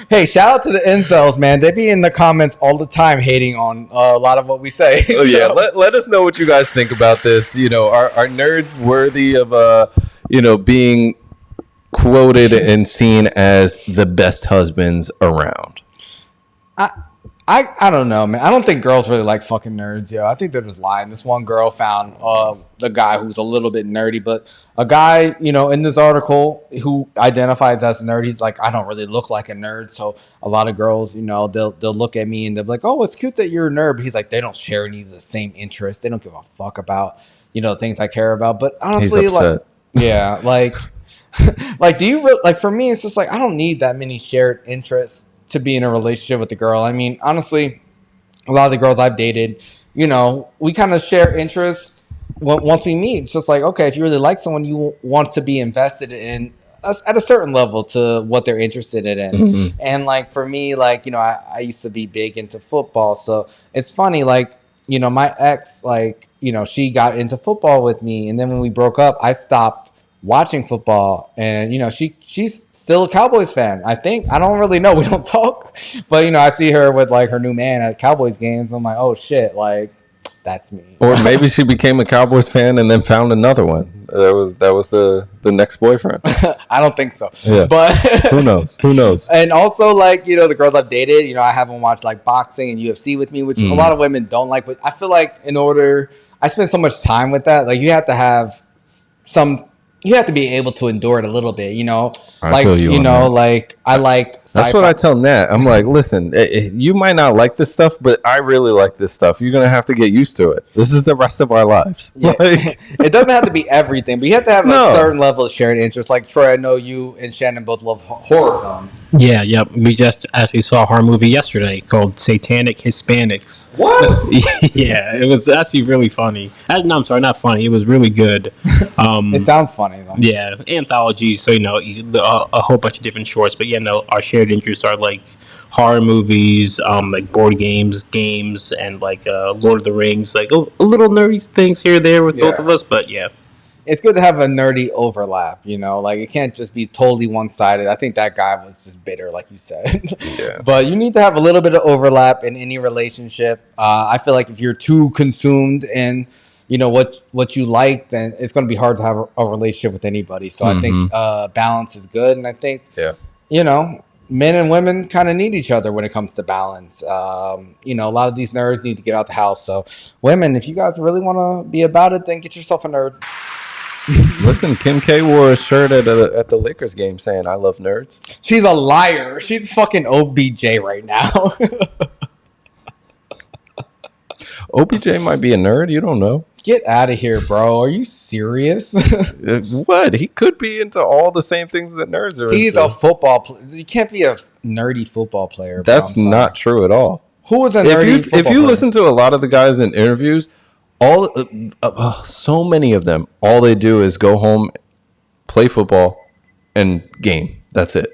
Hey, shout out to the incels, man. They be in the comments all the time hating on a lot of what we say. Oh yeah, let us know what you guys think about this. You know, are nerds worthy of being quoted and seen as the best husbands around? I don't know, man. I don't think girls really like fucking nerds, yo. I think they're just lying. This one girl found the guy who's a little bit nerdy, but a guy, in this article who identifies as a nerd, he's like, I don't really look like a nerd. So a lot of girls, they'll look at me and they'll be like, oh, it's cute that you're a nerd. But he's like, they don't share any of the same interests. They don't give a fuck about, things I care about. But honestly, do you for me, it's just like, I don't need that many shared interests to be in a relationship with the girl. I mean, honestly, a lot of the girls I've dated, we kind of share interests once we meet. It's just like, okay, if you really like someone, you want to be invested in us at a certain level to what they're interested in. Mm-hmm. And for me, I used to be big into football. So it's funny, my ex, she got into football with me. And then when we broke up, I stopped watching football, and she's still a Cowboys fan. I think, I don't really know, we don't talk, but I see her with her new man at Cowboys games. I'm like, oh shit, that's me. Or maybe she became a Cowboys fan and then found another one. That was the next boyfriend. I don't think so. Yeah. But who knows? And also the girls I've dated, I haven't watched boxing and UFC with me, which a lot of women don't like, but I feel like I spend so much time with that, you have to have you have to be able to endure it a little bit, I feel you I like sci-fi. That's what I tell Nat. I'm like, listen, you might not like this stuff, but I really like this stuff. You're going to have to get used to it. This is the rest of our lives. Yeah. It doesn't have to be everything, but you have to have a certain level of shared interest. Like Troy, I know you and Shannon both love horror films. Yeah. We just actually saw a horror movie yesterday called Satanic Hispanics. What? Yeah, it was actually really funny. No, I'm sorry, not funny. It was really good. It sounds funny. Yeah, anthologies, so a whole bunch of different shorts, but our shared interests are horror movies, board games, and Lord of the Rings, a little nerdy things here and there with both of us, but yeah. It's good to have a nerdy overlap, it can't just be totally one-sided. I think that guy was just bitter, like you said. Yeah. But you need to have a little bit of overlap in any relationship. I feel like if you're too consumed in what you like, then it's going to be hard to have a relationship with anybody. So I think balance is good. And I think, men and women kind of need each other when it comes to balance. A lot of these nerds need to get out the house. So women, if you guys really want to be about it, then get yourself a nerd. Listen, Kim K wore a shirt at the Lakers game saying, I love nerds. She's a liar. She's fucking OBJ right now. OBJ might be a nerd. You don't know. Get out of here, bro. Are you serious? What? He could be into all the same things that nerds are He's into. A football player. You can't be a nerdy football player. That's not true at all. Who is a nerdy football If you listen to a lot of the guys in interviews, so many of them, all they do is go home, play football, and game. That's it.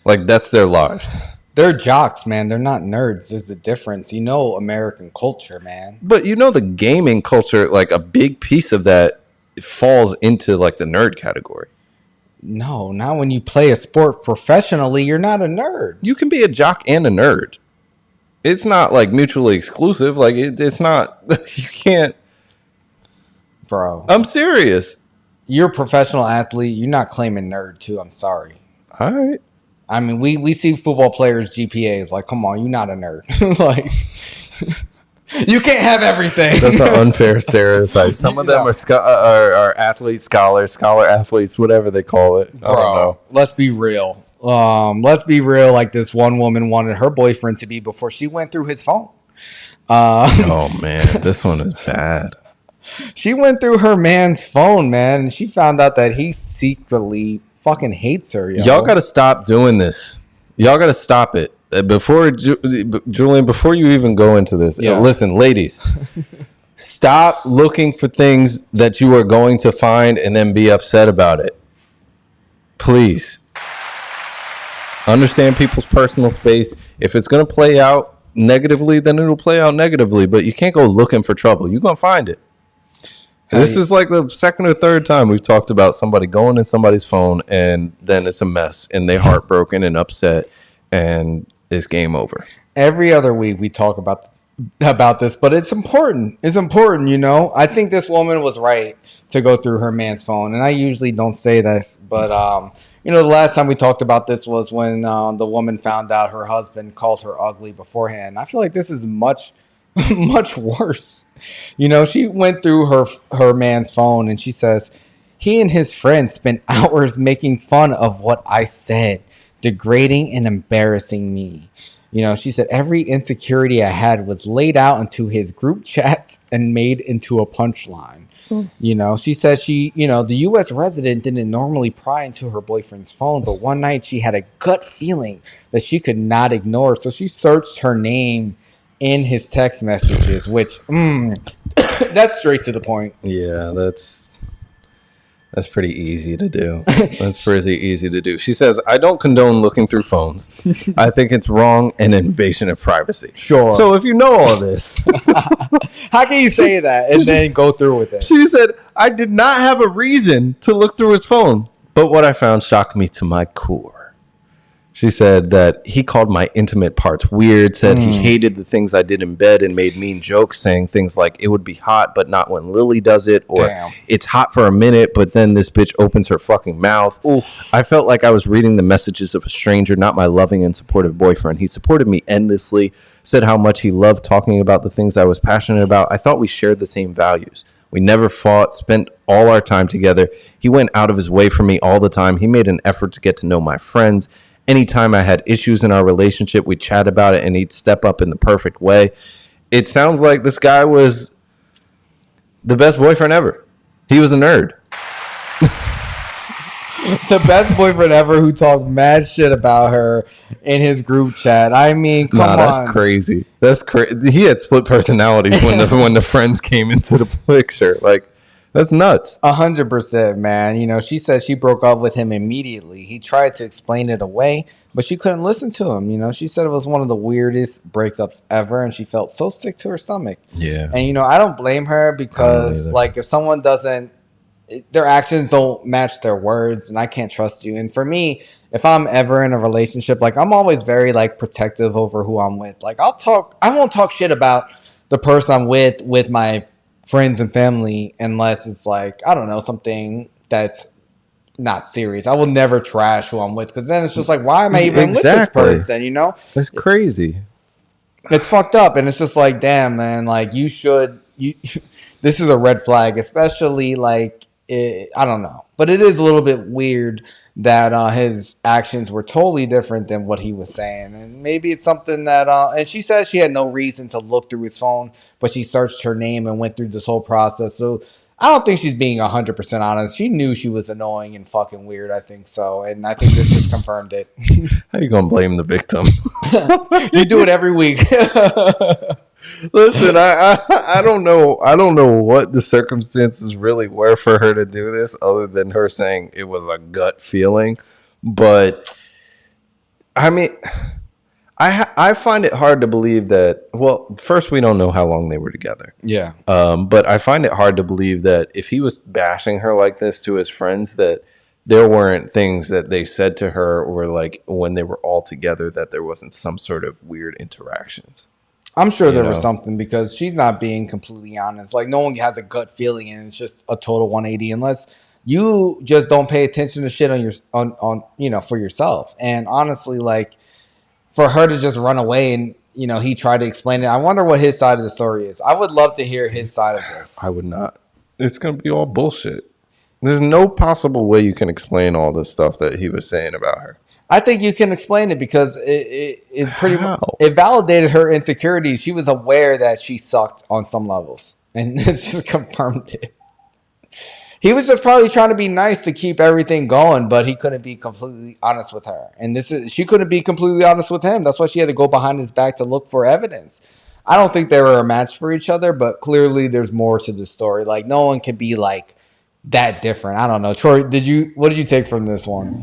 That's their lives. They're jocks, man. They're not nerds. There's a difference. American culture, man. But the gaming culture, a big piece of that falls into the nerd category. No, not when you play a sport professionally. You're not a nerd. You can be a jock and a nerd. It's not mutually exclusive. It's not. You can't. Bro. I'm serious. You're a professional athlete. You're not claiming nerd too. I'm sorry. All right. I mean, we see football players' GPAs. Come on, you're not a nerd. You can't have everything. That's an unfair stereotype. Some of them are athletes, scholar athletes, whatever they call it. I don't know. Let's be real. This one woman wanted her boyfriend to be before she went through his phone. Oh man, this one is bad. She went through her man's phone, man, and she found out that he secretly fucking hates her. Y'all got to stop doing this. Y'all got to stop it. Before Julian, before you even go into this, listen, ladies, stop looking for things that you are going to find and then be upset about it. Please. Understand people's personal space. If it's going to play out negatively, then it'll play out negatively, but you can't go looking for trouble. You're going to find it. This is like the second or third time we've talked about somebody going in somebody's phone and then it's a mess and they're heartbroken and upset and it's game over. Every other week we talk about this, but it's important. It's important, you know. I think this woman was right to go through her man's phone, and I usually don't say this, but you know, the last time we talked about this was when the woman found out her husband called her ugly beforehand. I feel like this is much worse. You know, she went through her man's phone and she says, he and his friends spent hours making fun of what I said, degrading and embarrassing me. You know, she said every insecurity I had was laid out into his group chats and made into a punchline. You know, she says the U.S. resident didn't normally pry into her boyfriend's phone, but one night she had a gut feeling that she could not ignore. So she searched her name in his text messages, which that's straight to the point. Yeah, that's pretty easy to do. That's pretty easy to do. She says, I don't condone looking through phones. I think it's wrong and an invasion of privacy. Sure. So if you know all this, how can you say that and then go through with it? She said, I did not have a reason to look through his phone, but what I found shocked me to my core. She said that he called my intimate parts weird, said he hated the things I did in bed and made mean jokes, saying things like it would be hot, but not when Lily does it, or it's hot for a minute, but then this bitch opens her fucking mouth. Oof. I felt like I was reading the messages of a stranger, not my loving and supportive boyfriend. He supported me endlessly, said how much he loved talking about the things I was passionate about. I thought we shared the same values. We never fought, spent all our time together. He went out of his way for me all the time. He made an effort to get to know my friends. Anytime I had issues in our relationship, we'd chat about it and he'd step up in the perfect way. It sounds like this guy was the best boyfriend ever. He was a nerd. The best boyfriend ever who talked mad shit about her in his group chat. I mean, come on. That's crazy. That's crazy. He had split personalities when the friends came into the picture. Like, that's nuts. 100%, man. You know, she said she broke up with him immediately. He tried to explain it away, but she couldn't listen to him. You know, she said it was one of the weirdest breakups ever, and she felt so sick to her stomach. Yeah. And, you know, I don't blame her because, like, if someone doesn't, their actions don't match their words, and I can't trust you. And for me, if I'm ever in a relationship, like, I'm always very, like, protective over who I'm with. Like, I won't talk shit about the person I'm with my friends and family unless it's like, I don't know, something that's not serious. I will never trash who I'm with because then it's just like, why am I even with this person, you know? That's crazy. It's fucked up, and it's just like, damn, man, like, this is a red flag, especially, like, I don't know. But it is a little bit weird that his actions were totally different than what he was saying. And maybe it's something that, and she says she had no reason to look through his phone, but she searched her name and went through this whole process. So I don't think she's being 100% honest. She knew she was annoying and fucking weird. I think so. And I think this just confirmed it. How you going to blame the victim? You do it every week. Listen, I don't know. I don't know what the circumstances really were for her to do this other than her saying it was a gut feeling. But I mean, I find it hard to believe that. Well, first, we don't know how long they were together. Yeah. But I find it hard to believe that if he was bashing her like this to his friends, that there weren't things that they said to her or like when they were all together that there wasn't some sort of weird interactions. I'm sure there was something because she's not being completely honest. Like, no one has a gut feeling and it's just a total 180 unless you just don't pay attention to shit on you know, for yourself. And honestly, like, for her to just run away and, you know, he tried to explain it. I wonder what his side of the story is. I would love to hear his side of this. I would not. It's going to be all bullshit. There's no possible way you can explain all this stuff that he was saying about her. I think you can explain it because it pretty much it validated her insecurities. She was aware that she sucked on some levels, and this just confirmed it. He was just probably trying to be nice to keep everything going, but he couldn't be completely honest with her. And she couldn't be completely honest with him. That's why she had to go behind his back to look for evidence. I don't think they were a match for each other, but clearly there's more to the story. Like, no one can be like that different. I don't know. Troy, what did you take from this one?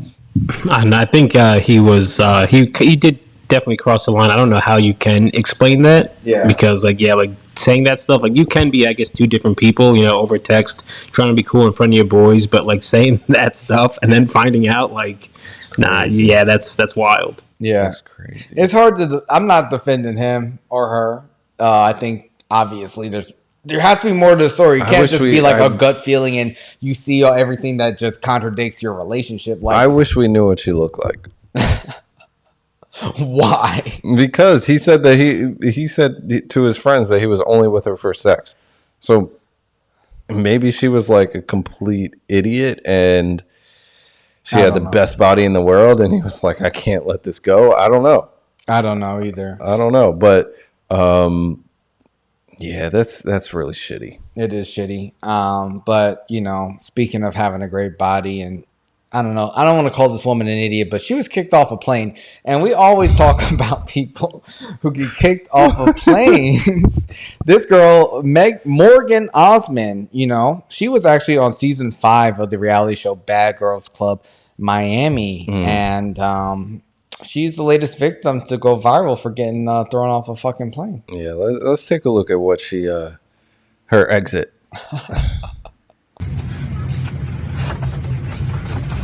I think he did definitely cross the line. I don't know how you can explain that. Yeah. Because like saying that stuff. Like, you can be, I guess, two different people, over text, trying to be cool in front of your boys, but like saying that stuff and then finding out, like, nah, yeah, that's wild. Yeah, that's crazy. It's hard to. I'm not defending him or her. I think obviously there has to be more to the story. You can't just be like a gut feeling and you see everything that just contradicts your relationship. Like, I wish we knew what she looked like. Why? Because he said that he said to his friends that he was only with her for sex. So maybe she was like a complete idiot and she had the best body in the world and he was like, I can't let this go. I don't know. I don't know either. I don't know. But yeah, that's really shitty. It is shitty. But speaking of having a great body, and I don't know, I don't want to call this woman an idiot, but she was kicked off a plane. And we always talk about people who get kicked off of planes. This girl, Morgan Osmond, she was actually on season 5 of the reality show Bad Girls Club Miami. And she's the latest victim to go viral for getting thrown off a fucking plane. Yeah, let's take a look at what her exit.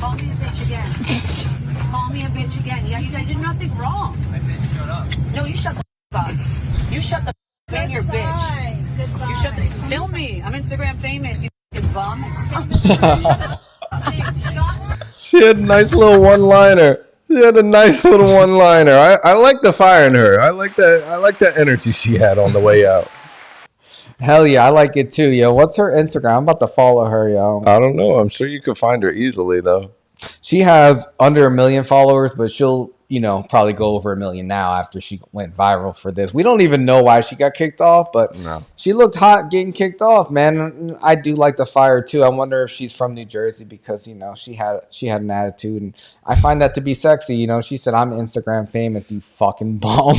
Call me a bitch again. Call me a bitch again. Yeah, I did nothing wrong. I said shut up. No, you shut the up. You shut the and your bitch. Goodbye. You shut the film me. I'm Instagram famous. You bum. She had a nice little one-liner. I like the fire in her. I like that energy she had on the way out. Hell yeah, I like it too, yo. What's her Instagram? I'm about to follow her, yo. I don't know. I'm sure you could find her easily, though. She has under 1 million followers, but she'll, probably go over 1 million now after she went viral for this. We don't even know why she got kicked off, but she looked hot getting kicked off, man. I do like the fire too. I wonder if she's from New Jersey because, she had an attitude, and I find that to be sexy. She said, I'm Instagram famous, you fucking bum.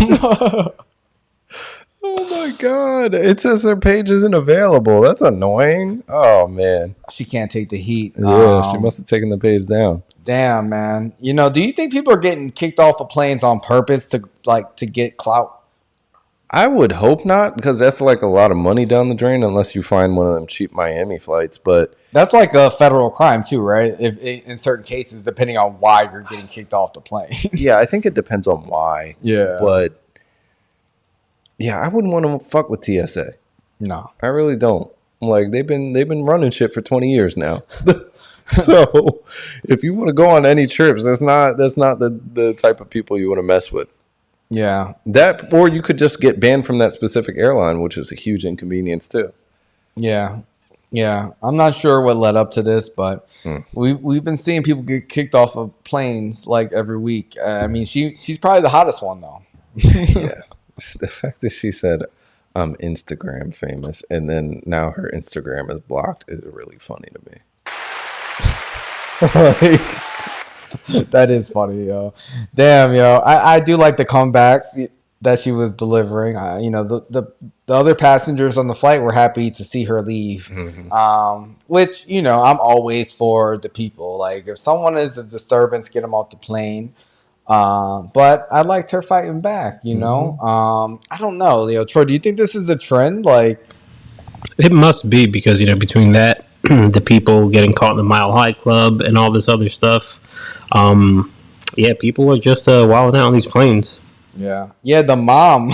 Oh my God. It says her page isn't available. That's annoying. Oh, man. She can't take the heat. Yeah, she must have taken the page down. Damn, man. Do you think people are getting kicked off of planes on purpose to get clout? I would hope not, because that's like a lot of money down the drain unless you find one of them cheap Miami flights. But that's like a federal crime too, right? If in certain cases, depending on why you're getting kicked off the plane. Yeah, I think it depends on why. Yeah. But yeah, I wouldn't want to fuck with TSA. No, I really don't. Like they've been running shit for 20 years now. So if you want to go on any trips, that's not the type of people you want to mess with. Yeah, that, or you could just get banned from that specific airline, which is a huge inconvenience too. Yeah. I'm not sure what led up to this, but we've been seeing people get kicked off of planes like every week. I mean, she's probably the hottest one though. Yeah. The fact that she said, I'm Instagram famous, and then now her Instagram is blocked is really funny to me. That is funny, yo. Damn, yo. I do like the comebacks that she was delivering. The other passengers on the flight were happy to see her leave. Which, I'm always for the people. Like, if someone is a disturbance, get them off the plane. But I liked her fighting back, I don't know, Troy, do you think this is a trend? Like, it must be, because between that, the people getting caught in the Mile High Club and all this other stuff, people are just wilding out on these planes. The mom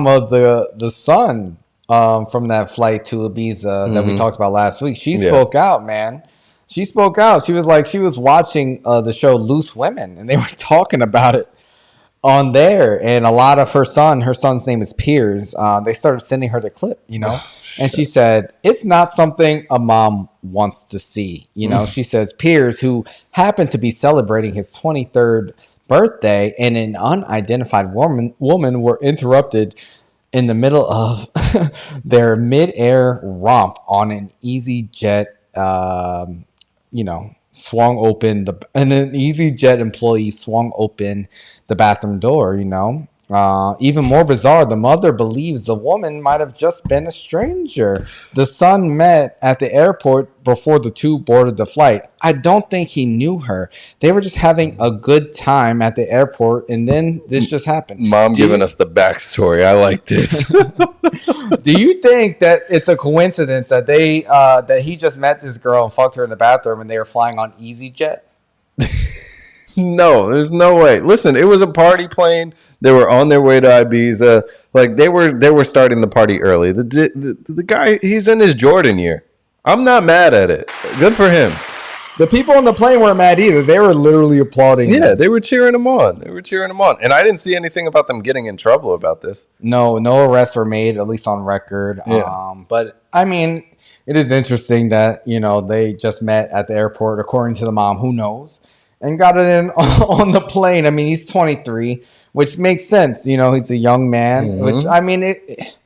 of the son from that flight to Ibiza that we talked about last week, she spoke out, man. She spoke out. She was like, she was watching the show Loose Women, and they were talking about it on there. And a lot of her son's name is Piers. They started sending her the clip, and she said, it's not something a mom wants to see. She says Piers, who happened to be celebrating his 23rd birthday, and an unidentified woman were interrupted in the middle of their mid-air romp on an EasyJet swung open and an EasyJet employee swung open the bathroom door, Even more bizarre, the mother believes the woman might have just been a stranger. The son met at the airport before the two boarded the flight. I don't think he knew her. They were just having a good time at the airport, and then this just happened. Mom giving us the backstory. I like this. Do you think that it's a coincidence that that he just met this girl and fucked her in the bathroom and they were flying on EasyJet? No, there's no way. Listen, it was a party plane. They were on their way to Ibiza. Like they were starting the party early. The guy, he's in his Jordan year. I'm not mad at it. Good for him. The people on the plane weren't mad either. They were literally applauding. Yeah, they were cheering him on. And I didn't see anything about them getting in trouble about this. No arrests were made, at least on record. Yeah. But I mean, it is interesting that, they just met at the airport, according to the mom, who knows, and got it in on the plane. I mean, he's 23, which makes sense. He's a young man, which, I mean, it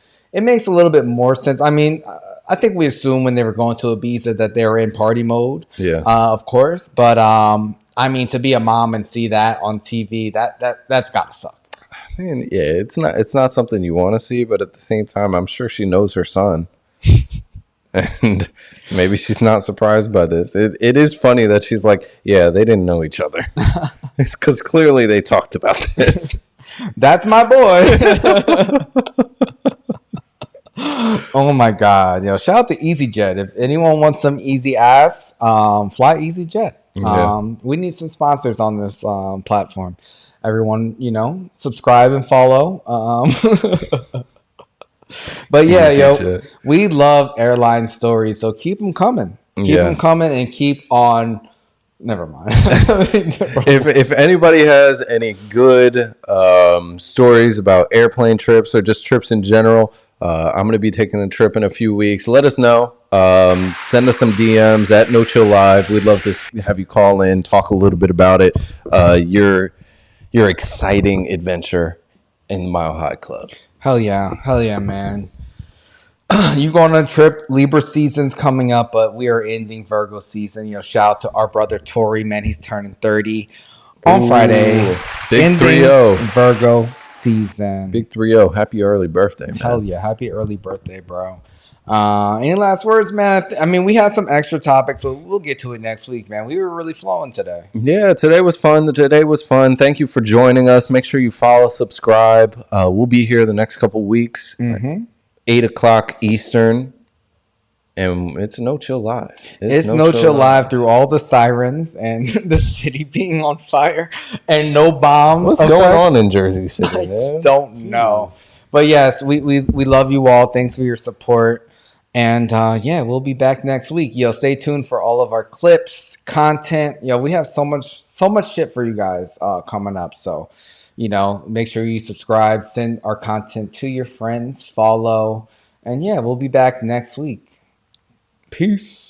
makes a little bit more sense. I mean, I think we assume when they were going to Ibiza that they were in party mode. Yeah. Of course. But, I mean, to be a mom and see that on TV, that's got to suck. I mean, yeah, it's not something you want to see, but at the same time, I'm sure she knows her son. And maybe she's not surprised by this. It is funny that she's like, yeah, they didn't know each other. It's because clearly they talked about this. That's my boy. Oh my God. Shout out to EasyJet. If anyone wants some easy ass, fly EasyJet. Yeah. We need some sponsors on this platform. Everyone, subscribe and follow. But yeah, we love airline stories, so keep them coming. Keep them coming and keep on. Never mind. If anybody has any good stories about airplane trips or just trips in general, I'm going to be taking a trip in a few weeks. Let us know. Send us some DMs at nochilllive. We'd love to have you call in, talk a little bit about it. Your exciting adventure in the Mile High Club. Hell yeah, man. You going on a trip? Libra season's coming up, but we are ending Virgo season. Shout out to our brother Tori, man. He's turning 30 on Friday. Big 3-0. Virgo season. Big 3-0. Happy early birthday, man. Hell yeah. Happy early birthday, bro. Any last words, man? I mean, we had some extra topics, but we'll get to it next week, man. We were really flowing today. Yeah, today was fun. Thank you for joining us. Make sure you follow, subscribe. We'll be here the next couple weeks. 8 o'clock Eastern. And it's No Chill Live. It's No Chill Live through all the sirens and the city being on fire and no bomb. What's going on in Jersey City, man? I don't know. But yes, we love you all. Thanks for your support. And we'll be back next week. Stay tuned for all of our clips, content. We have so much shit for you guys coming up. So, make sure you subscribe, send our content to your friends, follow. And we'll be back next week. Peace.